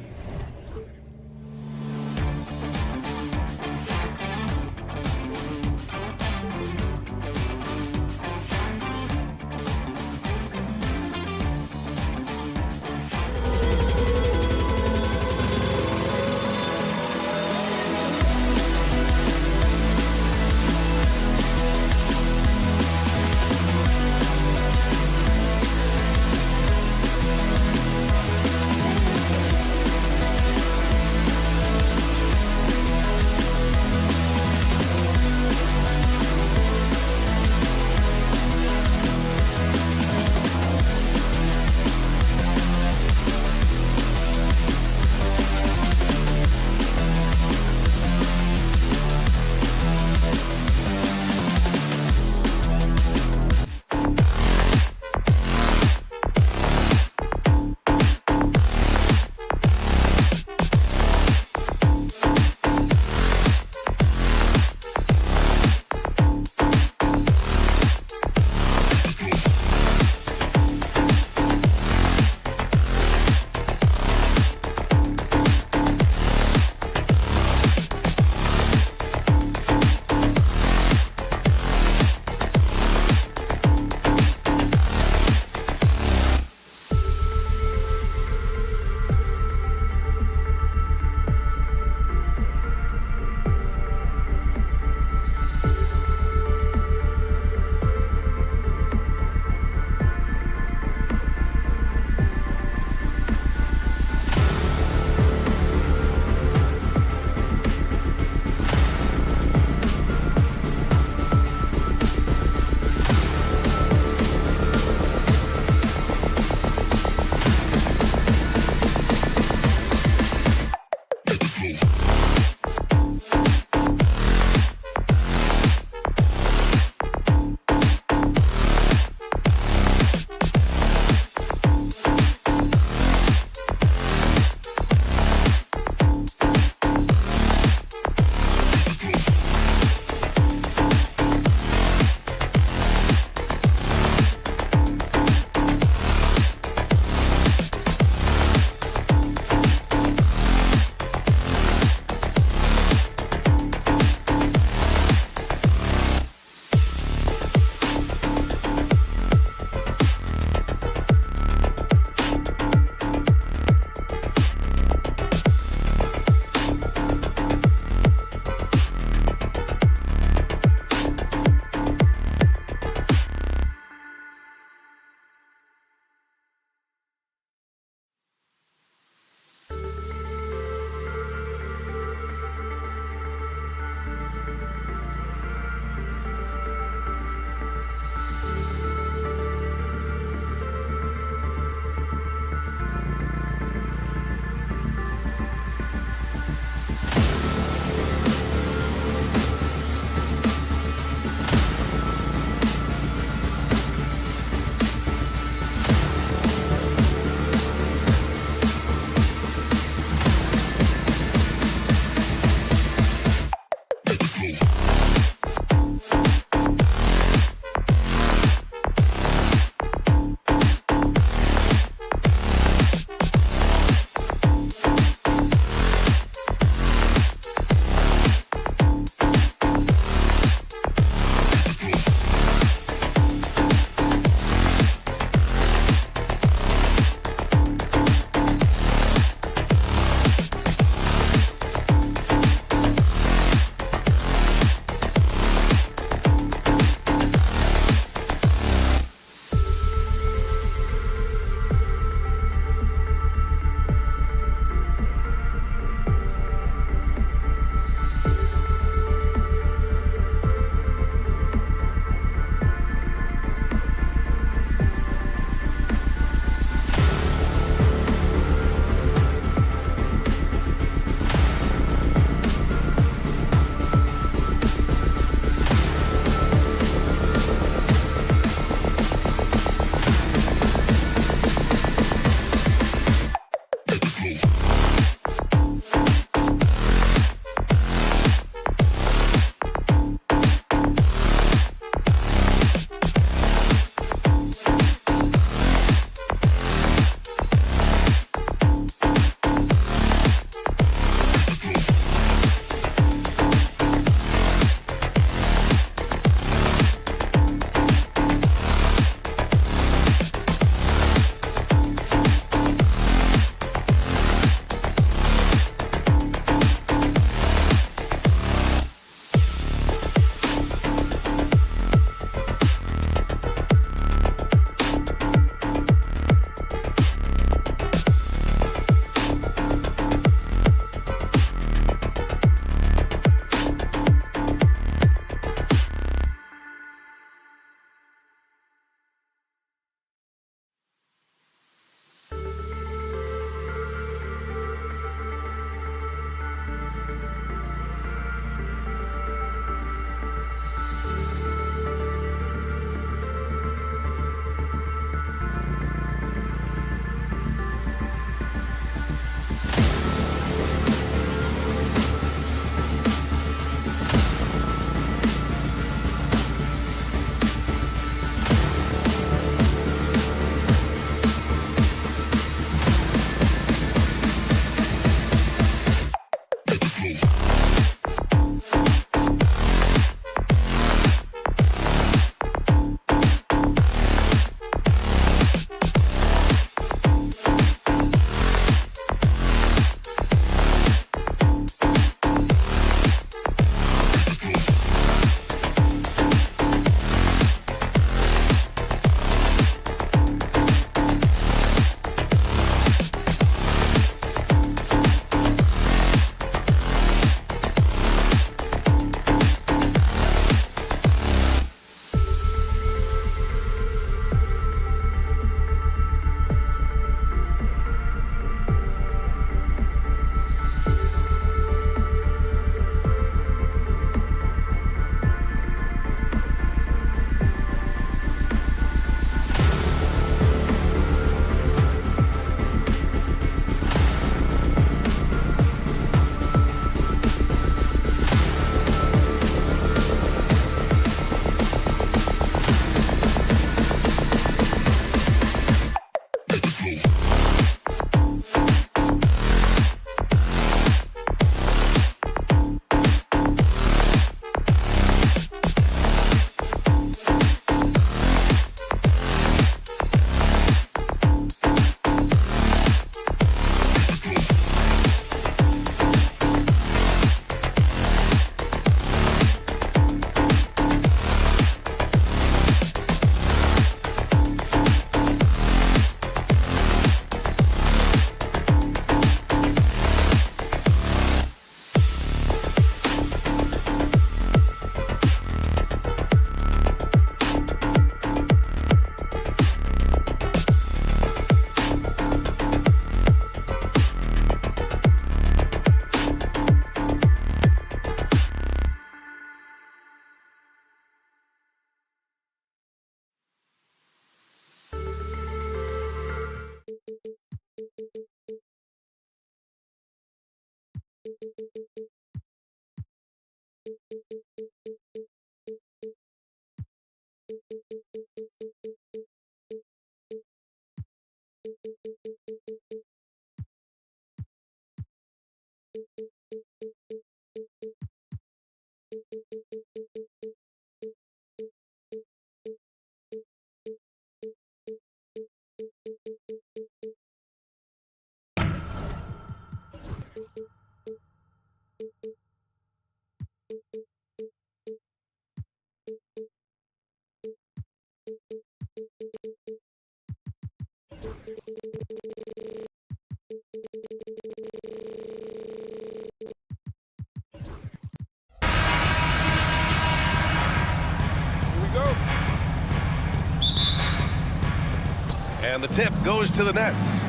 And the tip goes to the Nets.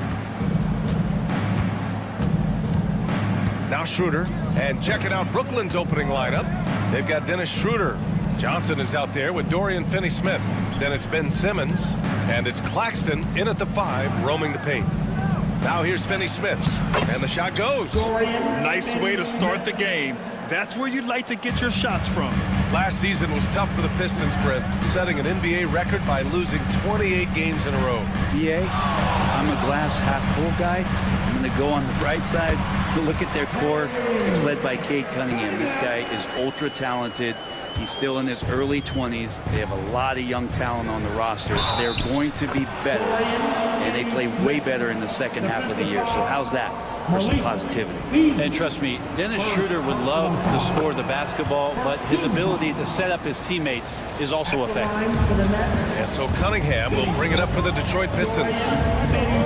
Now Schroeder. And check it out, Brooklyn's opening lineup. They've got Dennis Schroeder. Johnson is out there with Dorian Finney-Smith. Then it's Ben Simmons. And it's Claxton in at the 5, roaming the paint. Now here's Finney-Smith. And the shot goes. Nice way to start the game. That's where you'd like to get your shots from. Last season was tough for the Pistons, Brent, setting an NBA record by losing 28 games in a row. DA, I'm a glass half full guy. I'm going to go on the bright side. Look at their core. It's led by Cade Cunningham. This guy is ultra talented. He's still in his early 20s. They have a lot of young talent on the roster. They're going to be better, and they play way better in the second half of the year. So how's that for some positivity? And trust me, Dennis Schroeder would love to score the basketball, but his ability to set up his teammates is also effective. And so Cunningham will bring it up for the Detroit Pistons.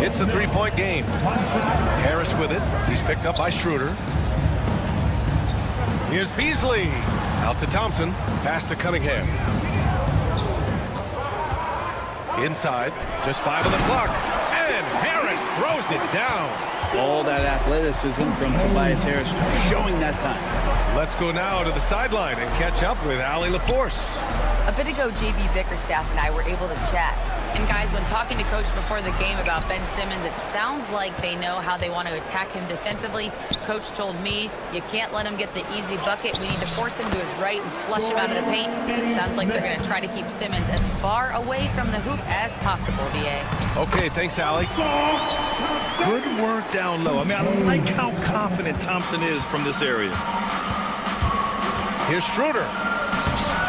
It's a three-point game. Harris with it. He's picked up by Schroeder. Here's Beasley. Out to Thompson. Pass to Cunningham. Inside. Just 5 on the clock. And Harris throws it down. All that athleticism from Tobias Harris showing that time. Let's go now to the sideline and catch up with Allie LaForce. A bit ago, JB Bickerstaff and I were able to chat. And guys, when talking to Coach before the game about Ben Simmons, it sounds like they know how they want to attack him defensively. Coach told me, you can't let him get the easy bucket. We need to force him to his right and flush him out of the paint. Sounds like they're going to try to keep Simmons as far away from the hoop as possible, BA. Okay, thanks, Allie. Good work down low. I mean, I like how confident Thompson is from this area. Here's Schroeder.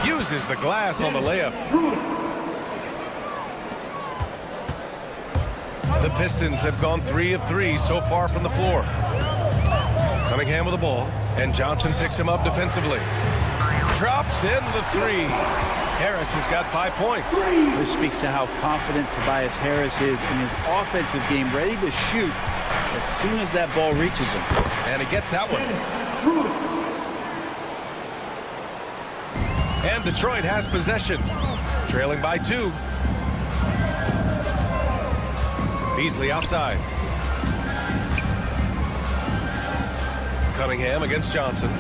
Uses the glass on the layup. The Pistons have gone 3 of 3 so far from the floor. Cunningham with the ball, and Johnson picks him up defensively. Drops in the 3. Harris has got 5 points. This speaks to how confident Tobias Harris is in his offensive game, ready to shoot as soon as that ball reaches him. And he gets that one. And Detroit has possession, trailing by 2. Beasley outside. Cunningham against Johnson.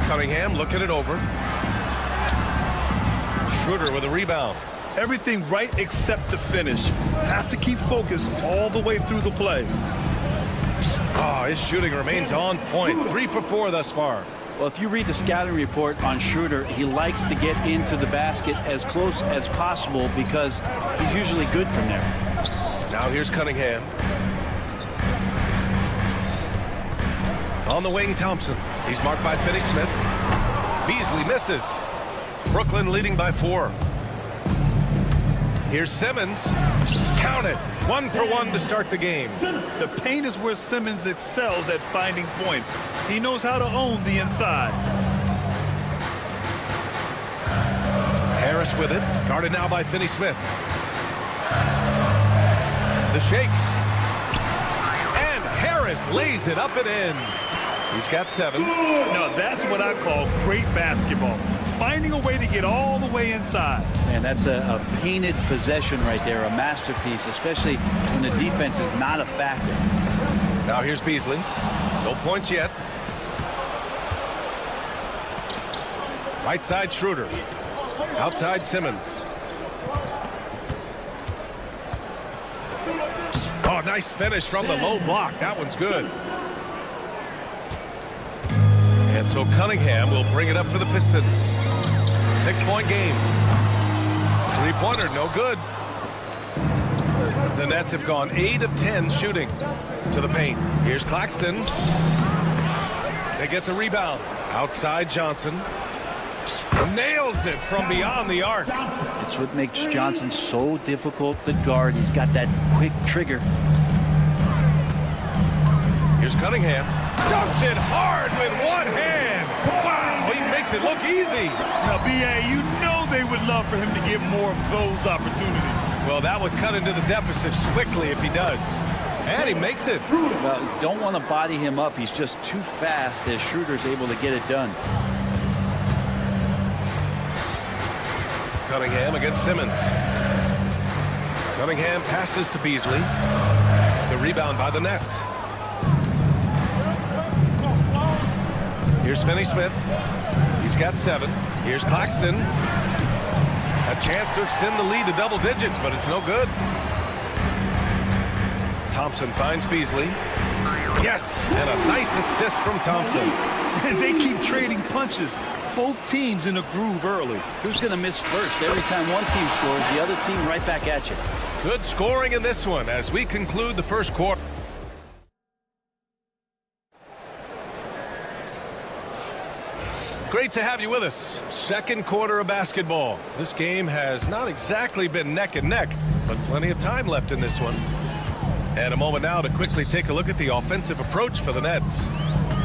Cunningham looking it over. Schroeder with a rebound. Everything right except the finish. Have to keep focused all the way through the play. Oh, his shooting remains on point. 3 for 4 thus far. Well, if you read the scouting report on Schroeder, he likes to get into the basket as close as possible because he's usually good from there. Now here's Cunningham. On the wing, Thompson. He's marked by Finney-Smith. Beasley misses. Brooklyn leading by 4. Here's Simmons. Count it. 1 for 1 to start the game. The paint is where Simmons excels at finding points. He knows how to own the inside. Harris with it. Guarded now by Finney-Smith. The shake. And Harris lays it up and in. He's got 7. Now that's what I call great basketball. Finding a way to get all the way inside. Man, that's a painted possession right there, a masterpiece, especially when the defense is not a factor. Now here's Beasley. No points yet. Right side Schroeder. Outside Simmons. Oh, nice finish from the low block. That one's good. And so Cunningham will bring it up for the Pistons. 6-point game. 3-pointer, no good. The Nets have gone 8 of 10 shooting to the paint. Here's Claxton. get the rebound. Outside Johnson. Nails it from beyond the arc. It's what makes Johnson so difficult to guard. He's got that quick trigger. Here's Cunningham. Dunks it hard with one hand. Wow, he makes it look easy. Now, B.A., you know they would love for him to get more of those opportunities. Well, that would cut into the deficit quickly if he does. And he makes it. Well, you don't want to body him up. He's just too fast as Schroeder's able to get it done. Cunningham against Simmons. Cunningham passes to Beasley. The rebound by the Nets. Here's Finney-Smith. He's got 7. Here's Claxton. A chance to extend the lead to double digits, but it's no good. Thompson finds Beasley. Yes, and a nice assist from Thompson. They keep trading punches. Both teams in a groove early. Who's going to miss first? Every time one team scores, the other team right back at you. Good scoring in this one as we conclude the first quarter. Great to have you with us. Second quarter of basketball. This game has not exactly been neck and neck, but plenty of time left in this one. And a moment now to quickly take a look at the offensive approach for the Nets.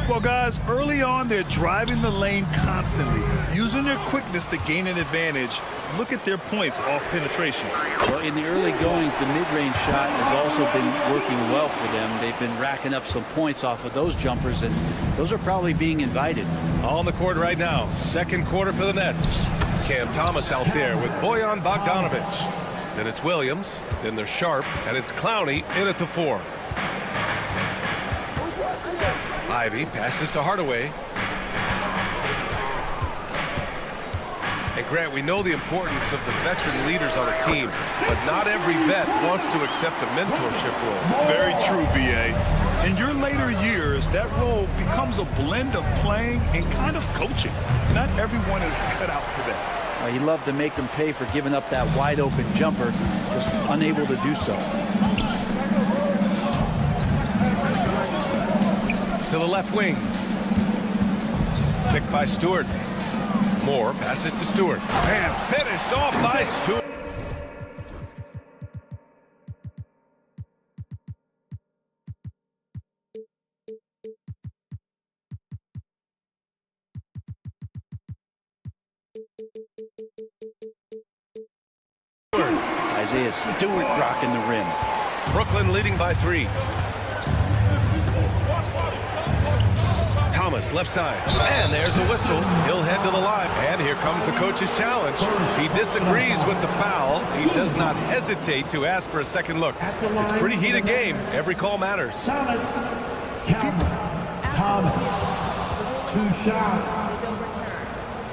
Well, guys, early on, they're driving the lane constantly, using their quickness to gain an advantage. Look at their points off penetration. Well, in the early goings, the mid-range shot has also been working well for them. They've been racking up some points off of those jumpers, and those are probably being invited. On the court right now, second quarter for the Nets. Cam Thomas out there with Bojan Bogdanovic. Then it's Williams, then there's Sharp, and it's Clowney in at the 4. Ivy passes to Hardaway. And Grant, we know the importance of the veteran leaders on a team, but not every vet wants to accept a mentorship role. Very true, B.A. In your later years, that role becomes a blend of playing and kind of coaching. Not everyone is cut out for that. He loved to make them pay for giving up that wide-open jumper, just unable to do so. To the left wing. Picked by Stewart. Moore passes to Stewart. And finished off by Stewart. Isaiah Stewart rocking the rim. Brooklyn leading by 3. Thomas left side, and there's a whistle. He'll head to the line, and here comes the coach's challenge. He disagrees with the foul. He does not hesitate to ask for a second look. It's a pretty heated game. Every call matters. Thomas. 2 shots.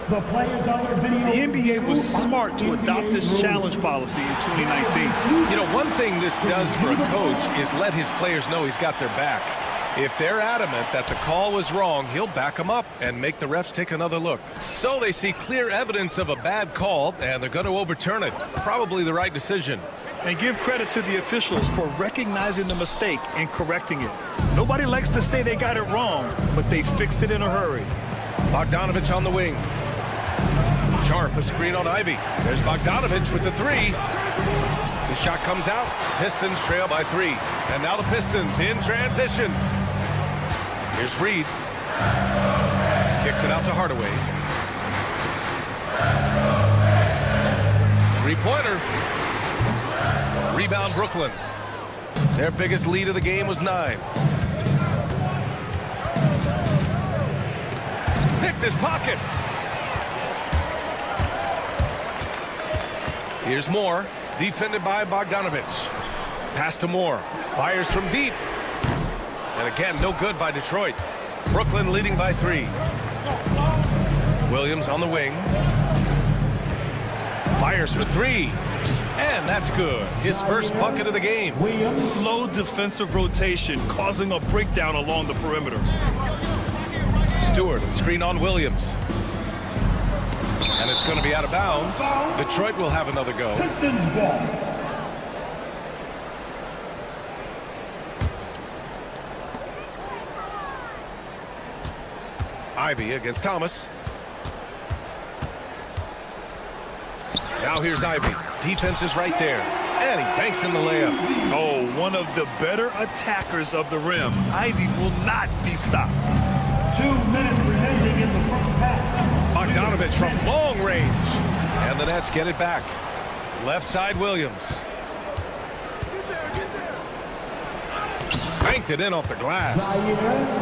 The players on their video. The NBA was smart to adopt this challenge policy in 2019. You know, one thing this does for a coach is let his players know he's got their back. If they're adamant that the call was wrong, he'll back them up and make the refs take another look. So they see clear evidence of a bad call, and they're going to overturn it. Probably the right decision. And give credit to the officials for recognizing the mistake and correcting it. Nobody likes to say they got it wrong, but they fixed it in a hurry. Bogdanovic on the wing. Sharp, a screen on Ivy. There's Bogdanovic with the 3. The shot comes out. Pistons trail by 3. And now the Pistons in transition. Here's Reed. Kicks it out to Hardaway. 3-pointer. Rebound Brooklyn. Their biggest lead of the game was 9. Picked his pocket. Here's Moore, defended by Bogdanovic. Pass to Moore, fires from deep. And again, no good by Detroit. Brooklyn leading by 3. Williams on the wing. Fires for 3. And that's good. His first bucket of the game. Slow defensive rotation causing a breakdown along the perimeter. Stewart, screen on Williams. And it's going to be out of bounds. Detroit will have another go. Pistons ball. Ivy against Thomas. Now here's Ivy. Defense is right there. And he banks in the layup. Oh, one of the better attackers of the rim. Ivy will not be stopped. 2 minutes remaining in the first half. Bogdanovich from long range. And the Nets get it back. Left side Williams. Banked it in off the glass.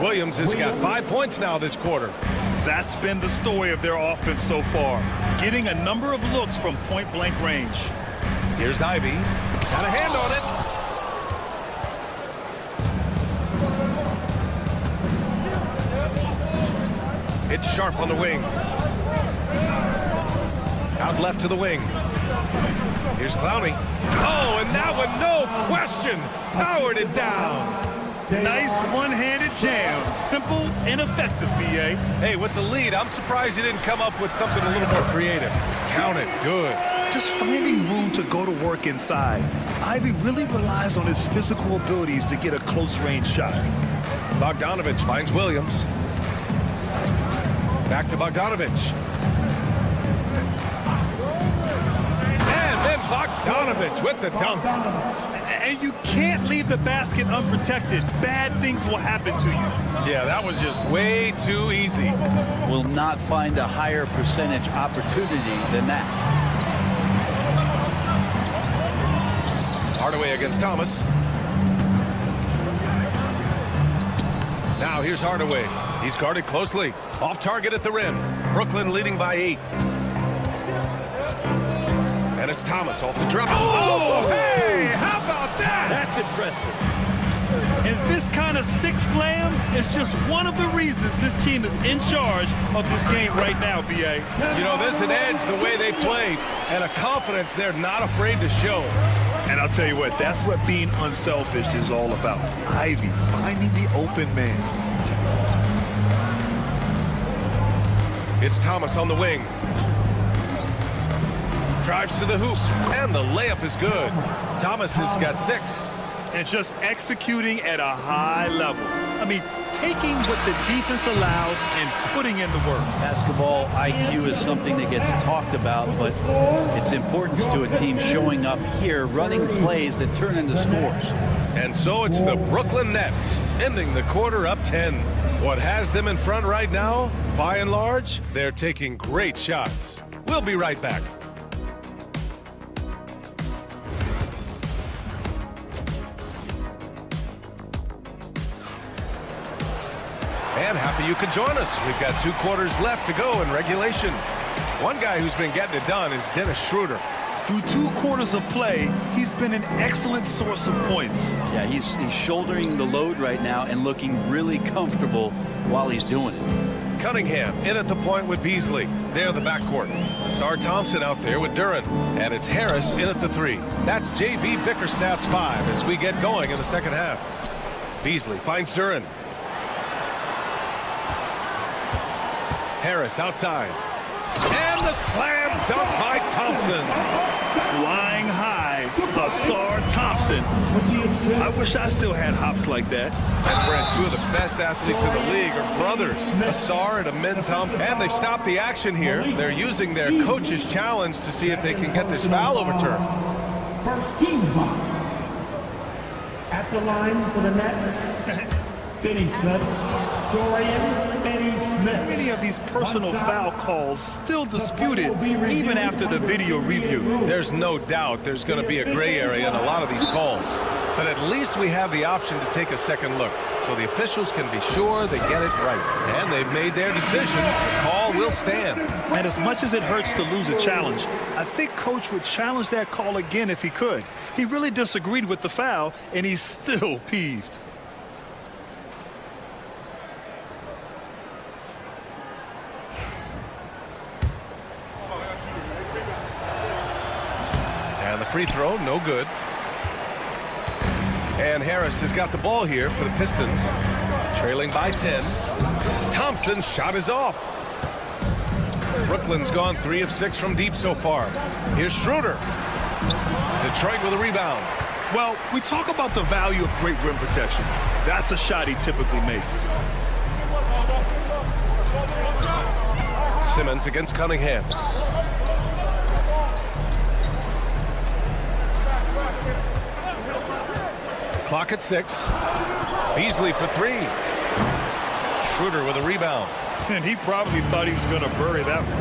Williams has got 5 points now this quarter. That's been the story of their offense so far. Getting a number of looks from point-blank range. Here's Ivy. Got a hand on it. It's Sharp on the wing. Out left to the wing. Here's Clowney. Oh, and that one, no question, powered it down. Nice one-handed jam. Simple and effective, B.A. Hey, with the lead, I'm surprised he didn't come up with something a little more creative. Count it. Good. Just finding room to go to work inside. Ivy really relies on his physical abilities to get a close-range shot. Bogdanovich finds Williams. Back to Bogdanovich. And then Bogdanovich with the dunk. And you can't leave the basket unprotected. Bad things will happen to you. Yeah, that was just way too easy. Will not find a higher percentage opportunity than that. Hardaway against Thomas. Now here's Hardaway. He's guarded closely. Off target at the rim. Brooklyn leading by 8. And it's Thomas off the drop. Oh, hey! How about that? That's impressive. And this kind of sick slam is just one of the reasons this team is in charge of this game right now, B.A. You know, there's an edge the way they play and a confidence they're not afraid to show. And I'll tell you what, that's what being unselfish is all about. Ivy finding the open man. It's Thomas on the wing. Drives to the hoop, and the layup is good. Thomas has got 6. And just executing at a high level. I mean, taking what the defense allows and putting in the work. Basketball IQ is something that gets talked about, but its importance to a team showing up here, running plays that turn into scores. And so it's the Brooklyn Nets ending the quarter up 10. What has them in front right now? By and large, they're taking great shots. We'll be right back. And happy you could join us. We've got 2 quarters left to go in regulation. One guy who's been getting it done is Dennis Schroeder. Through 2 quarters of play, he's been an excellent source of points. Yeah, he's shouldering the load right now and looking really comfortable while he's doing it. Cunningham in at the point with Beasley. They're the backcourt. Sar Thompson out there with Duran. And it's Harris in at the 3. That's J.B. Bickerstaff's 5 as we get going in the second half. Beasley finds Duran. Harris outside. And the slam dunk by Thompson. Flying high, Sar Thompson. I wish I still had hops like that. And Brent, 2 of the best athletes in the league are brothers. Asar and Amintum. And they've stopped the action here. They're using their coach's challenge to see if they can get this foul overturned. First team foul. At the line for the Nets, Finney-Smith. Dorian Finney-Smith. Many of these personal foul calls still disputed even after the video review. There's no doubt there's going to be a gray area in a lot of these calls. But at least we have the option to take a second look so the officials can be sure they get it right. And they've made their decision. The call will stand. And as much as it hurts to lose a challenge, I think Coach would challenge that call again if he could. He really disagreed with the foul, and he's still peeved. And the free throw, no good. And Harris has got the ball here for the Pistons. Trailing by 10. Thompson's shot is off. Brooklyn's gone 3 of 6 from deep so far. Here's Schroeder. Detroit with a rebound. Well, we talk about the value of great rim protection. That's a shot he typically makes. Simmons against Cunningham. Clock at 6. Beasley for 3. Schroeder with a rebound. And he probably thought he was going to bury that one.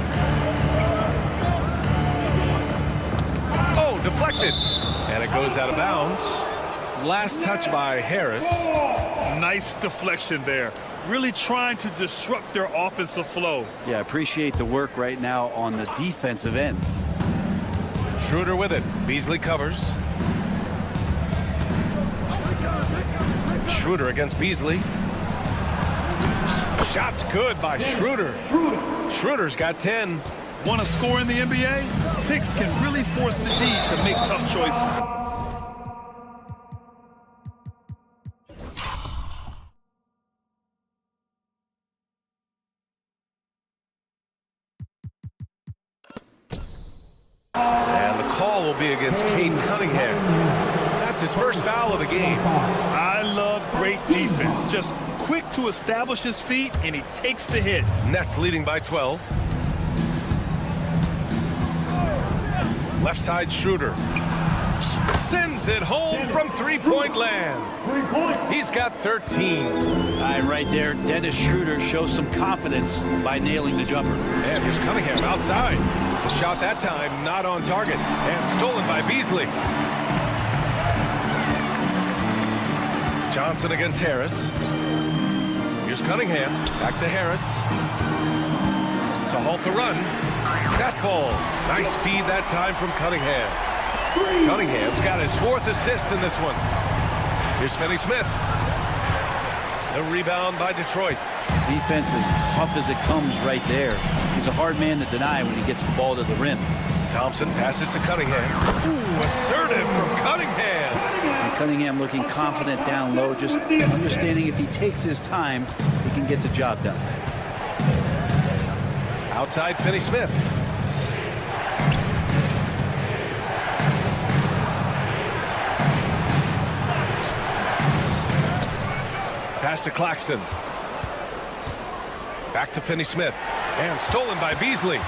Oh, deflected. And it goes out of bounds. Last touch by Harris. Nice deflection there. Really trying to disrupt their offensive flow. Yeah, appreciate the work right now on the defensive end. Schroeder with it. Beasley covers. Schroeder against Beasley. Shot's good by Schroeder. Schroeder's got 10. Want to score in the NBA? Picks can really force the D to make tough choices. And the call will be against Cade Cunningham. That's his first foul of the game. I love great defense. Just quick to establish his feet, and he takes the hit. Nets leading by 12. Left side Schroeder. Sends it home from three-point land. He's got 13. Right there, Dennis Schroeder shows some confidence by nailing the jumper. And here's Cunningham outside. The shot that time not on target and stolen by Beasley. Johnson against Harris. Here's Cunningham. Back to Harris. To halt the run. That falls. Nice feed that time from Cunningham. Cunningham's got his 4th assist in this one. Here's Finney-Smith. The rebound by Detroit. Defense as tough as it comes right there. He's a hard man to deny when he gets the ball to the rim. Thompson passes to Cunningham. Ooh, assertive from Cunningham. And Cunningham looking confident down low, just understanding if he takes his time, he can get the job done. Outside Finney-Smith. Pass to Claxton. Back to Finney-Smith. And stolen by Beasley.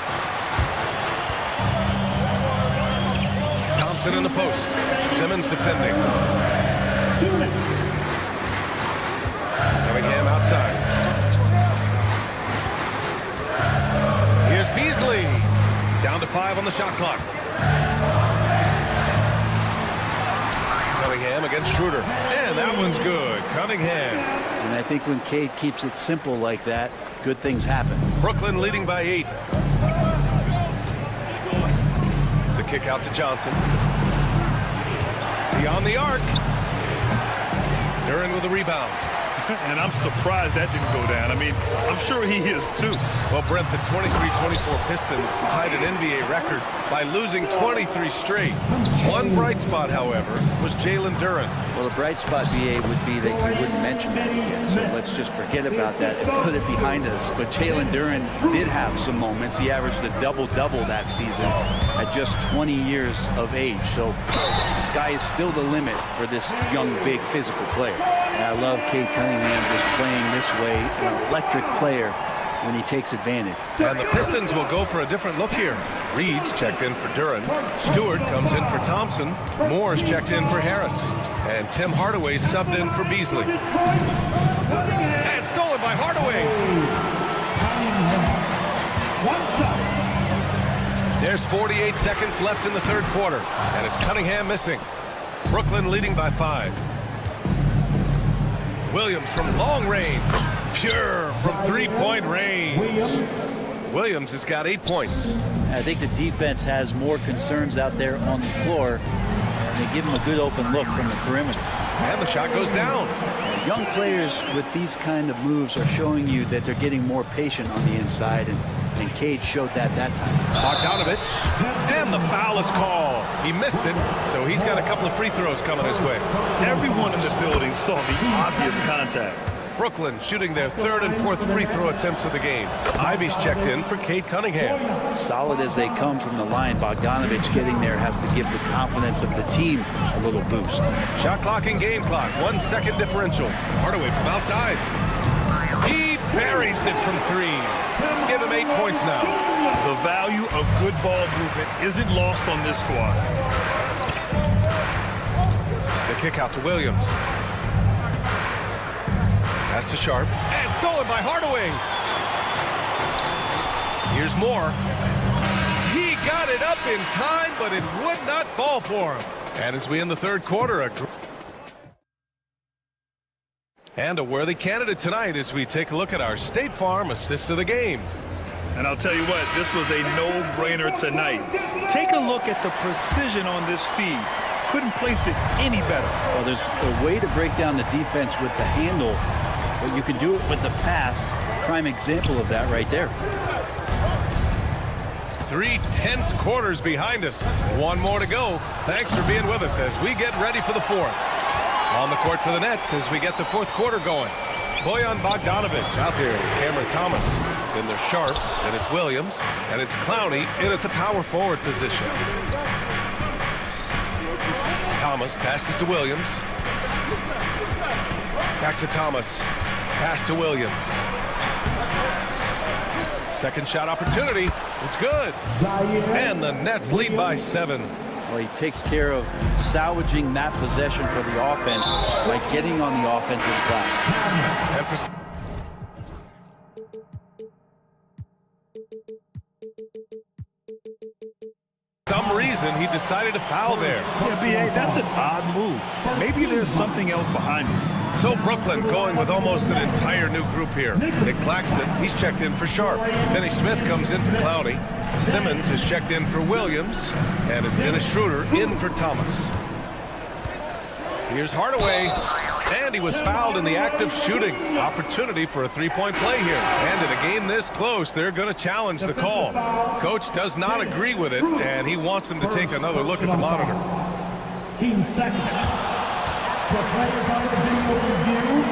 Thompson in the post. Simmons defending. Cunningham outside. Here's Beasley. Down to 5 on the shot clock. Cunningham against Schroeder. And that one's good. Cunningham. And I think when Cade keeps it simple like that, good things happen. Brooklyn leading by 8. The kick out to Johnson. Beyond the arc. Duren with a rebound. And I'm surprised that didn't go down. I mean, I'm sure he is too. Well, Brent, the 23-24 Pistons tied an NBA record by losing 23 straight. One bright spot, however, was Jalen Duren. Well, the bright spot, BA, would be that you wouldn't mention that again. So let's just forget about that and put it behind us. But Jalen Duren did have some moments. He averaged a double-double that season at just 20 years of age. So the sky is still the limit for this young, big, physical player. And I love Cade Cunningham just playing this way, an electric player when he takes advantage. And the Pistons will go for a different look here. Reed's checked in for Duren. Stewart comes in for Thompson. Moore's checked in for Harris. And Tim Hardaway subbed in for Beasley. And stolen by Hardaway. There's 48 seconds left in the third quarter. And it's Cunningham missing. Brooklyn leading by 5. Williams from long range. Pure from three-point range. Williams has got 8 points. I think the defense has more concerns out there on the floor, and they give him a good open look from the perimeter. And the shot goes down. Young players with these kind of moves are showing you that they're getting more patient on the inside, and Cade showed that time. Bogdanovich, and the foul is called. He missed it, so he's got a couple of free throws coming his way. Everyone in the building saw the obvious contact. Brooklyn shooting their 3rd and 4th free throw attempts of the game. Ivy's checked in for Cade Cunningham. Solid as they come from the line, Bogdanovich getting there has to give the confidence of the team a little boost. Shot clock and game clock, 1 second differential. Hardaway from outside. He buries it from 3. Give him him 8 points now. The value of good ball movement isn't lost on this squad. The kick out to Williams. Pass to Sharp. And stolen by Hardaway. Here's more. He got it up in time, but it would not fall for him. And as we end the third quarter, and a worthy candidate tonight as we take a look at our State Farm assist of the game. And I'll tell you what, this was a no-brainer tonight. Take a look at the precision on this feed. Couldn't place it any better. Well, there's a way to break down the defense with the handle, but you can do it with the pass. Prime example of that right there. 3 tense quarters behind us. One more to go. Thanks for being with us as we get ready for the fourth. On the court for the Nets as we get the fourth quarter going. Bojan Bogdanovic out there. Cameron Thomas. Then there's Sharp. Then it's Williams. And it's Clowney in at the power forward position. Thomas passes to Williams. Back to Thomas. Pass to Williams. Second shot opportunity. It's good. And the Nets lead by 7. Well, he takes care of salvaging that possession for the offense by getting on the offensive glass. And for some reason, he decided to foul there. Yeah, B.A., that's an odd move. Maybe there's something else behind it. So Brooklyn going with almost an entire new group here. Nick Claxton, he's checked in for Sharp. Finney Smith comes in for Clowney. Simmons is checked in for Williams. And it's Dennis Schroeder in for Thomas. Here's Hardaway. And he was fouled in the act of shooting. Opportunity for a three-point play here. And in a game this close, they're going to challenge the call. Coach does not agree with it, and he wants them to take another look at the monitor. Team second. The players on the video review.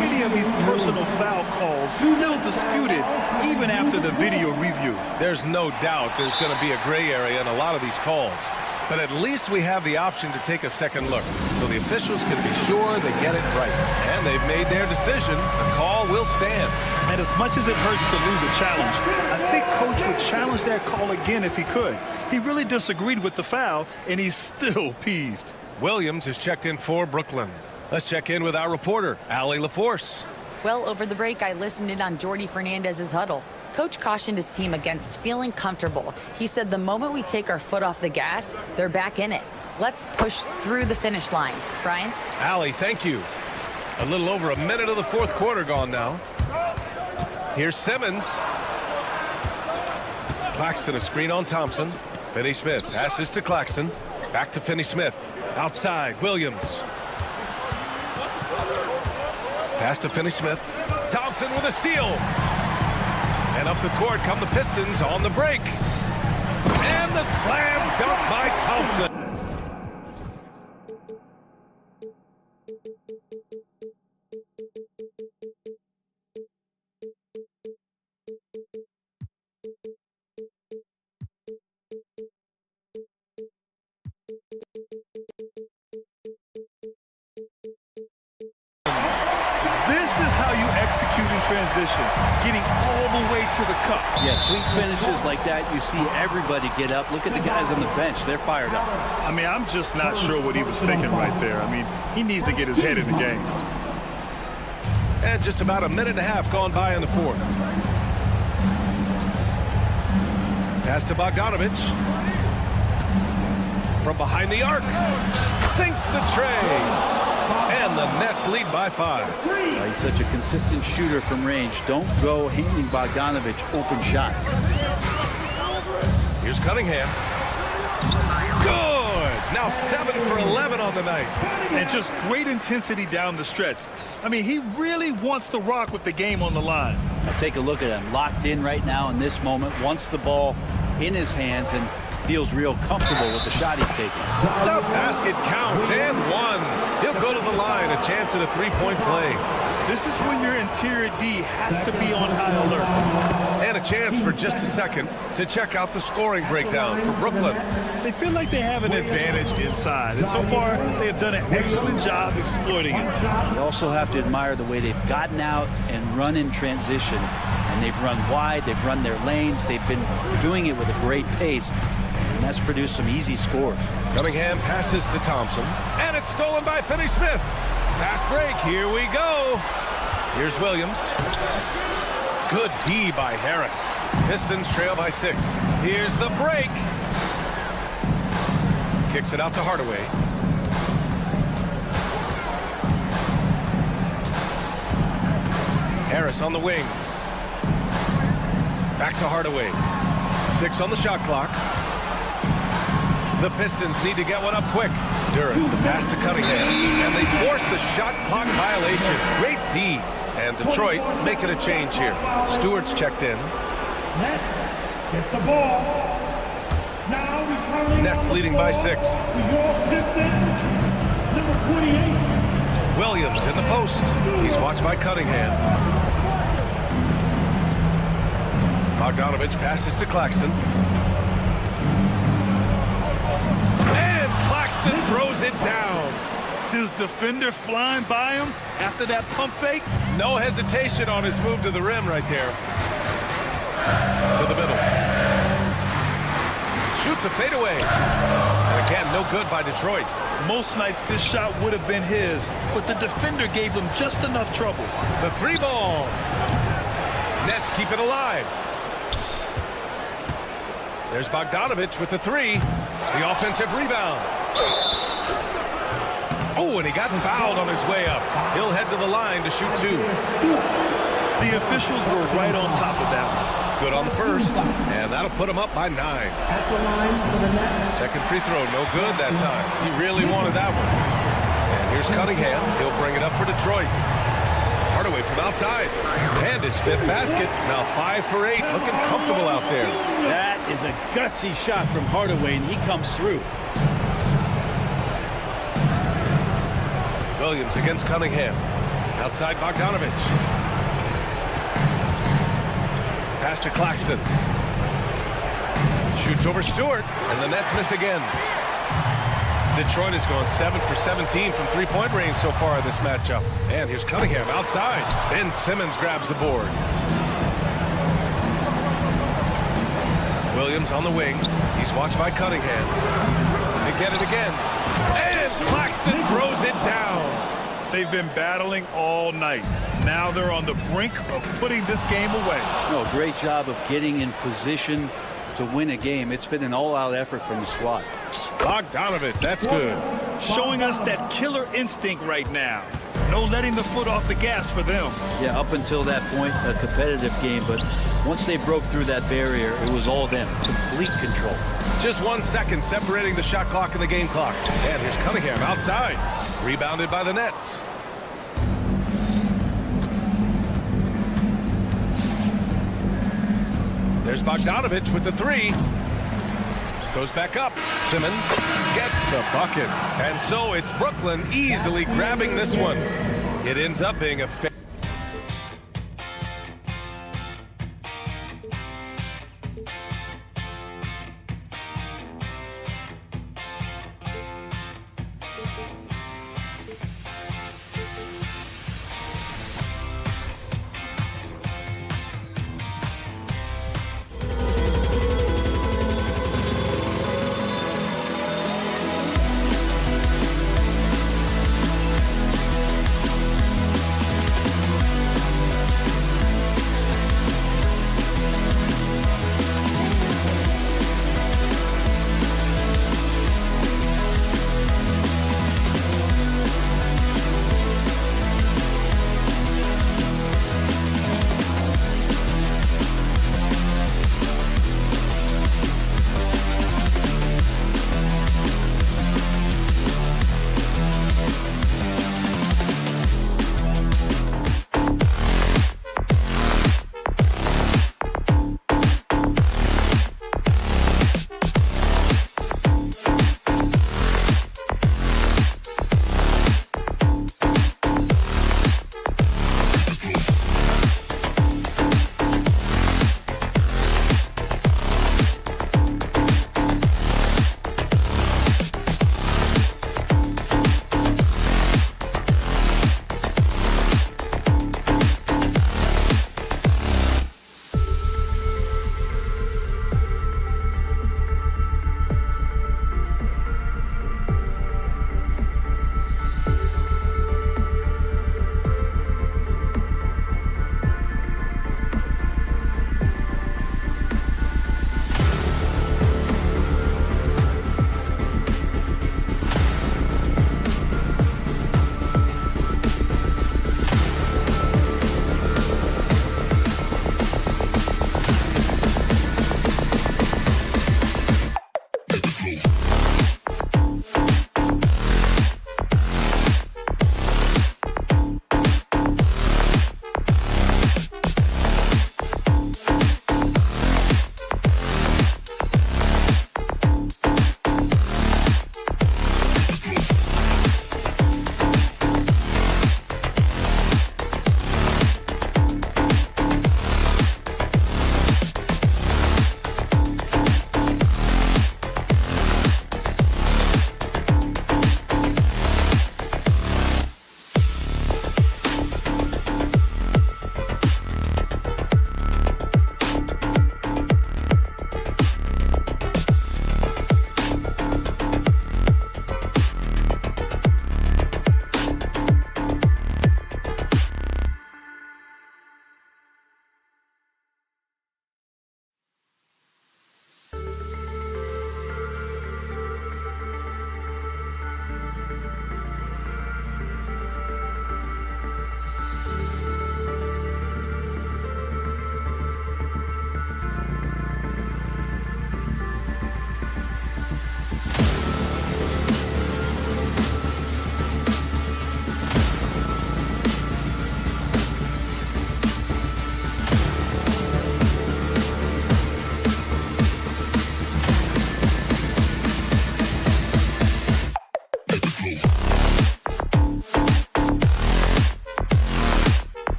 Many of these personal foul calls still disputed even after the video review. There's no doubt there's going to be a gray area in a lot of these calls. But at least we have the option to take a second look, so the officials can be sure they get it right. And they've made their decision. The call will stand. And as much as it hurts to lose a challenge, I think Coach would challenge that call again if he could. He really disagreed with the foul, and he's still peeved. Williams is checked in for Brooklyn. Let's check in with our reporter, Allie LaForce. Well, over the break, I listened in on Jordi Fernandez's huddle. Coach cautioned his team against feeling comfortable. He said the moment we take our foot off the gas, they're back in it. Let's push through the finish line. Brian? Allie, thank you. A little over a minute of the fourth quarter gone now. Here's Simmons. Claxton, a screen on Thompson. Finney Smith passes to Claxton. Back to Finney Smith. Outside, Williams. Pass to Finney Smith. Thompson with a steal. And up the court come the Pistons on the break. And the slam dunk by Thompson. This is how you execute in transition, getting all the way to the cup. Yeah, sweet finishes like that, you see everybody get up. Look at the guys on the bench. They're fired up. I mean, I'm just not sure what he was thinking right there. I mean, he needs to get his head in the game. And just about a minute and a half gone by in the fourth. Pass to Bogdanovic. From behind the arc. Sinks the tray. And the Nets lead by 5. He's such a consistent shooter from range. Don't go handing Bogdanovic open shots. Here's Cunningham. Good! Now 7 for 11 on the night. And just great intensity down the stretch. I mean, he really wants to rock with the game on the line. Now take a look at him. Locked in right now in this moment. Wants the ball in his hands and feels real comfortable with the shot he's taking. The basket counts and 1. He'll go to the line. A chance at a three-point play. This is when your interior D has to be on high alert. And a chance for just a second to check out the scoring breakdown for Brooklyn. They feel like they have an advantage inside, and so far they have done an excellent job exploiting it. You also have to admire the way they've gotten out and run in transition and they've run wide, they've run their lanes, they've been doing it with a great pace, and that's produced some easy scores. Cunningham passes to Thompson, and it's stolen by Finney-Smith. Fast break, here we go. Here's Williams. Good D by Harris. Pistons trail by 6. Here's the break. Kicks it out to Hardaway. Harris on the wing. Back to Hardaway. 6 on the shot clock. The Pistons need to get one up quick. Durant, the pass to Cunningham, and they force the shot clock violation. Great D. And Detroit making a change here. Stewart's checked in. Get the ball. Now returning. Nets leading by 6. Your Pistons, number 28. Williams in the post. He's watched by Cunningham. Bogdanovich passes to Claxton. And Claxton throws it down. His defender flying by him after that pump fake. No hesitation on his move to the rim right there. To the middle. Shoots a fadeaway. And again, no good by Detroit. Most nights this shot would have been his, but the defender gave him just enough trouble. The 3 ball. Nets keep it alive. There's Bogdanovich with the 3. The offensive rebound. Oh, and he got fouled on his way up. He'll head to the line to shoot 2. The officials were right on top of that one. Good on the first, and that'll put him up by 9. Second free throw, no good that time. He really wanted that one. And here's Cunningham. He'll bring it up for Detroit. Hardaway from outside. And his 5th basket. Now 5 for 8. Looking comfortable out there. That is a gutsy shot from Hardaway, and he comes through. Williams against Cunningham. Outside Bogdanovich. Pass to Claxton. Shoots over Stewart, and the Nets miss again. Detroit is going 7 for 17 from 3-point range so far in this matchup. And here's Cunningham outside. Ben Simmons grabs the board. Williams on the wing. He's watched by Cunningham. They get it again. And Claxton throws it down. They've been battling all night. Now they're on the brink of putting this game away. No, great job of getting in position to win a game. It's been an all-out effort from the squad. Bogdanovich, that's good. Showing us that killer instinct right now. No letting the foot off the gas for them. Yeah, up until that point, a competitive game, but once they broke through that barrier, it was all them. Complete control. Just 1 second separating the shot clock and the game clock. And here's Cunningham outside. Rebounded by the Nets. There's Bogdanovich with the 3. Goes back up. Simmons gets the bucket. And so it's Brooklyn easily grabbing this one. It ends up being a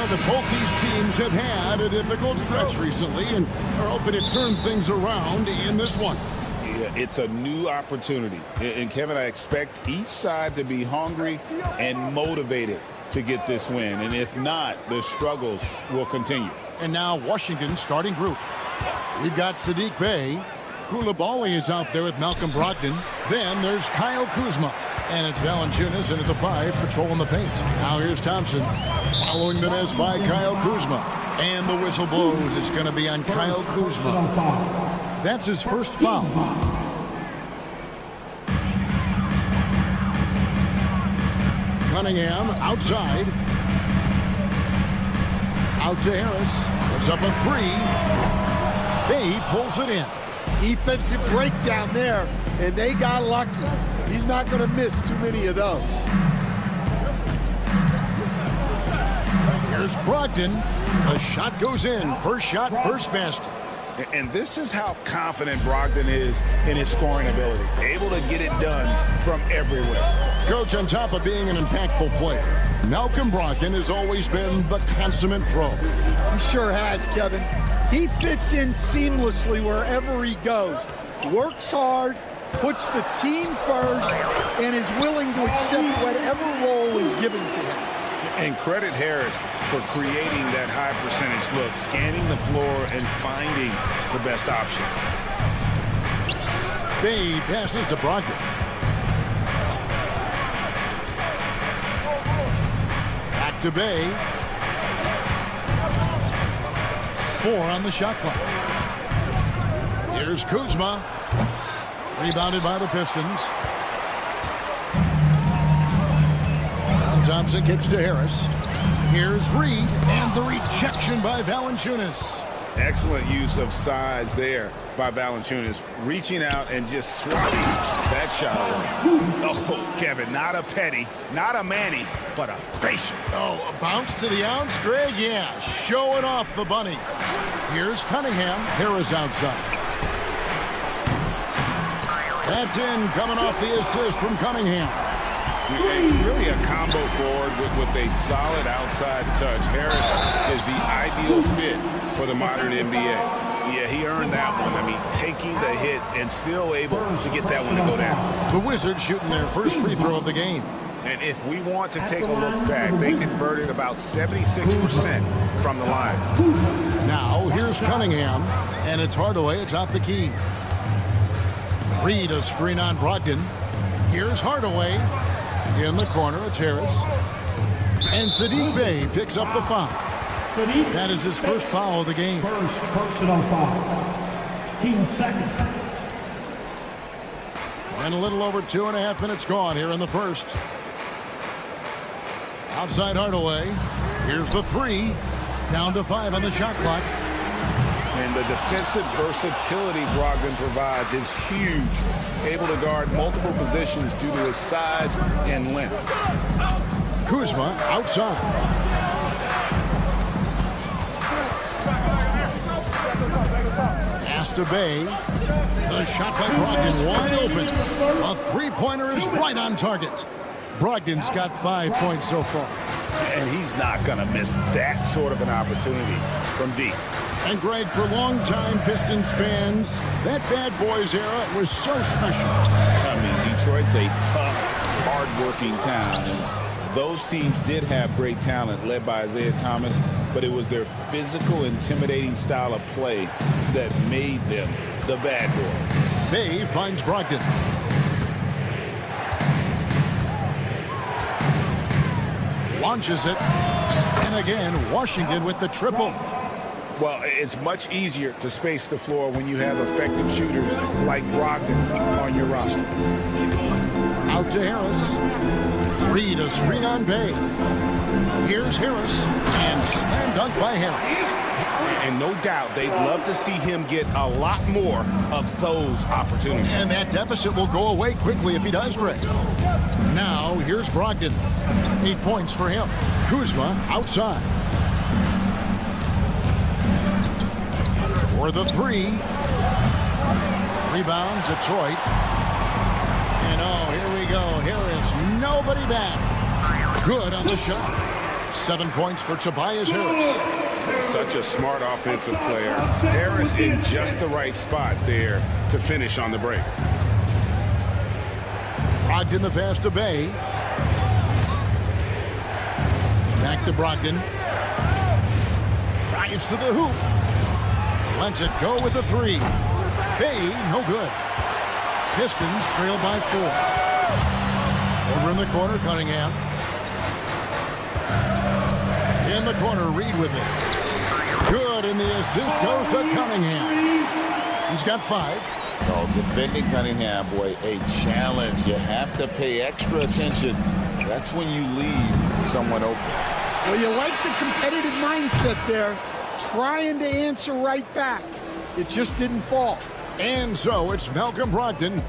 know that both these teams have had a difficult stretch recently and are hoping to turn things around in this one. Yeah, it's a new opportunity. And Kevin, I expect each side to be hungry and motivated to get this win. And if not, the struggles will continue. And now Washington's starting group. We've got Saddiq Bey. Coulibaly is out there with Malcolm Brogdon. Then there's Kyle Kuzma. And it's Valanciunas in at the 5, patrolling the paint. Now here's Thompson. Following the miss by Kyle Kuzma. And the whistle blows. It's going to be on Kyle Kuzma. That's his first foul. Cunningham outside. Out to Harris. Puts up a 3. Bey pulls it in. Defensive breakdown there, and they got lucky. He's not going to miss too many of those. Here's Brogdon. The shot goes in. First shot, first basket. And this is how confident Brogdon is in his scoring ability. Able to get it done from everywhere. Coach, on top of being an impactful player, Malcolm Brogdon has always been the consummate pro. He sure has, Kevin. He fits in seamlessly wherever he goes. Works hard, puts the team first, and is willing to accept whatever role is given to him. And credit Harris for creating that high percentage look, scanning the floor and finding the best option. Bey passes to Brogdon. Back to Bey. 4 on the shot clock. Here's Kuzma. Rebounded by the Pistons. And Thompson kicks to Harris. Here's Reed, and the rejection by Valanciunas. Excellent use of size there by Valanciunas, reaching out and just swatting that shot away. Oh, Kevin, not a petty, not a Manny, but a facial. Oh, a bounce to the ounce, Greg? Yeah, showing off the bunny. Here's Cunningham. Harris outside. That's in, coming off the assist from Cunningham. Really a combo forward with a solid outside touch. Harris is the ideal fit for the modern NBA. Yeah, he earned that one. I mean, taking the hit and still able to get that one to go down. The Wizards shooting their first free throw of the game. And if we want to take a look back, they converted about 76% from the line. Now, here's Cunningham, and it's Hardaway atop the key. Reed, a screen on Brogdon. Here's Hardaway. In the corner, it's Harris. And Saddiq Bey picks up the foul. That is his first foul of the game. First personal foul. Team second. And a little over 2.5 minutes gone here in the first. Outside Hardaway. Here's the 3. Down to 5 on the shot clock. And the defensive versatility Brogdon provides is huge. Able to guard multiple positions due to his size and length. Kuzma outside. Pass to Bey. The shot by Brogdon wide open. A three-pointer is right on target. Brogdon's got 5 points so far. And he's not going to miss that sort of an opportunity from deep. And Greg, for longtime Pistons fans, that bad boys era was so special. I mean, Detroit's a tough, hard-working town. And those teams did have great talent led by Isaiah Thomas, but it was their physical, intimidating style of play that made them the bad boys. Bey finds Brogdon. Launches it. And again, Washington with the triple. Well, it's much easier to space the floor when you have effective shooters like Brogdon on your roster. Out to Harris. Reed, a screen on Bey. Here's Harris. And slam dunk by Harris. And no doubt they'd love to see him get a lot more of those opportunities. And that deficit will go away quickly if he does, Greg. Now, here's Brogdon. 8 points for him. Kuzma outside. For the 3. Rebound, Detroit. And oh, here we go. Here is nobody back. Good on the shot. 7 points for Tobias Harris. Such a smart offensive player. Harris in just the right spot there to finish on the break. Brogdon the pass to Bay. Back to Brogdon. Drives to the hoop. Lets it go with a 3. Bay, no good. Pistons trail by 4. Over in the corner, Cunningham. In the corner, Reed with it. Good, and the assist goes to Cunningham. He's got 5. Oh, defending Cunningham, boy, a challenge. You have to pay extra attention. That's when you leave someone open. Well, you like the competitive mindset there, trying to answer right back. It just didn't fall. And so it's Malcolm Brogdon.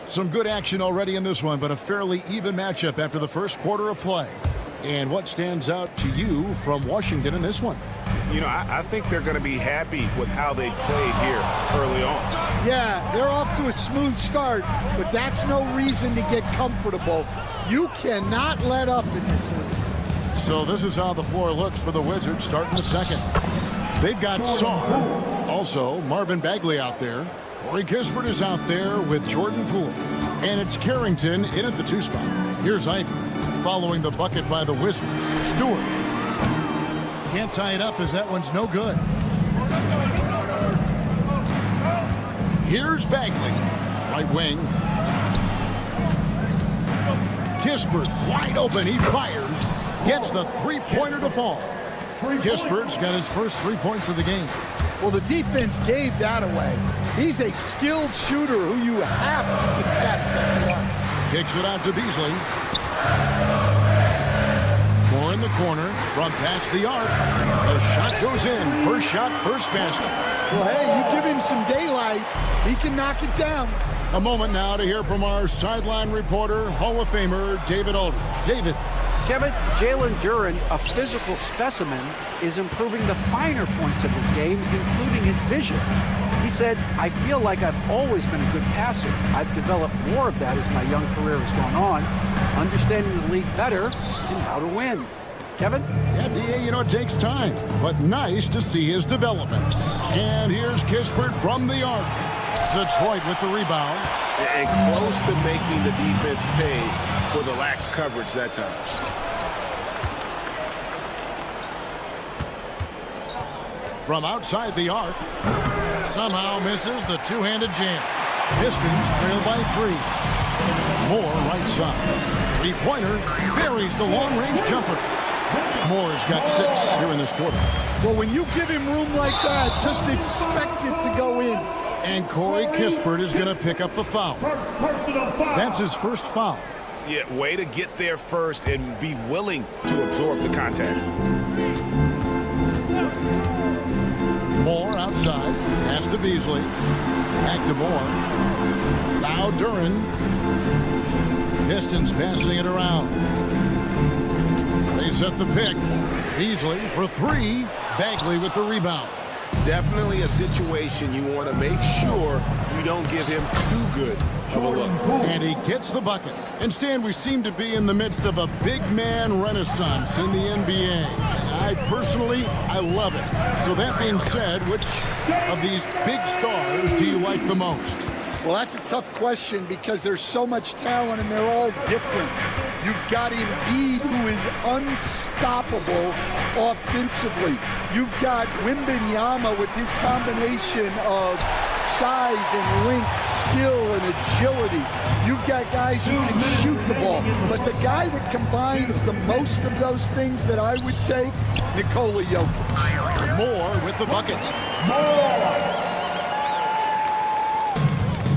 Some good action already in this one, but a fairly even matchup after the first quarter of play. And what stands out to you from Washington in this one? You know, I think they're going to be happy with how they played here early on. Yeah, they're off to a smooth start, but that's no reason to get comfortable. You cannot let up in this league. So this is how the floor looks for the Wizards starting the second. They've got Sarr, also Marvin Bagley out there. Corey Kispert is out there with Jordan Poole. And it's Carrington in at the 2 spot. Here's Ivy following the bucket by the Wizards. Stewart. Can't tie it up as that one's no good. Here's Bagley. Right wing. Kispert wide open. He fires. Gets the 3-pointer to fall. Kispert's got his first 3 points of the game. Well, the defense gave that away. He's a skilled shooter who you have to contest at the arc. Kicks it out to Beasley. More in the corner from past the arc. The shot goes in. First shot, first basket. Well, hey, you give him some daylight, he can knock it down. A moment now to hear from our sideline reporter, Hall of Famer David Aldridge. David. Kevin, Jalen Duren, a physical specimen, is improving the finer points of his game, including his vision. He said, I feel like I've always been a good passer. I've developed more of that as my young career has gone on, understanding the league better and how to win. Kevin? Yeah, D.A., you know, it takes time, but nice to see his development. And here's Kispert from the arc. Detroit with the rebound. And close to making the defense pay for the lax coverage that time. From outside the arc, somehow misses the two-handed jam. Pistons trail by 3. Moore right side. 3-pointer buries the long-range jumper. Moore's got 6 here in this quarter. Well, when you give him room like that, just expect it to go in. And Corey Kispert is going to pick up the foul. That's his first foul. Yeah, way to get there first and be willing to absorb the contact. Moore outside. Pass to Beasley. Back to Moore. Now Duren. Pistons passing it around. They set the pick. Beasley for 3. Bagley with the rebound. Definitely a situation you want to make sure you don't give him too good of a look. And he gets the bucket. And Stan, we seem to be in the midst of a big man renaissance in the NBA. I love it. So that being said, which of these big stars do you like the most? Well, that's a tough question because there's so much talent and they're all different. You've got Embiid, who is unstoppable offensively. You've got Wembanyama with his combination of size and length, skill and agility. You've got guys who can shoot the ball. But the guy that combines the most of those things that I would take, Nikola Jokic. Moore with the bucket.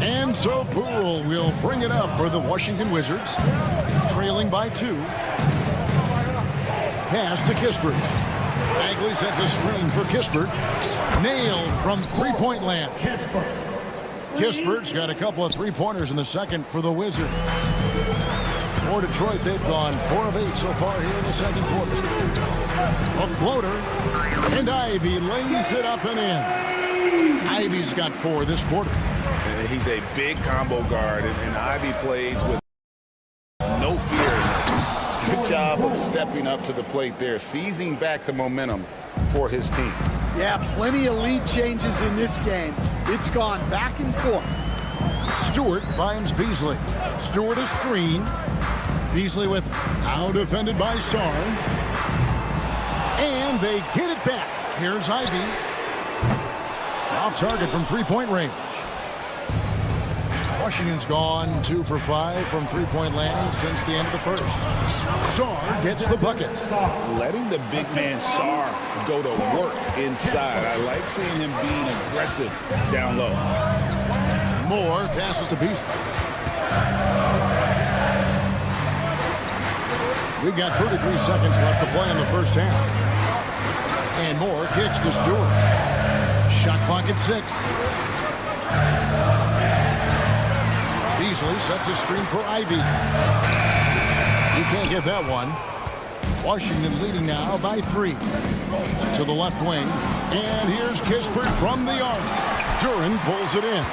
And so Poole will bring it up for the Washington Wizards, trailing by 2. Pass to Kispert. Bagley sets a screen for Kispert. Nailed from three-point land. Kispert's got a couple of three-pointers in the second for the Wizards. For Detroit, they've gone 4 of 8 so far here in the second quarter. A floater, and Ivy lays it up and in. Ivy's got 4 this quarter. And he's a big combo guard, and Ivy plays with no fear. Good job of stepping up to the plate there, seizing back the momentum for his team. Yeah, plenty of lead changes in this game. It's gone back and forth. Stewart finds Beasley. Stewart a screen. Beasley with now defended by Sarr. And they get it back. Here's Ivy. Off target from three-point range. Washington's gone 2 for 5 from three-point land since the end of the first. Sarr gets the bucket. Letting the big man Sarr go to work inside. I like seeing him being aggressive down low. Moore passes to Beasley. We've got 33 seconds left to play in the first half. And Moore kicks to Stewart. Shot clock at 6. Beasley sets a screen for Ivy. You can't get that one. Washington leading now by 3. To the left wing. And here's Kispert from the arc. Duran pulls it in.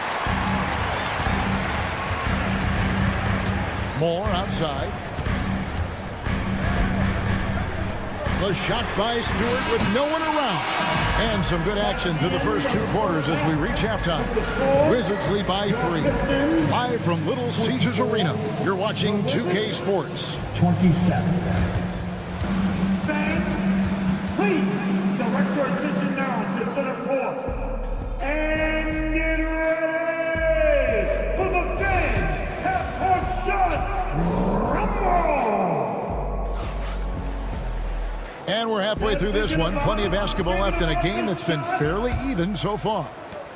Moore outside. The shot by Stewart with no one around. And some good action through the first 2 quarters as we reach halftime. Wizards lead by 3. Live from Little Caesars Arena. You're watching 2K Sports. 27. Fans, please direct your attention now to center court. And get ready for the fans half-court shot. Rumble! And we're halfway through this one. Plenty of basketball left in a game that's been fairly even so far.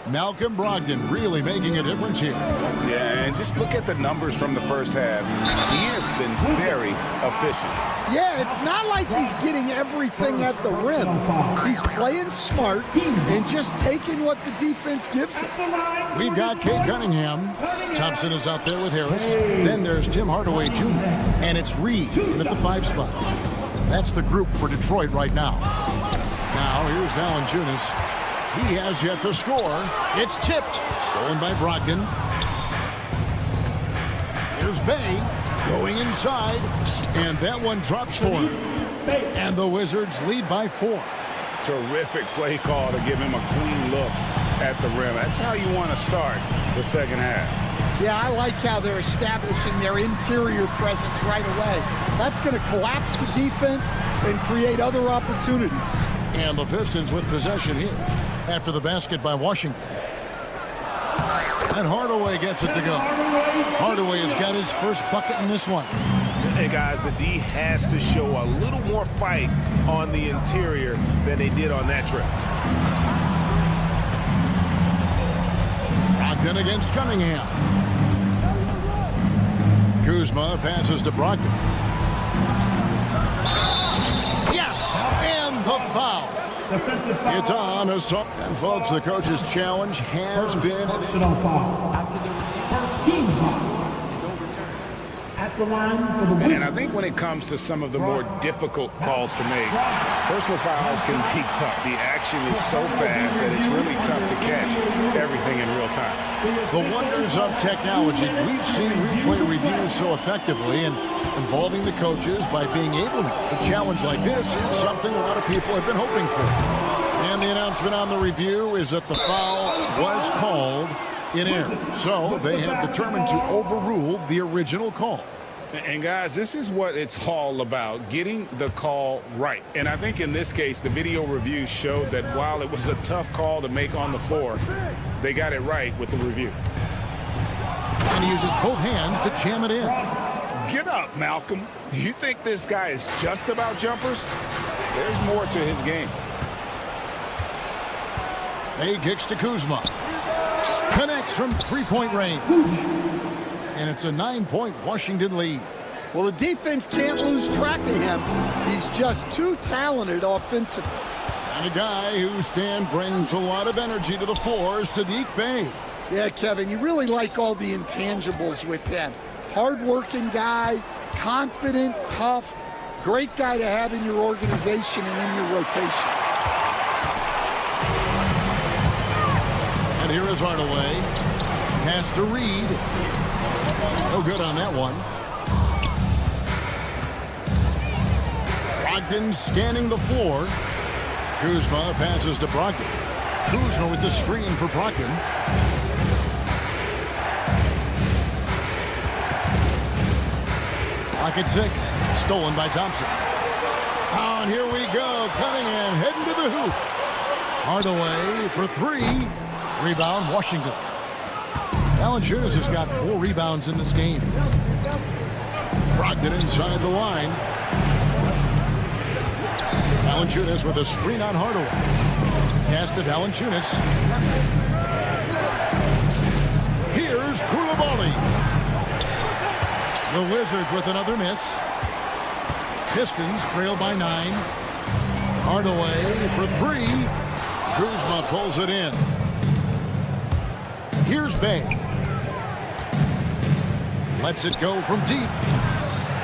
Malcolm Brogdon really making a difference here. Yeah, and just look at the numbers from the first half. He has been very efficient. Yeah, it's not like he's getting everything at the rim. He's playing smart and just taking what the defense gives him. We've got Cade Cunningham. Thompson is out there with Harris. Then there's Tim Hardaway Jr. And it's Reed in at the 5 spot. That's the group for Detroit right now. Now here's Valanciunas. He has yet to score. It's tipped. Stolen by Brogdon. Here's Bay going inside. And that one drops for him. And the Wizards lead by 4. Terrific play call to give him a clean look at the rim. That's how you want to start the second half. Yeah, I like how they're establishing their interior presence right away. That's going to collapse the defense and create other opportunities. And the Pistons with possession here after the basket by Washington. And Hardaway gets it to go. Hardaway has got his first bucket in this one. Hey, guys, the D has to show a little more fight on the interior than they did on that trip. Brogdon against Cunningham. Kuzma passes to Brogdon. Yes! And the foul. It's on. And folks, the coach's challenge has been personal foul. After the first team foul is overturned. At the line for the Wizards. And I think when it comes to some of the more difficult calls to make, personal fouls can be tough. The action is so fast that it's really tough to catch everything in real time. The wonders of technology. We've seen replay reviews so effectively and involving the coaches by being able to. A challenge like this is something a lot of people have been hoping for. And the announcement on the review is that the foul was called in error. So they have determined to overrule the original call. And guys, this is what it's all about, getting the call right. And I think in this case, the video review showed that while it was a tough call to make on the floor, they got it right with the review. And he uses both hands to jam it in. Get up, Malcolm. You think this guy is just about jumpers? There's more to his game. Bay kicks to Kuzma. Connects from three-point range. And it's a 9-point Washington lead. Well, the defense can't lose track of him. He's just too talented offensively. And a guy whose stand brings a lot of energy to the floor, Saddiq Bey. Yeah, Kevin, you really like all the intangibles with him. Hard-working guy, confident, tough, great guy to have in your organization and in your rotation. And here is Hardaway. Pass to Reed. No good on that one. Brogdon scanning the floor. Kuzma passes to Brogdon. Kuzma with the screen for Brogdon. Clock at 6. Stolen by Thompson. Oh, and here we go. Cunningham heading to the hoop. Hardaway for 3. Rebound, Washington. Valanciunas has got 4 rebounds in this game. Brogdon inside the line. Valanciunas with a screen on Hardaway. Pass to Valanciunas. Here's Koulibaly. The Wizards with another miss. Pistons trail by 9. Hardaway for 3. Kuzma pulls it in. Here's Bay. Lets it go from deep.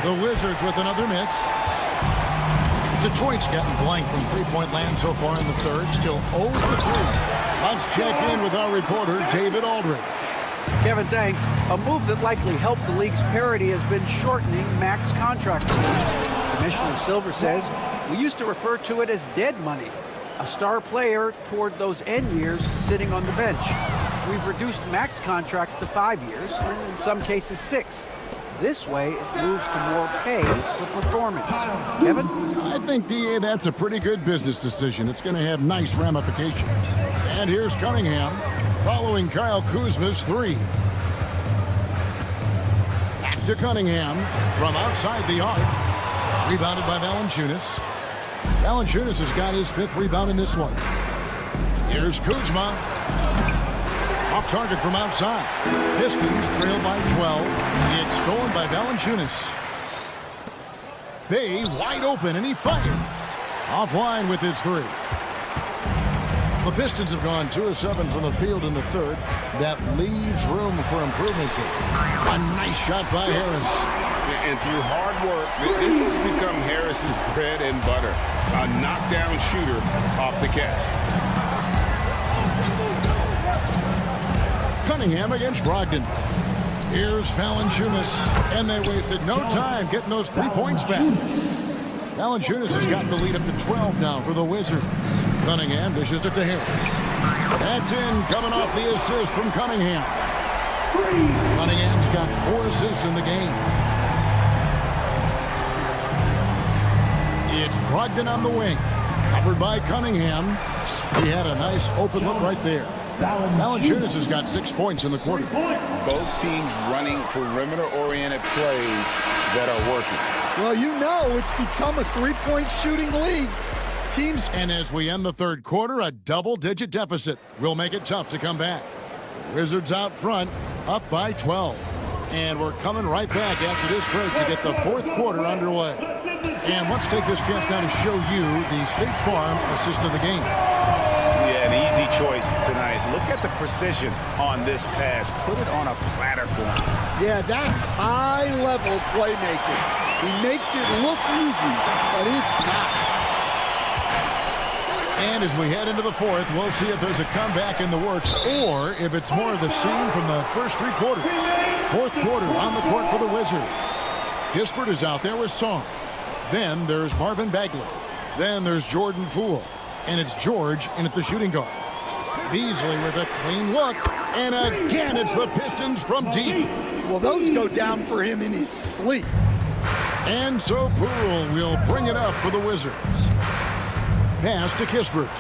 The Wizards with another miss. Detroit's gotten blank from three-point land so far in the third. Still 0 for 3. Let's check in with our reporter, David Aldridge. Kevin, thanks. A move that likely helped the league's parity has been shortening max contract years. Commissioner Silver says, we used to refer to it as dead money, a star player toward those end years sitting on the bench. We've reduced max contracts to 5 years, and in some cases 6. This way, it moves to more pay for performance. Kevin? I think, D.A., that's a pretty good business decision. It's going to have nice ramifications. And here's Cunningham following Kyle Kuzma's 3. Back to Cunningham from outside the arc. Rebounded by Valanciunas. Valanciunas has got his 5th rebound in this one. Here's Kuzma. Off target from outside. Pistons trail by 12. It's stolen by Valanciunas. Bay wide open, and he fires. Offline with his 3. The Pistons have gone 2 of 7 from the field in the third. That leaves room for improvements here. A nice shot by Harris. And through hard work, this has become Harris's bread and butter. A knockdown shooter off the catch. Cunningham against Brogdon. Here's Valanciunas, and they wasted no time getting those 3 points back. Valanciunas has got the lead up to 12 now for the Wizards. Cunningham dishes it to Harris. That's in, coming off the assist from Cunningham. Cunningham's got 4 assists in the game. It's Brogdon on the wing, covered by Cunningham. He had a nice open look right there. Valanciunas has got 6 points in the quarter. Both teams running perimeter-oriented plays that are working. Well, you know it's become a 3-point shooting league. Teams. And as we end the third quarter, a double-digit deficit will make it tough to come back. Wizards out front, up by 12. And we're coming right back after this break to get the fourth quarter underway. And let's take this chance now to show you the State Farm assist of the game. Yeah, an easy choice tonight. Look at the precision on this pass. Put it on a platter for him. Yeah, that's high-level playmaking. He makes it look easy, but it's not. And as we head into the fourth, we'll see if there's a comeback in the works or if it's more of the same from the first 3 quarters. Fourth quarter on the court for the Wizards. Kispert is out there with Song. Then there's Marvin Bagley. Then there's Jordan Poole. And it's George in at the shooting guard. Beasley with a clean look. And again, it's the Pistons from deep. Well, those go down for him in his sleep. And so Poole will bring it up for the Wizards. Pass to Kispert.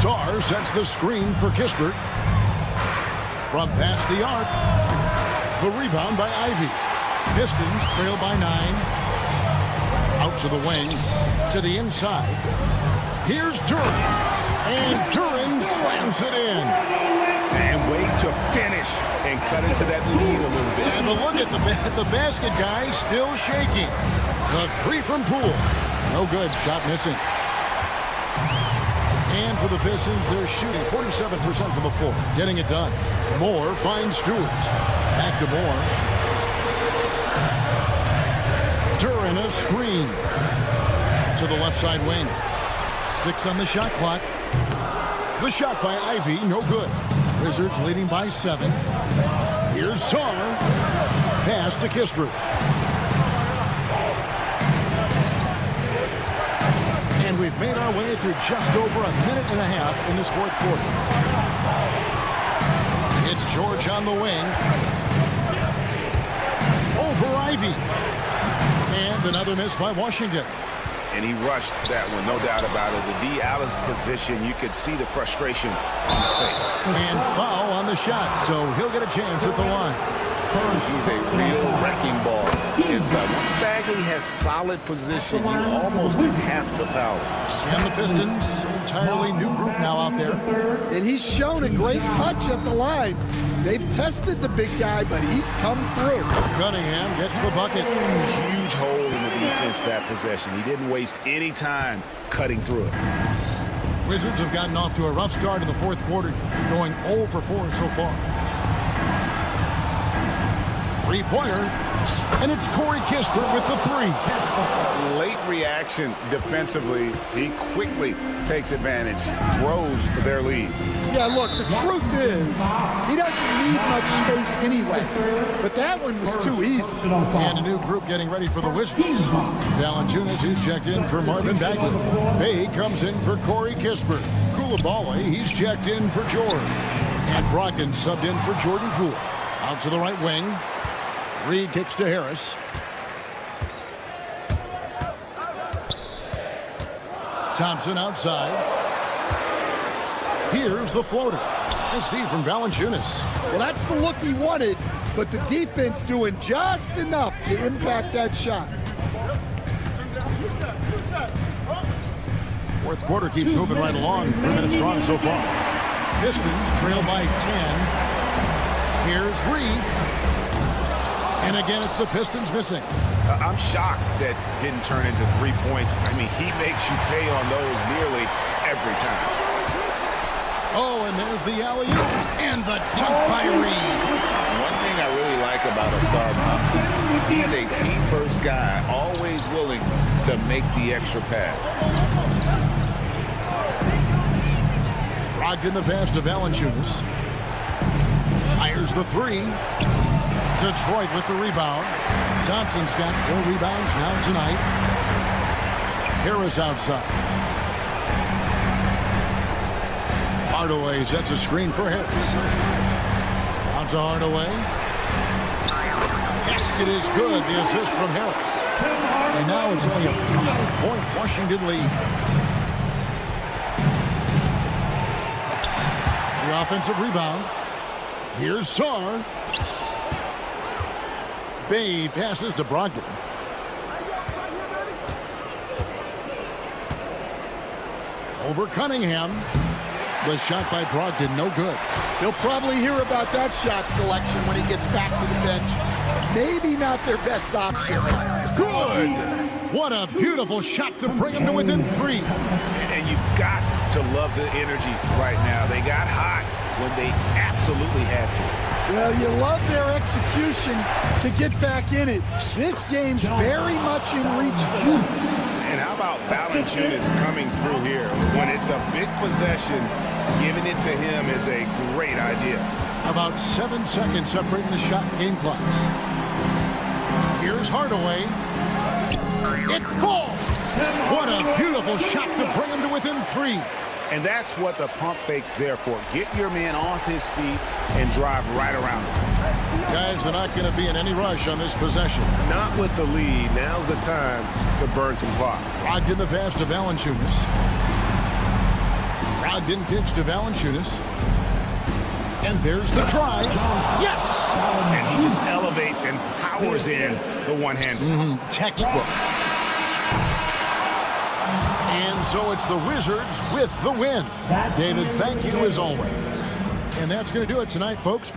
Sarr sets the screen for Kispert. From past the arc. The rebound by Ivy. Pistons trail by 9. Out to the wing. To the inside. Here's Duren. And Duren slams it in. And wait to finish and cut into that lead a little bit. And look at the basket guy still shaking. The 3 from Poole. No good. Shot missing. And for the Pistons, they're shooting 47% from the floor. Getting it done. Moore finds Stewart. Back to Moore. Duren a screen. To the left side wing. 6 on the shot clock. The shot by Ivy, no good. Wizards leading by 7. Here's Saar. Pass to Kispert. And we've made our way through just over a minute and a half in this fourth quarter. It's George on the wing. Over Ivy. And another miss by Washington. And he rushed that one, no doubt about it. The D out of position, you could see the frustration on his face. And foul on the shot, so he'll get a chance at the line. He's a real wrecking ball inside. Once Bagley has solid position, you almost have to foul. And the Pistons, an entirely new group now out there. And he's shown a great touch at the line. They've tested the big guy, but he's come through. Cunningham gets the bucket. Huge hole in the defense that possession. He didn't waste any time cutting through it. Wizards have gotten off to a rough start in the fourth quarter, going 0 for 4 so far. Three-pointer, and it's Corey Kispert with the 3. Late reaction defensively. He quickly takes advantage, throws their lead. Yeah, look, the truth is, he doesn't need much space anyway. But that one was too easy. And a new group getting ready for the Wizards. Valanciunas, who's checked in for Marvin Bagley. Bay comes in for Corey Kispert. Coulibaly, he's checked in for George. And Brogdon subbed in for Jordan Poole. Out to the right wing. Reed kicks to Harris. Thompson outside. Here's the floater. And Steve from Valanciunas. Well, that's the look he wanted, but the defense doing just enough to impact that shot. Fourth quarter keeps moving right along. 3 minutes strong so far. Pistons trail by 10. Here's Reed. And again, it's the Pistons missing. I'm shocked that didn't turn into 3 points. I mean, he makes you pay on those nearly every time. Oh, and there's the alley-oop. And the dunk by Reed. One thing I really like about Star Thompson, he's a team-first guy, always willing to make the extra pass. Brogdon the pass to Valanciunas. Fires the 3. Detroit with the rebound. Thompson's got 4 rebounds now tonight. Harris outside. Hardaway sets a screen for Harris. Out to Hardaway. Basket is good. The assist from Harris. And now it's only a 5-point Washington lead. The offensive rebound. Here's Saar. Bay passes to Brogdon. Over Cunningham. The shot by Brogdon, no good. He'll probably hear about that shot selection when he gets back to the bench. Maybe not their best option. Good! What a beautiful shot to bring him to within 3. And you've got to love the energy right now. They got hot when they absolutely had to. Well, you love their execution to get back in it. This game's very much in reach for them. And how about Valanciunas coming through here? When it's a big possession, giving it to him is a great idea. About 7 seconds separating the shot and game clocks. Here's Hardaway. It falls! What a beautiful shot to bring him to within 3. And that's what the pump fake's there for. Get your man off his feet and drive right around him. Guys, they're not going to be in any rush on this possession. Not with the lead. Now's the time to burn some clock. Brogdon the pass to Valanciunas. Brogdon kicks to Valanciunas. And there's the try. Yes! And he just elevates and powers in the one-hander. Textbook. And so it's the Wizards with the win. David, thank you as always. And that's going to do it tonight, folks.